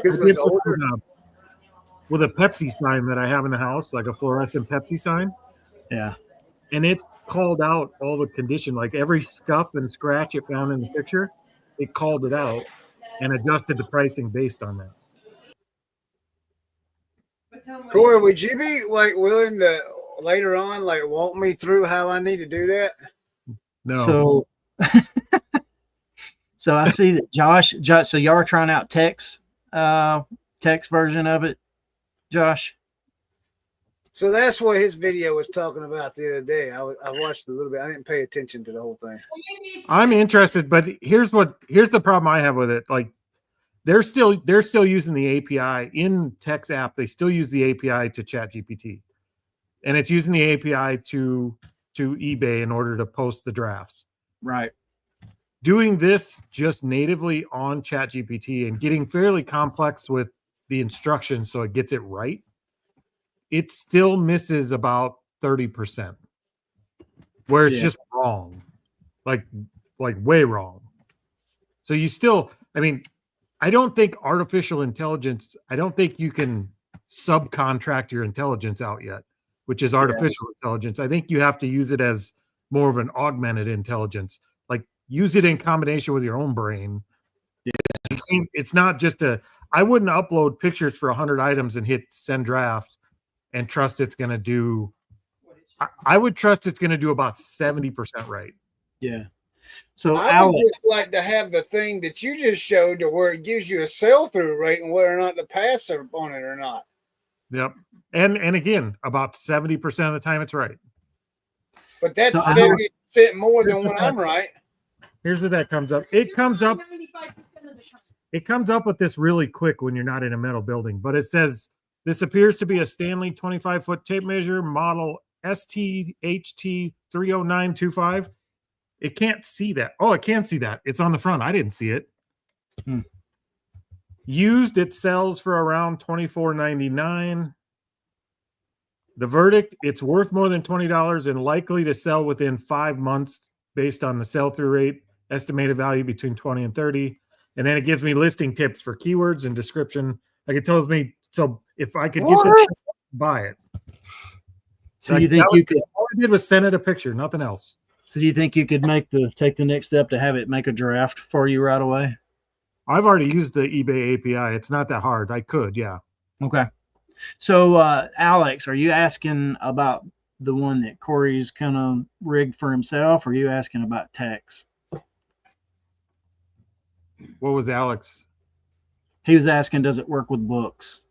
a Pepsi sign that I have in the house, like a fluorescent Pepsi sign. Yeah. And it called out all the condition, like every scuff and scratch it found in the picture, it called it out and adjusted the pricing based on that. Corey, would you be willing to later on walk me through how I need to do that? No. So I see that Josh, so y'all are trying out Tex version of it, Josh. So that's what his video was talking about the other day. I watched a little bit. I didn't pay attention to the whole thing. I'm interested, but here's the problem I have with it. Like they're still using the API in Tex app. They still use the API to ChatGPT, and it's using the API to eBay in order to post the drafts. Right. Doing this just natively on ChatGPT and getting fairly complex with the instructions so it gets it right, it still misses about 30%, where it's just wrong, like way wrong. So you still, I don't think artificial intelligence, I don't think you can subcontract your intelligence out yet, which is artificial intelligence. I think you have to use it as more of an augmented intelligence, like use it in combination with your own brain. Yeah. It's not just I wouldn't upload pictures for 100 items and hit send draft and trust it's going to do, I would trust it's going to do about 70% right. Yeah. So I would just like to have the thing that you just showed to where it gives you a sell-through rate and whether or not to pass on it or not. Yep. And again, about 70% of the time it's right. But that's 70% more than when I'm right. Here's where that comes up. It comes up with this really quick when you're not in a metal building, but it says, this appears to be a Stanley 25-foot tape measure model STHT 30925. It can't see that. Oh, it can see that. It's on the front. I didn't see it. Used, it sells for around $24.99. The verdict, it's worth more than $20 and likely to sell within 5 months based on the sell-through rate, estimated value between 20 and 30. And then it gives me listing tips for keywords and description. Like it tells me, so if I could get this, buy it. So you think you could? All I did was send it a picture, nothing else. So do you think you could take the next step to have it make a draft for you right away? I've already used the eBay API. It's not that hard. I could, yeah. Okay. So Alex, are you asking about the one that Corey's kind of rigged for himself, or are you asking about Tex? What was Alex? He was asking, does it work with books?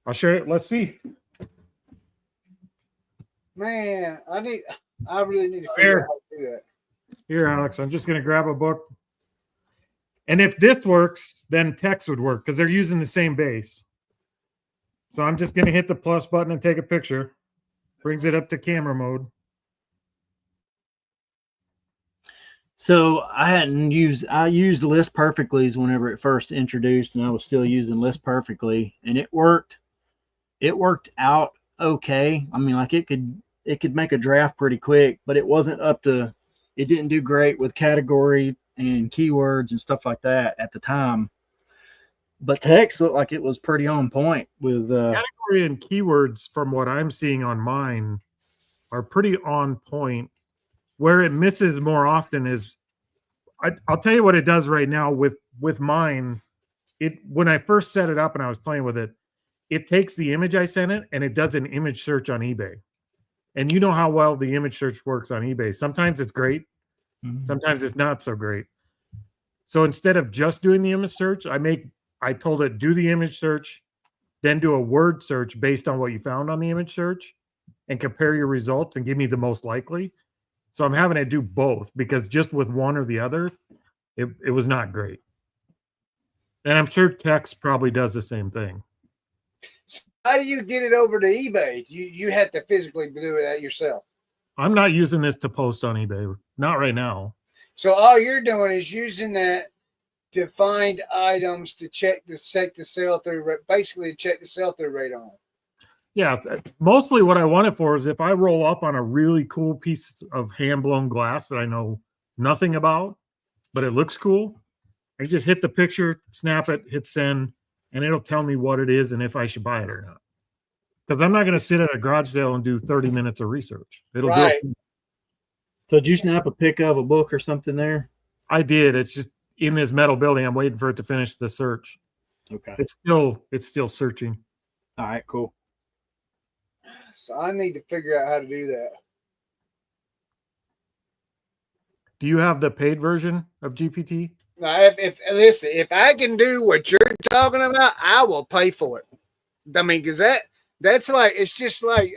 I'll share it. Let's see. Man, I really need to figure out how to do that. Here, Alex, I'm just going to grab a book. And if this works, then Tex would work because they're using the same base. So I'm just going to hit the plus button and take a picture. Brings it up to camera mode. So I used List Perfectly's whenever it first introduced, and I was still using List Perfectly, and it worked out okay. I mean, like it could make a draft pretty quick, but it didn't do great with category and keywords and stuff like that at the time. But Tex looked like it was pretty on point with category and keywords. From what I'm seeing on mine, are pretty on point. Where it misses more often is, I'll tell you what it does right now with mine. When I first set it up and I was playing with it, it takes the image I sent it and it does an image search on eBay. And you know how well the image search works on eBay. Sometimes it's great. Sometimes it's not so great. So instead of just doing the image search, I told it, do the image search, then do a word search based on what you found on the image search and compare your results and give me the most likely. So I'm having to do both because just with one or the other, it was not great. And I'm sure Tex probably does the same thing. So how do you get it over to eBay? You have to physically do it yourself. I'm not using this to post on eBay. Not right now. So all you're doing is using that to find items to check the sell-through rate, basically check the sell-through rate on. Yeah, mostly what I want it for is if I roll up on a really cool piece of hand-blown glass that I know nothing about, but it looks cool, I just hit the picture, snap it, hit send, and it'll tell me what it is and if I should buy it or not. Because I'm not going to sit at a garage sale and do 30 minutes of research. It'll do it. So did you snap a pic of a book or something there? I did. It's just in this metal building. I'm waiting for it to finish the search. Okay. It's still searching. All right, cool. So I need to figure out how to do that. Do you have the paid version of GPT? Now, if I can do what you're talking about, I will pay for it. I mean, because that's like, it's just like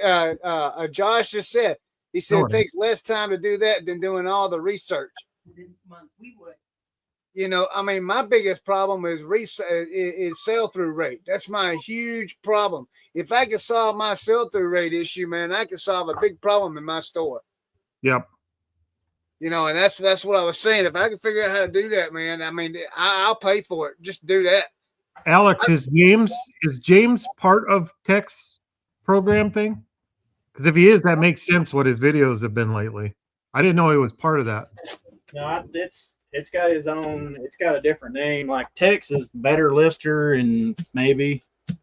Josh just said. He said it takes less time to do that than doing all the research. We would. You know, I mean, my biggest problem is sell-through rate. That's my huge problem. If I could solve my sell-through rate issue, man, I could solve a big problem in my store. Yep. You know, and that's what I was saying. If I can figure out how to do that, man, I mean, I'll pay for it. Just do that. Alex, is James part of Tech's program thing? Because if he is, that makes sense what his videos have been lately. I didn't know he was part of that. No, it's got his own. It's got a different name. Like Tex is Better Lister, and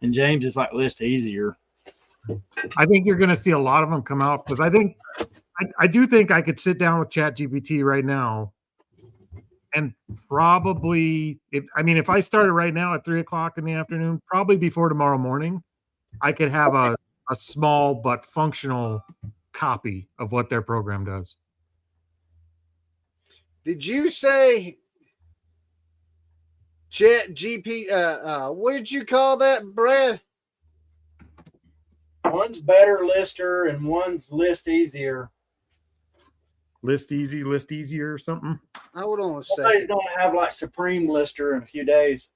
James is like List Easier. I think you're going to see a lot of them come out because I do think I could sit down with ChatGPT right now and probably, if I started right now at 3:00 in the afternoon, probably before tomorrow morning, I could have a small but functional copy of what their program does. Did you say ChatGPT? What did you call that, Brad? One's Better Lister and one's List Easier. List easier or something. Hold on a second. Somebody's gonna have like Supreme Lister in a few days.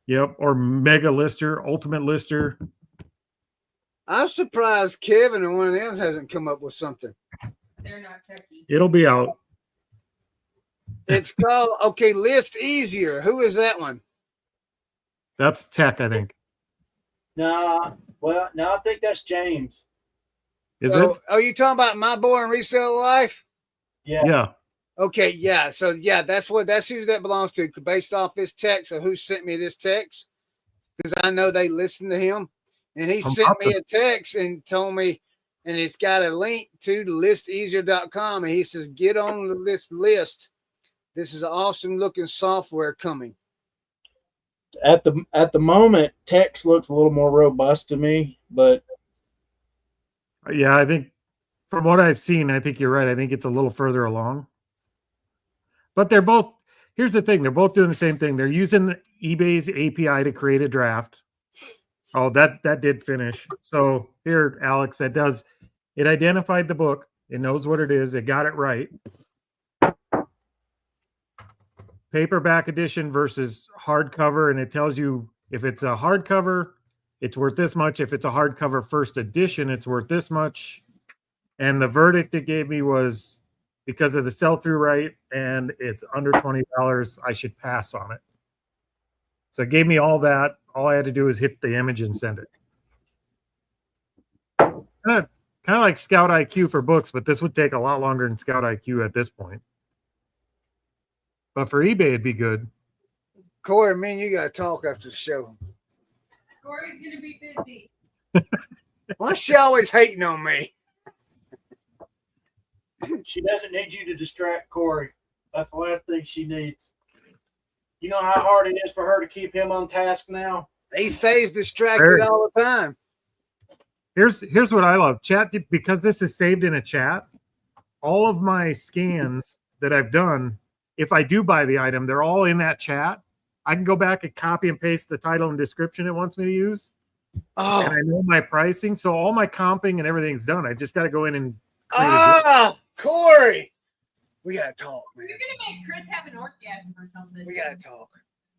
Yep, or Mega Lister, Ultimate Lister. I'm surprised Kevin and one of them hasn't come up with something. They're not techie. It'll be out. It's called List Easier. Who is that one? That's tech, I think. Nah, well, no, I think that's James. Is So, it? are you talking about My Boring Resale Life? Yeah. Yeah. Okay, yeah. So yeah, that's who that belongs to. Based off this text of who sent me this text, because I know they listened to him, and he sent me a text and told me, and it's got a link to the listeasier.com, and he says, "Get on this list. This is awesome looking software coming." At the moment, text looks a little more robust to me, but Yeah, I think from what I've seen, I think you're right. I think it's a little further along. But they're both, here's the thing, they're both doing the same thing. They're using eBay's API to create a draft. Oh, that did finish. So here, Alex, it identified the book. It knows what it is. It got it right. Paperback edition versus hardcover, and it tells you if it's a hardcover, it's worth this much. If it's a hardcover first edition, it's worth this much. And the verdict it gave me was because of the sell-through rate and it's under $20, I should pass on it. So it gave me all that. All I had to do was hit the image and send it. Kind of like Scout IQ for books, but this would take a lot longer than Scout IQ at this point. But for eBay, it'd be good. Corey, me and you got to talk after the show. Corey's gonna be busy. Why is she always hating on me? she doesn't need you to distract Corey. That's the last thing she needs. You know how hard it is for her to keep him on task now? He stays distracted all the time. Here's what I love. Chat, because this is saved in a chat, all of my scans that I've done, if I do buy the item, they're all in that chat. I can go back and copy and paste the title and description it wants me to use. Oh, and I know my pricing. So all my comping and everything's done. I just got to go in and Corey, we got to talk, man. You're gonna make Chris have an orgasm or something. We got to talk.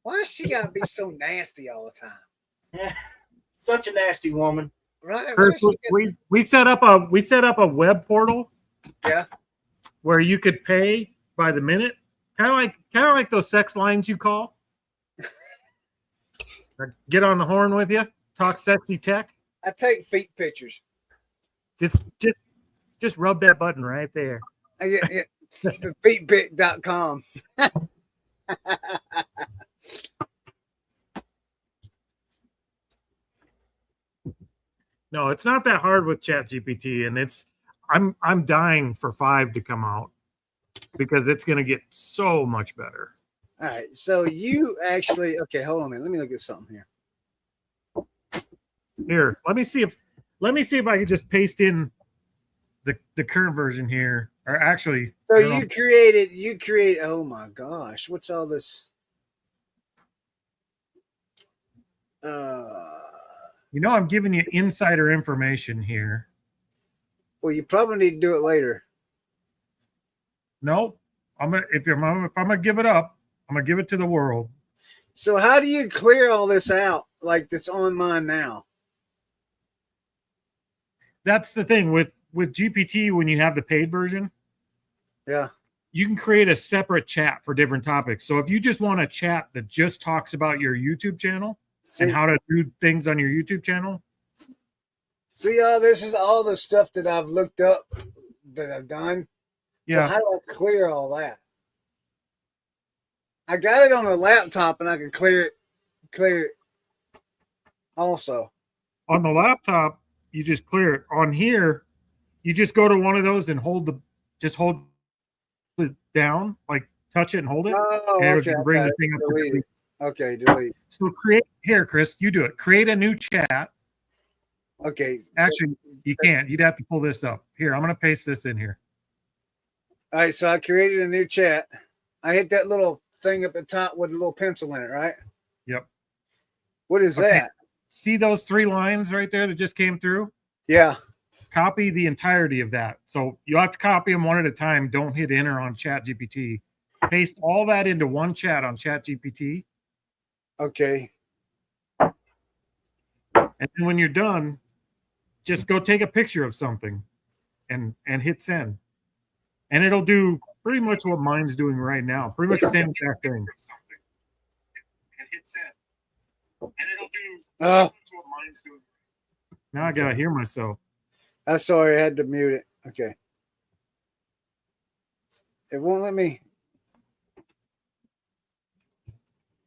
Why does she got to be so nasty all the time? Such a nasty woman. Right? Chris, we set up a web portal. Yeah. Where you could pay by the minute, kind of like those sex lines you call. Get on the horn with you, talk sexy tech. I take feet pictures. Just rub that button right there. Yeah. The feetpic.com. No, it's not that hard with ChatGPT, and I'm dying for 5 to come out because it's going to get so much better. All right, so you actually hold on a minute. Let me look at something here. Here, let me see if I can just paste in the current version here, or actually. So you created. Oh my gosh, what's all this? I'm giving you insider information here. Well, you probably need to do it later. No, if I'm gonna give it up, I'm gonna give it to the world. So how do you clear all this out like that's on mine now? That's the thing with GPT when you have the paid version. Yeah. You can create a separate chat for different topics. So if you just want a chat that just talks about your YouTube channel and how to do things on your YouTube channel. See, this is all the stuff that I've looked up that I've done. Yeah. So how do I clear all that? I got it on a laptop and I can clear it also. On the laptop, you just clear it. On here, you just go to one of those and hold it down, like touch it and hold it. Oh, and okay. Bring the thing up to delete. Okay, delete. So Chris, you do it. Create a new chat. Okay. Actually, you can't. You'd have to pull this up. Here, I'm going to paste this in here. All right, so I created a new chat. I hit that little thing up at the top with a little pencil in it, right? Yep. What is that? See those 3 lines right there that just came through? Yeah. Copy the entirety of that. So you have to copy them one at a time. Don't hit enter on ChatGPT. Paste all that into one chat on ChatGPT. Okay. And then when you're done, just go take a picture of something and hit send. And it'll do Pretty much what mine's doing right now. Pretty much the same exact thing. And hit send. And it'll do Oh, what mine's doing. Now I gotta hear myself. I'm sorry, I had to mute it. Okay. It won't let me.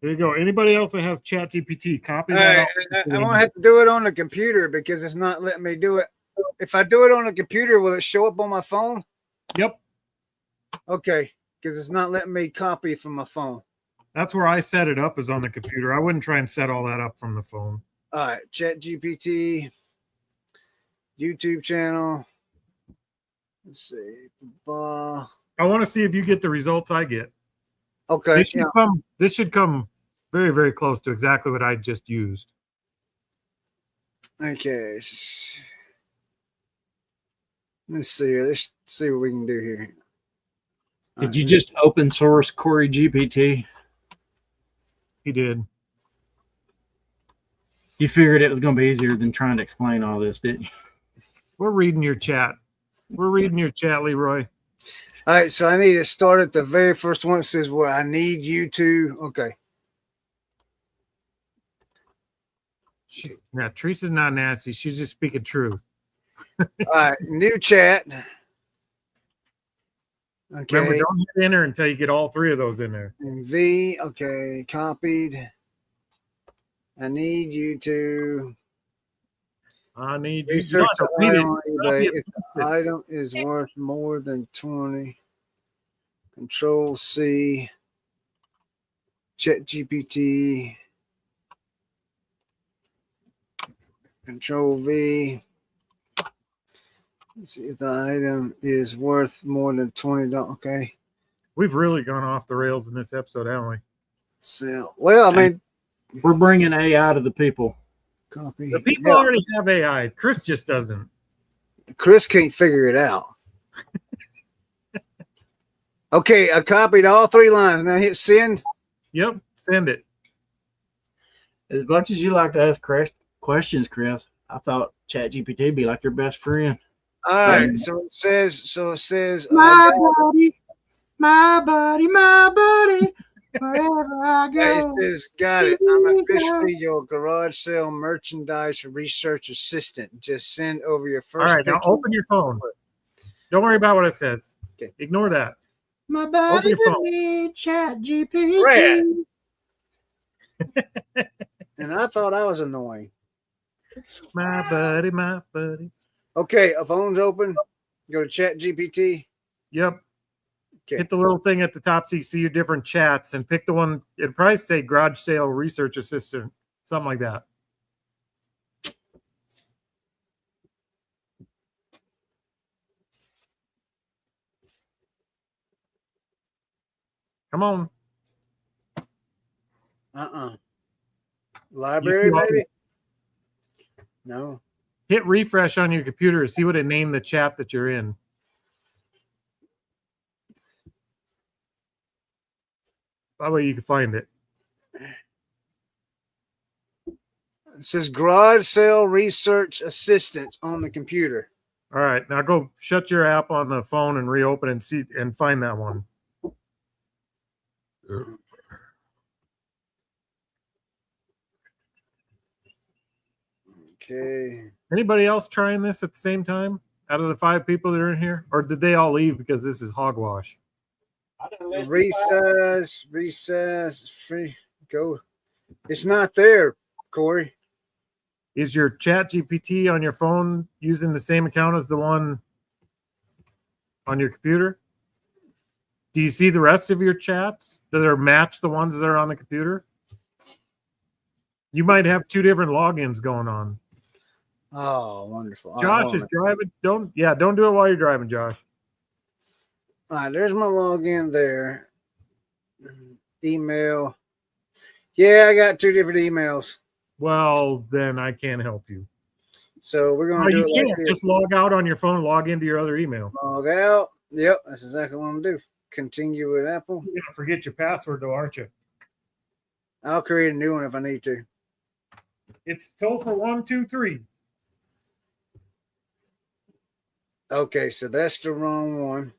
There you go. Anybody else that has ChatGPT, copy All that. right, I won't have to do it on the computer because it's not letting me do it. If I do it on the computer, will it show up on my phone? Yep. Okay, because it's not letting me copy from my phone. That's where I set it up, is on the computer. I wouldn't try and set all that up from the phone. All right, ChatGPT, YouTube channel. Let's see. I want to see if you get the results I get. Okay. This should come very, very close to exactly what I just used. Okay. Let's see. Let's see what we can do here. Did you just open source Corey GPT? He did. You figured it was going to be easier than trying to explain all this, didn't you? We're reading your chat. We're reading your chat, Leroy. All right, so I need to start at the very first one. It says where I need you to. Okay. Yeah, Teresa's not nasty. She's just speaking truth. All right, new chat. Okay. Remember, don't hit enter until you get all three of those in there. And V. Okay, copied. I need you to I need you research to the read it. item on eBay. If the item is worth more than 20, Control C, ChatGPT, Control V. Let's see if the item is worth more than $20. Okay. We've really gone off the rails in this episode, haven't we? So, well, I mean, We're bringing AI to the people. copy. The people Yeah, already have AI. Chris just doesn't. Chris can't figure it out. Okay, I copied all 3 lines. Now hit send. Yep, send it. As much as you like to ask questions, Chris, I thought ChatGPT would be like your best friend. All right, so it says, My buddy, my buddy, my buddy, wherever I it go. says, got it. I'm officially your garage sale merchandise research assistant. Just send over your All first right, now picture. open your phone. Don't worry about what it says. Okay. Ignore that. My buddy your to phone. me, ChatGPT. Brad. And I thought I was annoying. My buddy, my buddy. Okay, a phone's open. Go to ChatGPT. Yep. Okay. Hit the little thing at the top so you see your different chats and pick the one. It'd probably say garage sale research assistant, something like that. Come on. Library, all- maybe? No. Hit refresh on your computer. See what it named the chat that you're in. That way you can find it. It says garage sale research assistant on the computer. All right, now go shut your app on the phone and reopen and see and find that one. Okay. Anybody else trying this at the same time out of the 5 people that are in here? Or did they all leave because this is hogwash? Recess, free, go. It's not there, Corey. Is your chat GPT on your phone using the same account as the one on your computer? Do you see the rest of your chats that are match the ones that are on the computer? You might have 2 different logins going on. Oh, wonderful. All right, Josh hold is on. driving. Don't do it while you're driving, Josh. All right, there's my login there. Email. Yeah, I got 2 different emails. Well, then I can't help you. So we're No, going to you do it can't. like this. Just log out on your phone and log into your other email. Log out. Yep, that's exactly what I'm going to do. Continue with Apple. You're gonna forget your password though, aren't you? I'll create a new one if I need to. It's Topher123. Okay, so that's the wrong one.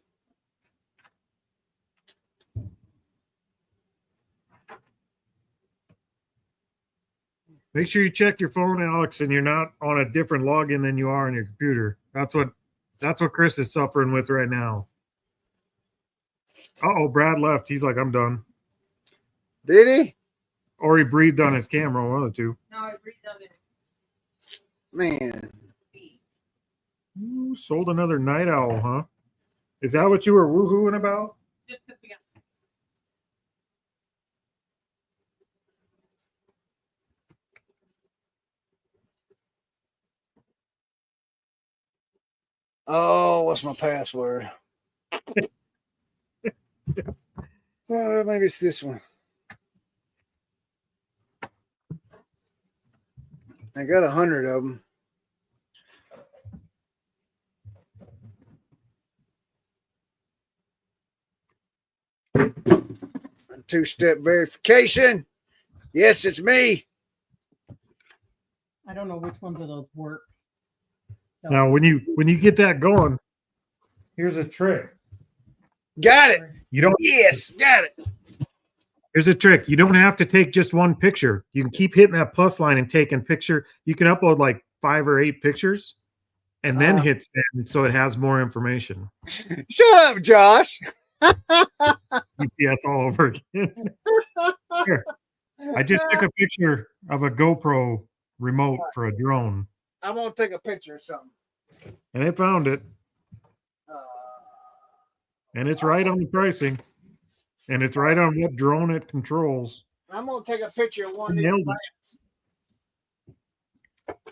Make sure you check your phone, Alex, and you're not on a different login than you are on your computer. That's what Chris is suffering with right now. Uh-oh, Brad left. He's like, I'm done. Did he? Or he breathed on his camera, one of the two. No, I breathed on it. Man. Ooh, sold another night owl, huh? Is that what you were woohooing about? Just because we got Oh, what's my password? Maybe it's this one. I got 100 of them. Two-step verification. Yes, it's me. I don't know which ones of those work. So- Now, when you get that going, here's a trick. Got it. You don't. Yes, got it. Here's a trick. You don't have to take just one picture. You can keep hitting that plus line and taking picture. You can upload like 5 or 8 pictures, and then hit send, so it has more information. Shut up, Josh. GPS all over again. Here, I just took a picture of a GoPro remote for a drone, I'm gonna take a picture of something. and it found it, and it's right on the pricing, and it's right on what drone it controls. I'm gonna take a picture of one of these Nailed it. bats.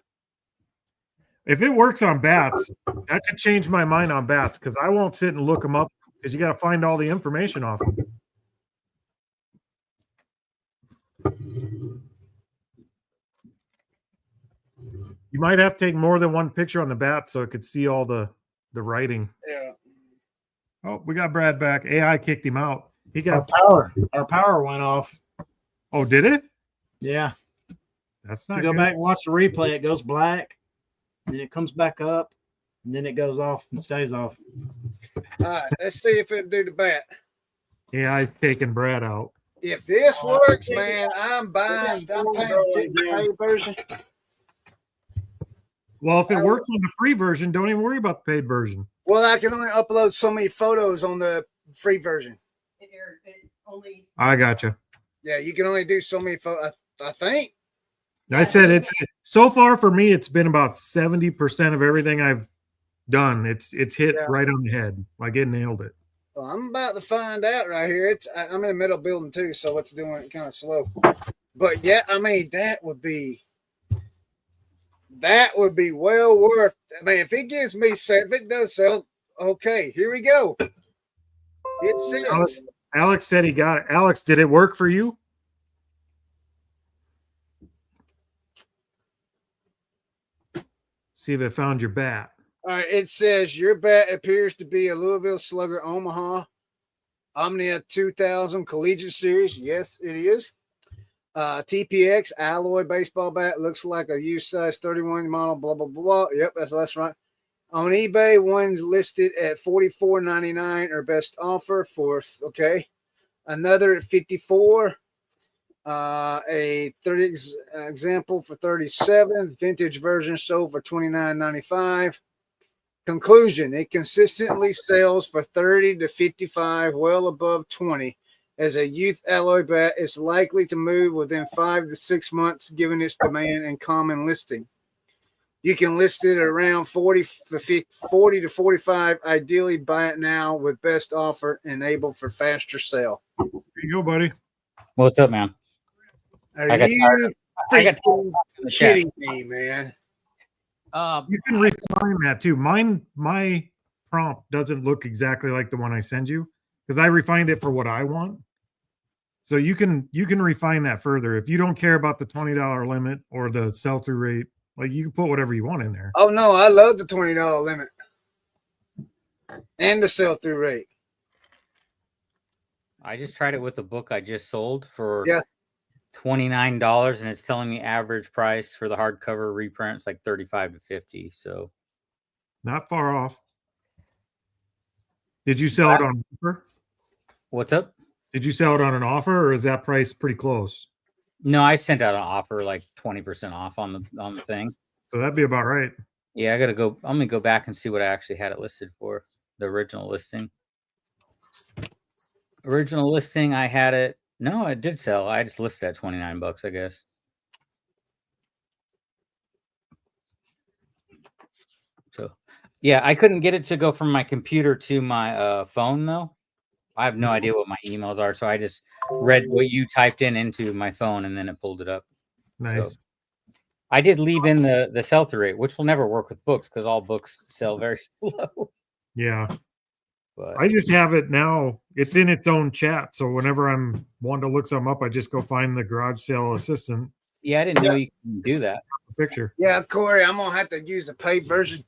If it works on bats, that could change my mind on bats, because I won't sit and look them up, because you got to find all the information off of them. You might have to take more than one picture on the bat so it could see all the writing. Yeah. Oh, we got Brad back. AI kicked him out. He got Our power went off. Oh, did it? Yeah. That's If not you go good. back and watch the replay, it goes black, then it comes back up, and then it goes off and stays off. All right, let's see if it'll do the bat. AI taking Brad out. If this works, man, I'm buying. I'm paying the paid version. Well, if it works on the free version, don't even worry about the paid version. Well, I can only upload so many photos on the free version. It only I got you. Yeah, you can only do so many photos. I think. I said it's so far for me, it's been about 70% of everything I've done. It's hit right on the head. Like it nailed it. Well, I'm about to find out right here. I'm in the middle of building too, so it's doing it kind of slow. But yeah, I mean that would be well worth. I mean, if it gives me if it does sell, okay, here we go. It sells. Alex said he got it. Alex, did it work for you? See if it found your bat. All right, it says your bat appears to be a Louisville Slugger Omaha Omnia 2000 Collegiate Series. Yes, it is. TPX alloy baseball bat, looks like a U size 31 model. Blah blah blah. Yep, that's right. On eBay, one's listed at $44.99 or best offer for another at $54. A 30 example for $37. Vintage version sold for $29.95. Conclusion: it consistently sells for $30 to $55, well above $20. As a youth alloy bat, it's likely to move within 5 to 6 months, given its demand and common listing. You can list it around 40 to 45. Ideally, buy it now with best offer enabled for faster sale. There you go, buddy. What's up, man? Are I got you tired freaking of the chat. kidding me, man? You can refine that too. My prompt doesn't look exactly like the one I send you because I refined it for what I want. So you can refine that further. If you don't care about the $20 limit or the sell-through rate, like you can put whatever you want in there. Oh no, I love the $20 limit and the sell-through rate. I just tried it with the book I just sold for $29, and it's telling me average price for the hardcover reprint is like $35 to $50. So Not far off. Did you sell it on offer? what's up? Did you sell it on an offer, or is that price pretty close? No, I sent out an offer like 20% off on the thing. So that'd be about right. Yeah, I gotta go. I'm gonna go back and see what I actually had it listed for. The original listing. Original listing, I had it. No, it did sell. I just listed at $29, I guess. So, yeah, I couldn't get it to go from my computer to my phone though. I have no idea what my emails are, so I just read what you typed in into my phone, and then it pulled it up. Nice. So, I did leave in the sell-through rate, which will never work with books because all books sell very slow. Yeah. But I just have it now. It's in its own chat. So whenever I'm wanting to look something up, I just go find the garage sale assistant yeah, I didn't know you can do that. picture. Yeah, Corey, I'm gonna have to use the paid version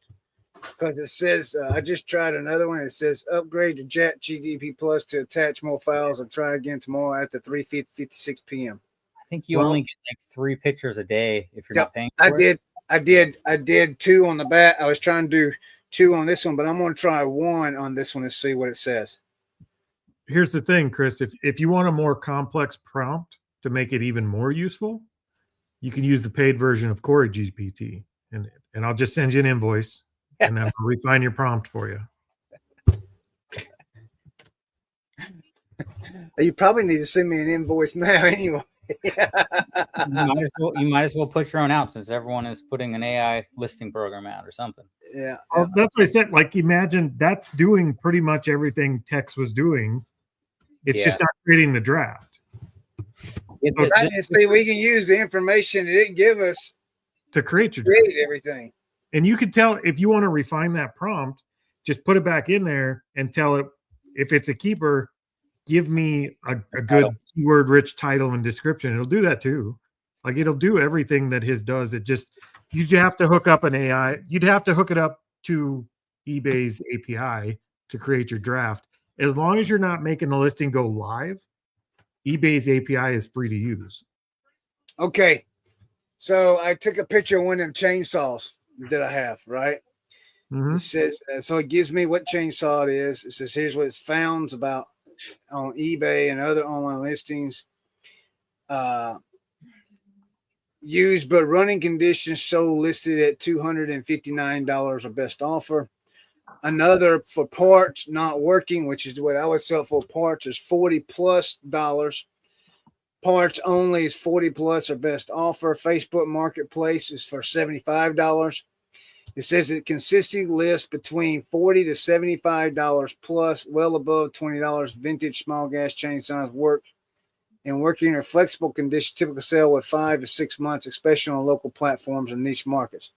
because it says I just tried another one. It says upgrade to Chat GDP Plus to attach more files and try again tomorrow after 3:56 p.m. I think you only get like 3 pictures a day if you're not paying for it. I did 2 on the bat. I was trying to do 2 on this one, but I'm going to try 1 on this one and see what it says. Here's the thing, Chris. If you want a more complex prompt to make it even more useful, you can use the paid version of Corey GPT, and I'll just send you an invoice, and then I'll refine your prompt for you. You probably need to send me an invoice now anyway. You might as well put your own out since everyone is putting an AI listing program out or something. Yeah. Well, that's what I said. Like, imagine that's doing pretty much everything Tex was doing. It's just not creating the draft. See, we can use the information that it give us to create everything. And you could tell if you want to refine that prompt, just put it back in there and tell it if it's a keeper, give me a good keyword rich title and description. It'll do that too. Like, it'll do everything that his does. It just, you have to hook up an AI. You'd have to hook it up to eBay's API to create your draft. As long as you're not making the listing go live, eBay's API is free to use. Okay. So I took a picture of one of them chainsaws that I have, right? Mm-hmm. It says, so it gives me what chainsaw it is. It says, here's what it's found about on eBay and other online listings. Used but running conditions show listed at $259 or best offer. Another for parts not working, which is what I would sell for parts, is $40+. Parts only is $40+ or best offer. Facebook Marketplace is for $75. It says it consistently lists between $40 to $75 plus, well above $20. Vintage small gas chainsaws work and working or flexible condition, typical sale with 5 to 6 months, especially on local platforms and niche markets.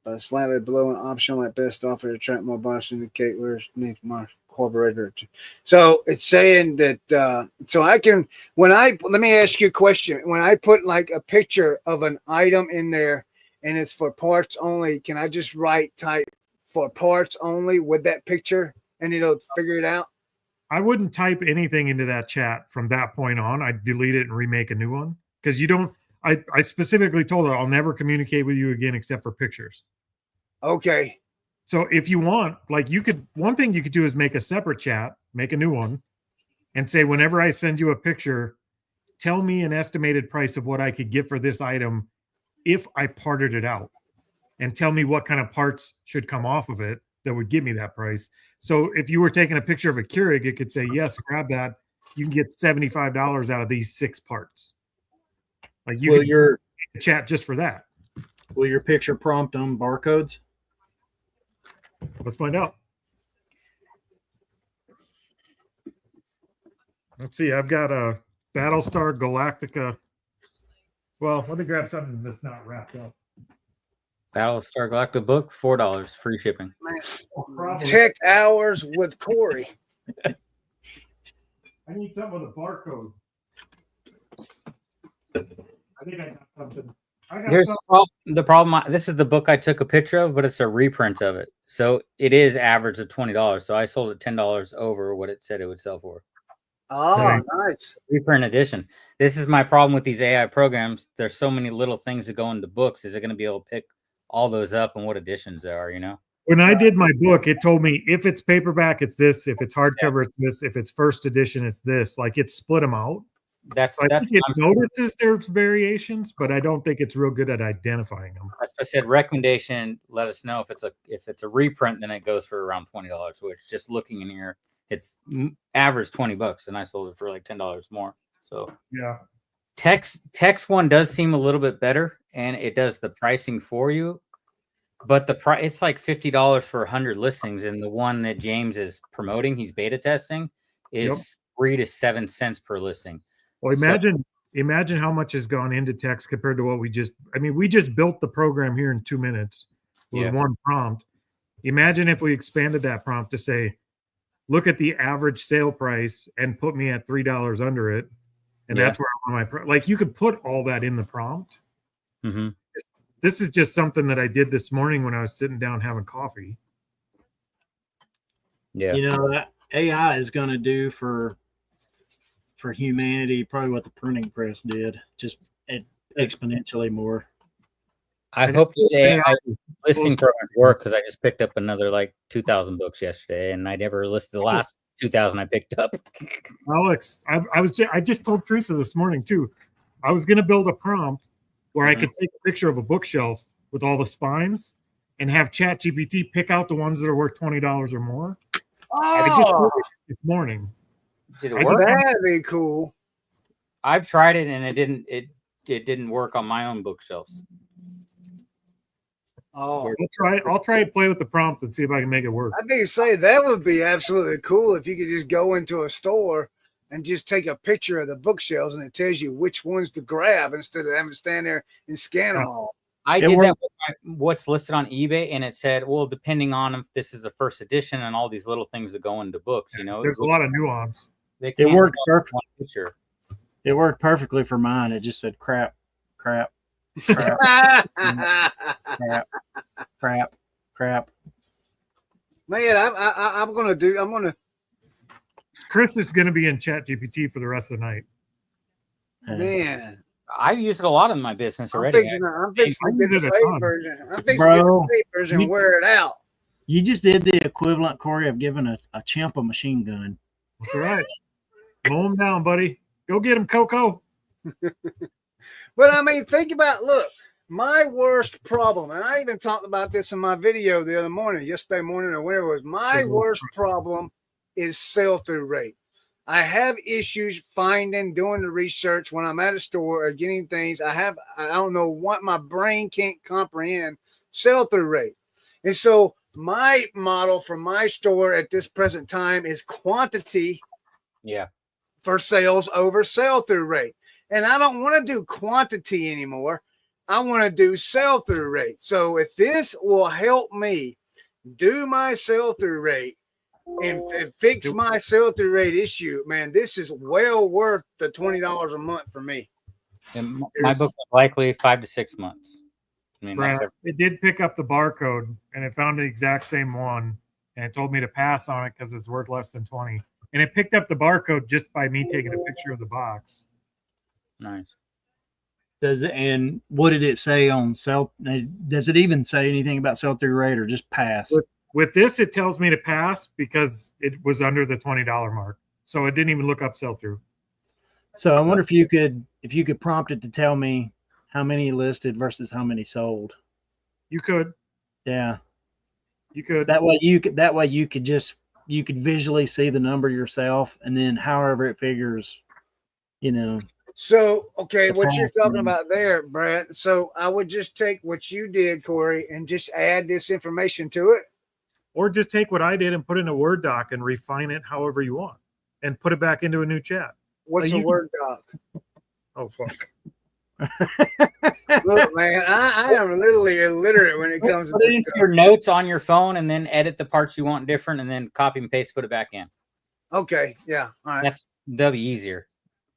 But slightly below an optional at best offer to attract more buyers, indicate where it's niche market incorporator. So it's saying that so I can let me ask you a question. When I put like a picture of an item in there and it's for parts only, can I just type for parts only with that picture and it'll figure it out? I wouldn't type anything into that chat from that point on. I'd delete it and remake a new one because you don't. I specifically told her I'll never communicate with you again except for pictures. Okay. So if you want, like, one thing you could do is make a separate chat, make a new one, and say, whenever I send you a picture, tell me an estimated price of what I could get for this item if I parted it out, and tell me what kind of parts should come off of it that would give me that price. So if you were taking a picture of a Keurig, it could say, yes, grab that. You can get $75 out of these 6 parts. Like, you can chat just for that. Will your picture prompt on barcodes? Let's find out. Let's see. I've got a Battlestar Galactica. Well, let me grab something that's not wrapped up. Battlestar Galactica book, $4, free shipping. Tech hours with Corey. I need something with a barcode. I think I got something. Here's the problem. This is the book I took a picture of, but it's a reprint of it. So it is average of $20. So I sold it $10 over what it said it would sell for. Oh, nice. Reprint edition. This is my problem with these AI programs. There's so many little things that go into books. Is it going to be able to pick all those up and what editions there are, you know? When I did my book, it told me if it's paperback, it's this. If it's hardcover, it's this. If it's first edition, it's this. Like, it split them out. That's I that's think it what I'm saying. notices there's variations, but I don't think it's real good at identifying them. As I said, recommendation. Let us know if it's a reprint, then it goes for around $20. Which just looking in here, it's average $20, and I sold it for like $10 more. So Yeah. Text one does seem a little bit better, and it does the pricing for you. But the price, it's like $50 for 100 listings, and the one that James is promoting, he's beta testing, is 3 to 7 cents per listing. Well, So- imagine how much has gone into text compared to what we just built the program here in 2 minutes with one prompt. Imagine if we expanded that prompt to say, look at the average sale price and put me at $3 under it. And that's where I want like you could put all that in the prompt. Mm-hmm. This is just something that I did this morning when I was sitting down having coffee. Yeah. You know, that AI is going to do for humanity probably what the printing press did, just exponentially more. I hope this AI listing programs work, because I just picked up another like 2,000 books yesterday, and I never listed the last 2,000 I picked up. Alex, I just told Teresa this morning too. I was going to build a prompt where I could take a picture of a bookshelf with all the spines and have ChatGPT pick out the ones that are worth $20 or more. I just did it this morning. Did it work? That'd be cool. I've tried it, and it didn't work on my own bookshelves. Oh, I'll try to play with the prompt and see if I can make it work. I think you say that would be absolutely cool if you could just go into a store and just take a picture of the bookshelves, and it tells you which ones to grab instead of having to stand there and scan them all. I did that with what's listed on eBay, and it said, well, depending on if this is a first edition and all these little things that go into books, you know, there's a lot of nuance. It worked perfectly. It worked perfectly for mine. It just said crap. Man, I'm gonna. Chris is gonna be in ChatGPT for the rest of the night. Man, I've used it a lot in my business I'm already. fixing to get the paid version. I'm fixing to get Bro, the paid version and wear it out. You just did the equivalent, Corey, of giving a chimp a machine gun. That's all right. Mow him down, buddy. Go get him, Coco. But I mean, think about, look, my worst problem, and I even talked about this in my video the other morning, yesterday morning or whenever it was, my worst problem is sell-through rate. I have issues doing the research when I'm at a store or getting things. I don't know what my brain can't comprehend sell-through rate. And so my model for my store at this present time is quantity for sales over sell-through rate. And I don't want to do quantity anymore. I want to do sell-through rate. So if this will help me do my sell-through rate and fix my sell-through rate issue, man, this is well worth the $20 a month for me. And my book was likely 5 to 6 months. I mean, Brad, it did pick up the barcode, and it found the exact same one, and it told me to pass on it because it's worth less than 20. And it picked up the barcode just by me taking a picture of the box. Nice. And what did it say on sell? Does it even say anything about sell-through rate or just pass? With this, it tells me to pass because it was under the $20 mark. So it didn't even look up sell-through. So I wonder if you could prompt it to tell me how many listed versus how many sold. You could. Yeah. You could. That way you could visually see the number yourself, and then however it figures, you know. So, okay, what you're talking about there, Brad. So I would just take what you did, Corey, and just add this information to it. Or just take what I did and put in a Word doc and refine it however you want and put it back into a new chat. What's a Word doc? Oh, fuck. Look, man, I am literally illiterate when it comes to this stuff. Your notes on your phone and then edit the parts you want different and then copy and paste, put it back in. Okay, yeah. All right. That'll be easier.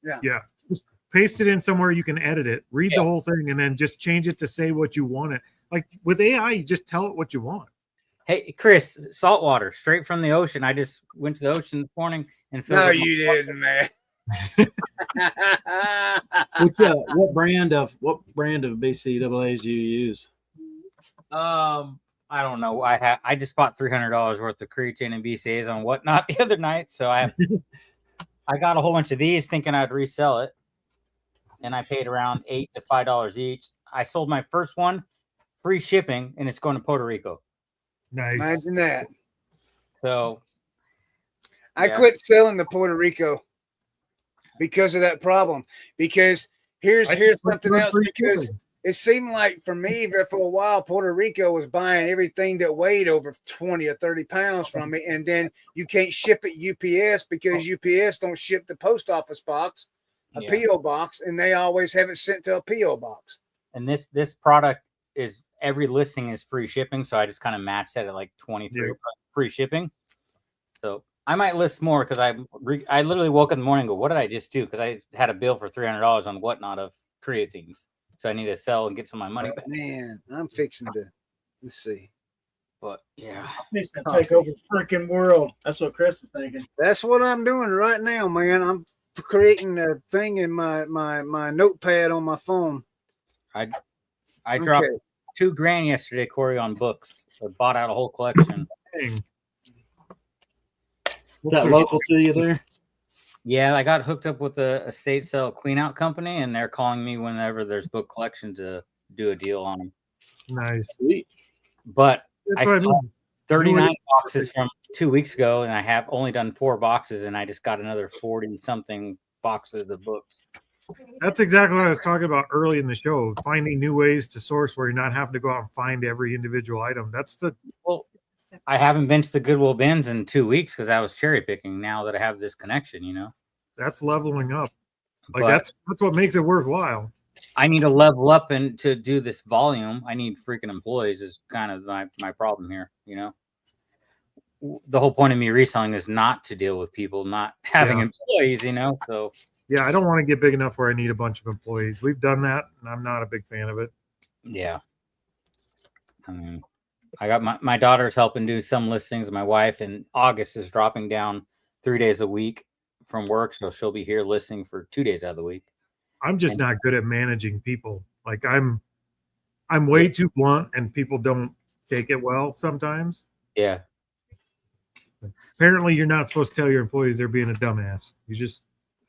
Yeah. Yeah. Just paste it in somewhere you can edit it, read the whole thing, and then just change it to say what you want it. Like with AI, you just tell it what you want. Hey, Chris, saltwater straight from the ocean. I just went to the ocean this morning and filled No, up you didn't, man. What brand of BCAAs do you use? I don't know. I just bought $300 worth of creatine and BCAs on whatnot the other night, so I got a whole bunch of these thinking I'd resell it, and I paid around $8 to $5 each. I sold my first one, free shipping, and it's going to Puerto Rico. Nice. Imagine that. So I yeah. quit selling to Puerto Rico because of that problem. Because here's something else. Because it seemed like for me, for a while, Puerto Rico was buying everything that weighed over 20 or 30 pounds from me. And then you can't ship it UPS because UPS don't ship the post office box, a P.O. box, and they always have it sent to a P.O. box. And this product is every listing is free shipping. So I just kind of matched that at like 23 free shipping. So I might list more because I literally woke up in the morning and go, what did I just do? Because I had a bill for $300 on whatnot of creatines. So I need to sell and get some of my money back. Man, I'm fixing to, let's see. But yeah. Needs to take over the freaking world. That's what Chris is thinking. That's what I'm doing right now, man. I'm creating a thing in my notepad on my phone. I dropped $2,000 yesterday, Corey, on books. I bought out a whole collection. Dang. Is that local to you there? Yeah, I got hooked up with a estate sale clean out company, and they're calling me whenever there's book collection to do a deal on them. Nice. Sweet. But That's I what I still mean. have 39 boxes from 2 weeks ago, and I have only done 4 boxes, and I just got another 40 something boxes of books. That's exactly what I was talking about early in the show. Finding new ways to source where you're not having to go out and find every individual item. That's the I haven't been to the Goodwill bins in 2 weeks because I was cherry picking. Now that I have this connection, you know, that's leveling up. Like but that's what makes it worthwhile. I need to level up and to do this volume. I need freaking employees is kind of my problem here. You know, the whole point of me reselling is not to deal with people, not having employees. You know, so yeah, I don't want to get big enough where I need a bunch of employees. We've done that, and I'm not a big fan of it. Yeah. I mean, I got my daughter's helping do some listings. My wife in August is dropping down 3 days a week from work, so she'll be here listing for 2 days out of the week. I'm just not good at managing people. Like I'm way too blunt, and people don't take it well sometimes. Yeah. Apparently, you're not supposed to tell your employees they're being a dumbass. You're just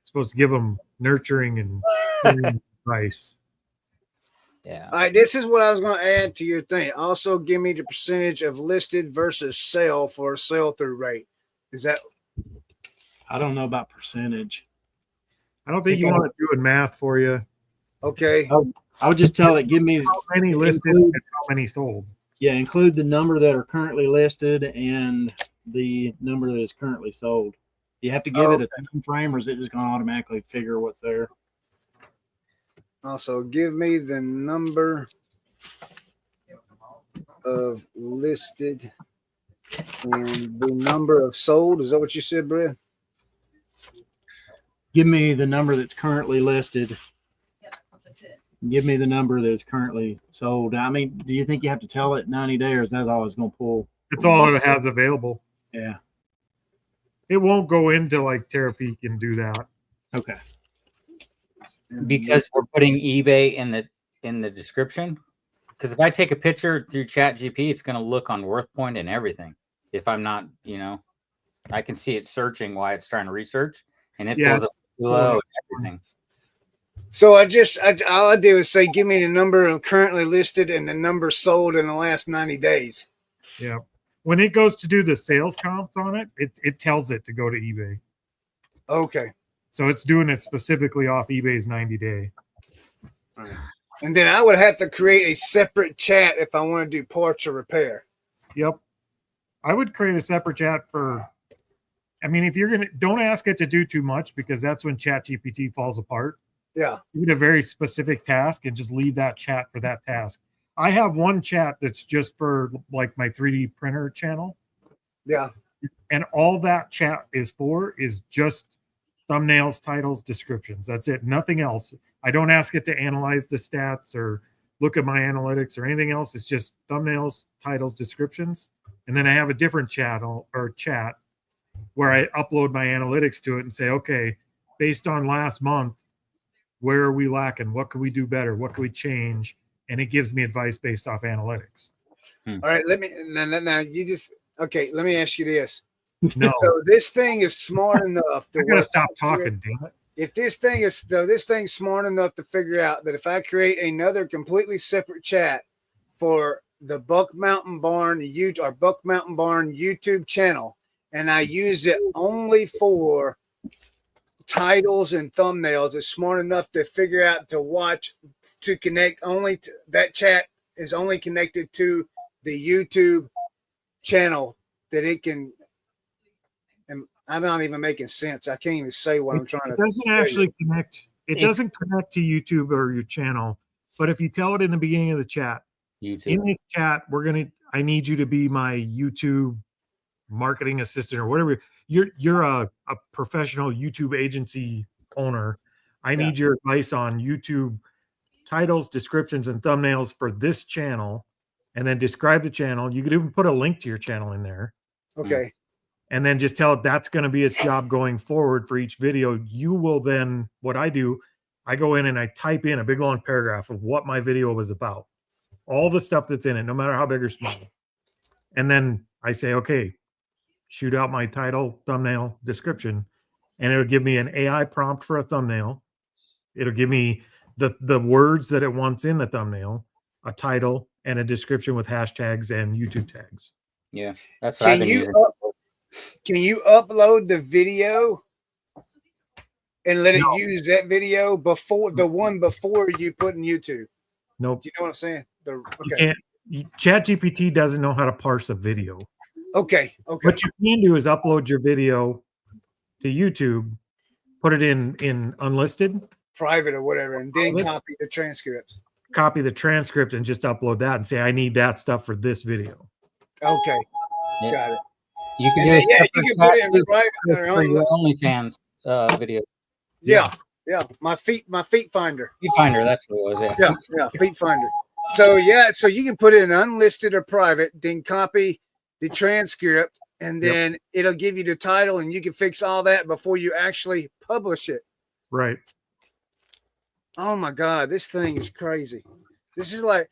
supposed to give them nurturing and advice. Yeah. All right, this is what I was going to add to your thing. Also, give me the percentage of listed versus sale for a sell-through rate. Is that? I don't know about percentage. I don't think you want to do math for you. Okay. I would just tell it, give me how many listed and how many sold. Yeah, include the number that are currently listed and the number that is currently sold. You have to give it a time frame, or is it just going to automatically figure what's there? Also, give me the number of listed and the number of sold. Is that what you said, Brad? Give me the number that's currently listed. Give me the number that's currently sold. I mean, do you think you have to tell it 90 days, or is that all it's going to pull? It's all it has available. Yeah. It won't go into like Terapeak and do that. Okay. Because we're putting eBay in the description. Because if I take a picture through ChatGPT, it's going to look on WorthPoint and everything. If I'm not, you know, I can see it searching while it's trying to research, and it pulls up below and everything. So all I do is say, give me the number of currently listed and the number sold in the last 90 days. Yeah. When it goes to do the sales comps on it, it tells it to go to eBay. Okay. So it's doing it specifically off eBay's 90-day. Right. And then I would have to create a separate chat if I want to do parts or repair. Yep. I would create a separate chat for, I mean, if you're going to, don't ask it to do too much, because that's when ChatGPT falls apart. Yeah. Give it a very specific task and just leave that chat for that task. I have one chat that's just for like my 3D printer channel. Yeah. And all that chat is for is just thumbnails, titles, descriptions. That's it. Nothing else. I don't ask it to analyze the stats or look at my analytics or anything else. It's just thumbnails, titles, descriptions. And then I have a different channel or chat where I upload my analytics to it and say, okay, based on last month, where are we lacking? What can we do better? What can we change? And it gives me advice based off analytics. All right. Let me okay. Let me ask you this. No. So this thing is smart enough to I gotta stop talking, damn it. if this thing's smart enough to figure out that if I create another completely separate chat for the Buck Mountain Barn YouTube channel, and I use it only for titles and thumbnails, it's smart enough to figure out to connect only to that chat is only connected to the YouTube channel that it can. And I'm not even making sense. I can't even say what I'm trying to. It doesn't actually connect. It doesn't connect to YouTube or your channel. But if you tell it in the beginning of the chat, YouTube. in this chat, I need you to be my YouTube marketing assistant or whatever. You're a professional YouTube agency owner. I need your advice on YouTube titles, descriptions, and thumbnails for this channel, and then describe the channel. You could even put a link to your channel in there. Okay. And then just tell it that's going to be its job going forward for each video. You will then, what I do, I go in and I type in a big long paragraph of what my video was about, all the stuff that's in it, no matter how big or small. And then I say, okay, shoot out my title, thumbnail, description, and it'll give me an AI prompt for a thumbnail. It'll give me the words that it wants in the thumbnail, a title, and a description with hashtags and YouTube tags. Yeah, that's what I've been using. Can you upload the video and let it use that video before the one before you put in YouTube? Nope. Do you know what I'm saying? You can't. ChatGPT doesn't know how to parse a video. Okay. What you can do is upload your video to YouTube, put it in unlisted, private or whatever, and then copy the transcripts. Copy the transcript and just upload that and say, I need that stuff for this video. Okay. Yeah. Got it. You can do you can put it in private for your OnlyFans video. Yeah. My feet finder. Feet finder, that's what it was. Yeah, feet finder. So you can put it in unlisted or private, then copy the transcript, and then it'll give you the title, and you can fix all that before you actually publish it. Right. Oh my God, this thing is crazy. This is like,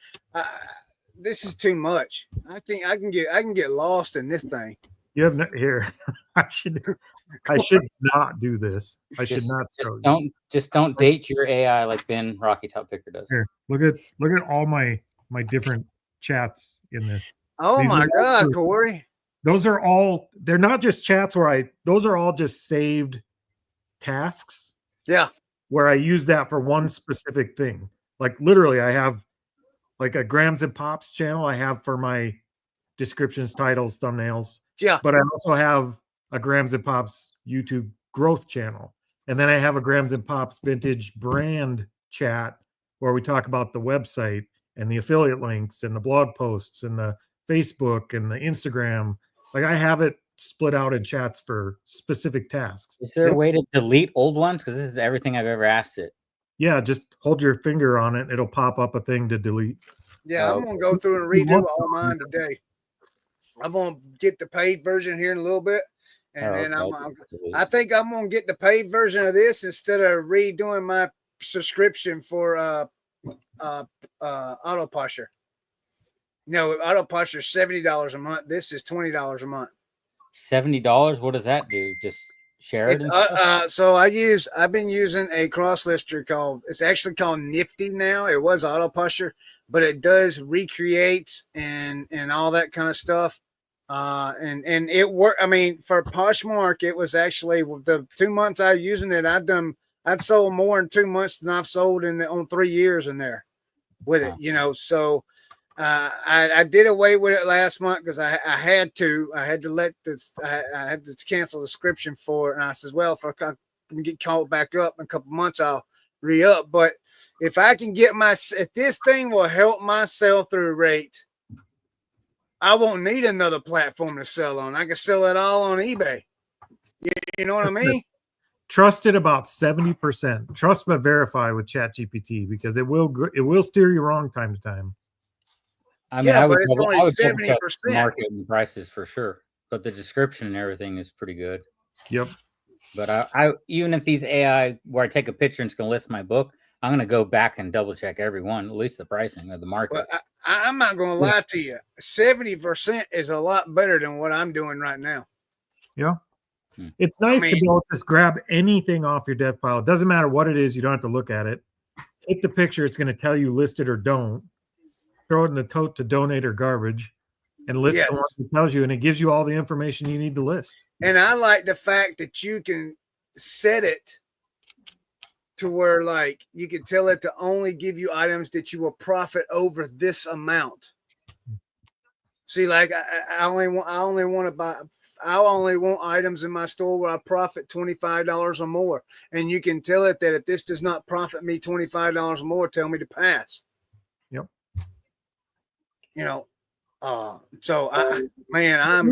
this is too much. I think I can get lost in this thing. You have here. I should not do this. I should not. Don't date your AI like Ben Rocky Top Picker does. Here, look at all my different chats in this. Oh my God, Corey. Those are all. They're not just chats those are all just saved tasks. Yeah. Where I use that for one specific thing. Like literally, I have like a Grams and Pops channel. I have for my descriptions, titles, thumbnails. Yeah. But I also have a Grams and Pops YouTube growth channel. And then I have a Grams and Pops vintage brand chat where we talk about the website and the affiliate links and the blog posts and the Facebook and the Instagram. Like I have it split out in chats for specific tasks. Is there a way to delete old ones? Because this is everything I've ever asked it. Yeah, just hold your finger on it. It'll pop up a thing to delete. Yeah, I'm going to go through and redo all mine today. I'm going to get the paid version here in a little bit. And then I think I'm going to get the paid version of this instead of redoing my subscription for Auto Posture. Auto Posture is $70 a month. This is $20 a month. $70? What does that do? Just share it? So I've been using a cross lister it's actually called Nifty now. It was Auto Posture, but it does recreate and all that kind of stuff. And it worked. I mean, for Poshmark, it was actually the 2 months I was using it. I'd sold more in 2 months than I've sold on 3 years in there with it, So I did away with it last month because I had to let this, I had to cancel the subscription for it. And I says, well, if I can get caught back up in a couple months, I'll re-up. But if I can if this thing will help my sell-through rate, I won't need another platform to sell on. I can sell it all on eBay. You know what I mean? Trust it about 70%. Trust but verify with ChatGPT because it will steer you wrong time to time. I mean, I would only 70%. Market and prices for sure, but the description and everything is pretty good. Yep. But I even if these AI where I take a picture and it's going to list my book, I'm going to go back and double check every one, at least the pricing of the market. Well, I'm not going to lie to you. 70% is a lot better than what I'm doing right now. Yeah. It's nice to mean- be able to just grab anything off your dev pile. It doesn't matter what it is. You don't have to look at it. Take the picture. It's going to tell you list it or don't. Throw it in the tote to donate or garbage, and list Yes. the one that tells you, and it gives you all the information you need to list. And I like the fact that you can set it to where, like, you can tell it to only give you items that you will profit over this amount. See, like I only want items in my store where I profit $25 or more. And you can tell it that if this does not profit me $25 or more, tell me to pass. Yep. You know, so I'm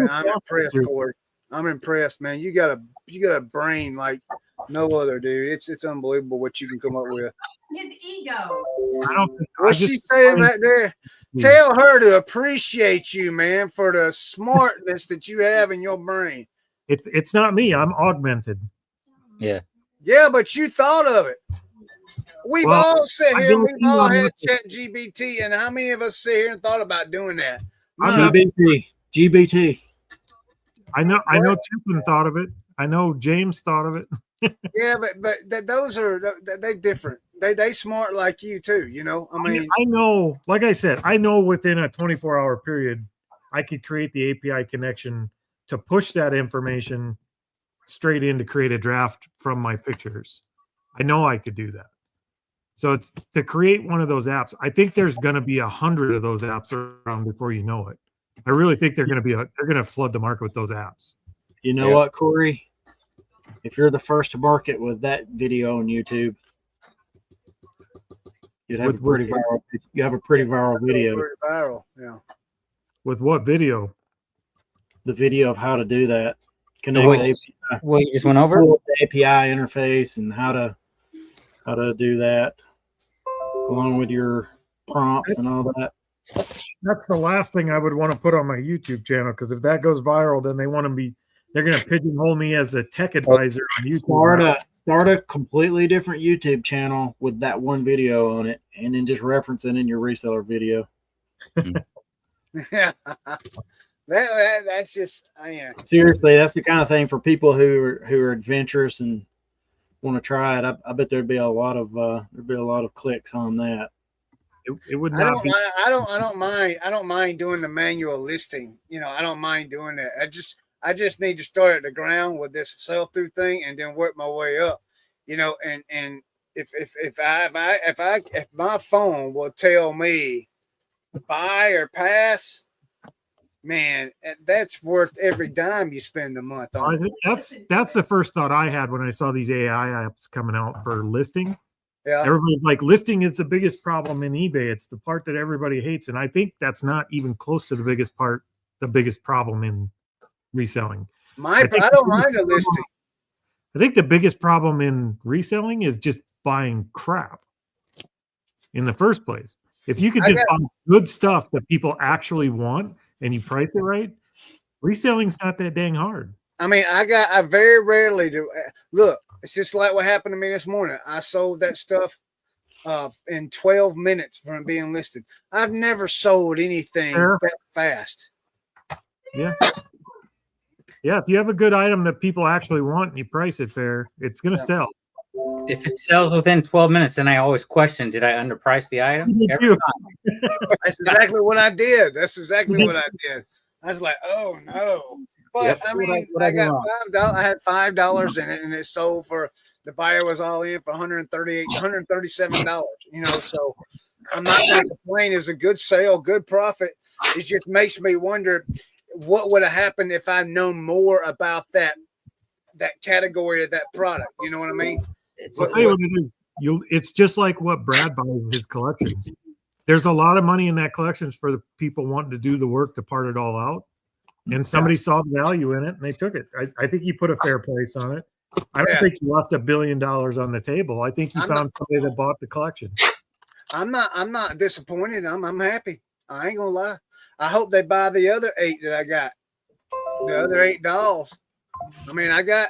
impressed, Corey. I'm impressed, man. You got a brain like no other, dude. It's unbelievable what you can come up with. His ego. I don't think What's she saying back there? Tell her to appreciate you, man, for the smartness that you have in your brain. It's not me. I'm augmented. Yeah. Yeah, but you thought of it. We've Well, all sat I here, don't we've see all on had that- Chat GBT, and how many of us sit here and thought about doing that? I'm No. GBT. I know Tiffin thought of it. I know James thought of it. Yeah, but those are they different. They smart like you too. You know, I mean, I know, like I said, I know within a 24-hour period, I could create the API connection to push that information straight in to create a draft from my pictures. I know I could do that. So it's to create one of those apps. I think there's going to be 100 of those apps around before you know it. I really think they're going to flood the market with those apps. You know what, Corey? If you're the first to market with that video on YouTube, you'd have a pretty viral. You have a pretty viral video. pretty viral, yeah. With what video? The video of how to do that. Connect Wait, the API. Well, you just went over? The API interface and how to do that, along with your prompts and all that. That's the last thing I would want to put on my YouTube channel, because if that goes viral, then they're going to pigeonhole me as a tech advisor on YouTube. Start a completely different YouTube channel with that one video on it, and then just reference it in your reseller video. Yeah, that's just yeah. Seriously, that's the kind of thing for people who are adventurous and want to try it. I bet there'd be a lot of clicks on that. It would I not be. don't mind doing the manual listing. You know, I don't mind doing that. I just need to start at the ground with this sell through thing and then work my way up. You know, and if my phone will tell me buy or pass, man, that's worth every dime you spend a month on. I think that's the first thought I had when I saw these AI apps coming out for listing. Yeah. Everybody's like, listing is the biggest problem in eBay. It's the part that everybody hates. And I think that's not even close to the biggest problem in reselling. I don't mind a listing. I think the biggest problem in reselling is just buying crap in the first place. If you could just buy good stuff that people actually want and you price it right, reselling's not that dang hard. I mean, I very rarely do. Look, it's just like what happened to me this morning. I sold that stuff in 12 minutes from being listed. I've never sold anything that fast. Yeah. Yeah, if you have a good item that people actually want and you price it fair, it's going to sell. If it sells within 12 minutes, then I always question, did I underprice the item? Every time. That's exactly what I did. That's exactly what I did. I was like, oh no. But I mean, I got $5. I had $5 in it, and it sold for, the buyer was all in for $137. You know, so I'm not going to complain. It's a good sale, good profit. It just makes me wonder what would have happened if I known more about that category of that product. You know what I mean? I'll tell you what it is. It's just like what Brad buys his collections. There's a lot of money in that collections for the people wanting to do the work to part it all out. And somebody saw the value in it and they took it. I think he put a fair price on it. I don't think you left $1 billion on the table. I think you found somebody that bought the collection. I'm not disappointed. I'm happy. I ain't gonna lie. I hope they buy the other 8 that I got. The other 8 dolls. I mean, I got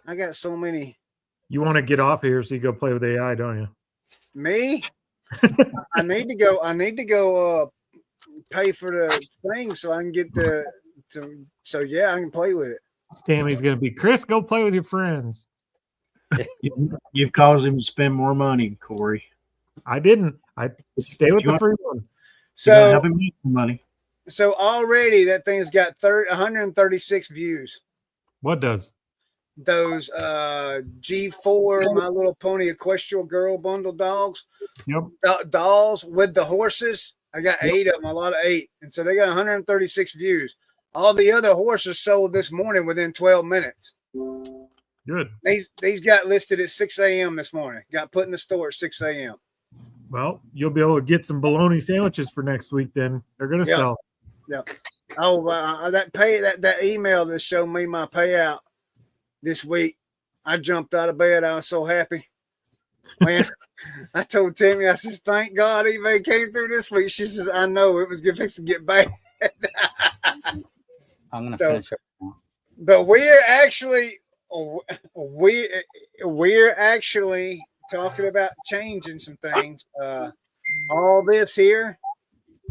I got so many. You want to get off here so you go play with AI, don't you? Me? I need to go pay for the thing so I can get so yeah, I can play with it. Tammy's gonna be Chris. Go play with your friends. You've caused him to spend more money, Corey. I didn't. I stay with You the free one. You're gonna So help him make some money. so already that thing's got 136 views. What does? Those G4 My Little Pony Equestrial Girl bundle dogs. Yep. Dolls with the horses. I got 8 of them, a lot of 8. And so they got 136 views. All the other horses sold this morning within 12 minutes. Good. These got listed at 6 a.m. this morning. Got put in the store at 6 a.m. Well, you'll be able to get some bologna sandwiches for next week. Then they're gonna sell. Yeah. Oh, that email that showed me my payout this week. I jumped out of bed. I was so happy. Man, I told Tammy, I says, thank God eBay came through this week. She says, I know it was fixing to get bad. I'm gonna finish up now. But we're actually talking about changing some things. All this here,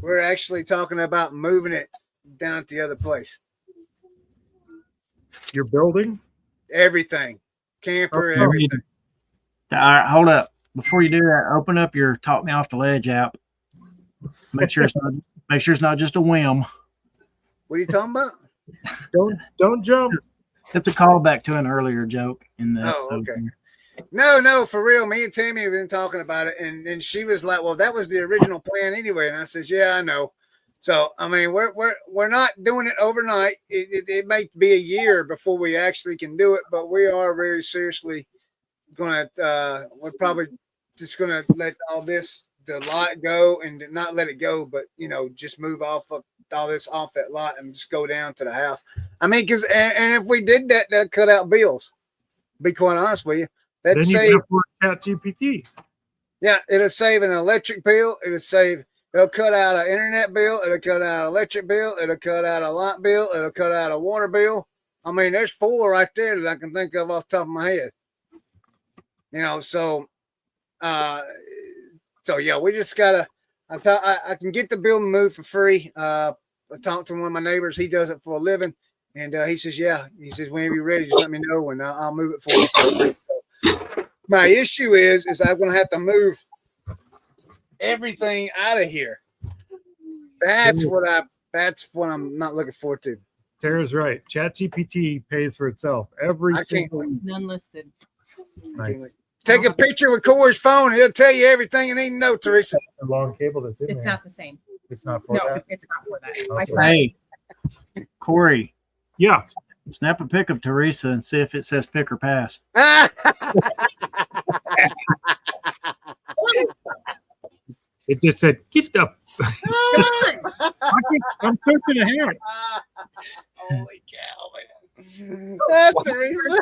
we're actually talking about moving it down at the other place. Your building? Everything. Camper, Oh, everything. All right, hold up. Before you do that, open up your Talk Me Off the Ledge app. Make sure it's not just a whim. What are you talking about? Don't jump. It's a callback to an earlier joke in the episode. Okay. No, for real. Me and Tammy have been talking about it, and she was like, "Well, that was the original plan anyway." And I says, "Yeah, I know." So I mean, we're not doing it overnight. It may be a year before we actually can do it, but we are very seriously gonna. We're probably just gonna let all this the lot go and not let it go, but just move off of all this off that lot and just go down to the house. I mean, because and if we did that, that'd cut out bills. Be quite honest with you. That'd Then you save. can afford ChatGPT. Yeah, it'll save an electric bill. It'll cut out an internet bill. It'll cut out an electric bill. It'll cut out a light bill. It'll cut out a water bill. I mean, there's 4 right there that I can think of off the top of my head. So yeah, we just gotta. I can get the building moved for free. I talked to one of my neighbors. He does it for a living, and he says, "Yeah." He says, "Whenever you're ready, just let me know, and I'll move it for you." So my issue is I'm going to have to move everything out of here. That's what I'm not looking forward to. Tara's right. ChatGPT pays for itself every single week. None listed. Nice. Take a picture with Corey's phone. He'll tell you everything you need to know, Teresa. The long cable that's in It's there. not the same. It's not for No, that. it's not for that. Okay. Hey, Corey, Yeah. snap a pic of Teresa and see if it says pick or pass. It just said, get the. Come on. I'm searching ahead. Holy cow, man. Teresa.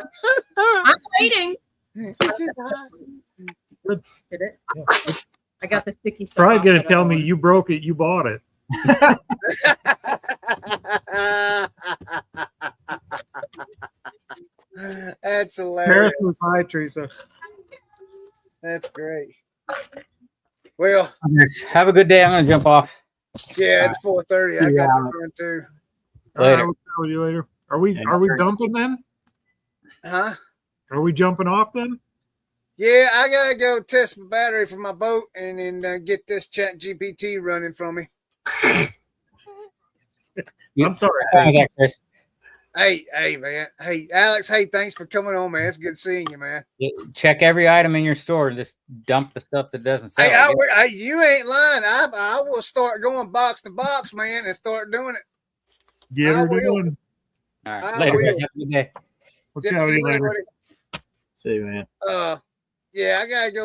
I'm waiting. Did it? Yeah. I got the sticky stuff. Probably off going that to tell other me one. you broke it, you bought it. That's hilarious. Paris was high, Teresa. That's great. Well, Have a good day. I'm gonna jump off. yeah, it's 4:30. I got to run too. Later. I will tell you later. Are we dumping then? Huh? Are we jumping off then? Yeah, I gotta go test my battery for my boat and then get this Chat GPT running for me. I'm sorry. Chris. Hey, man. Hey, Alex. Hey, thanks for coming on, man. It's good seeing you, man. Check every item in your store and just dump the stuff that doesn't sell. Hey, you ain't lying. I will start going box to box, man, and start doing it. Get I her will. done. All right. I Later, will. guys. Have a good day. We'll Good chat to with see you later. everybody. See you, man. Yeah, I gotta go.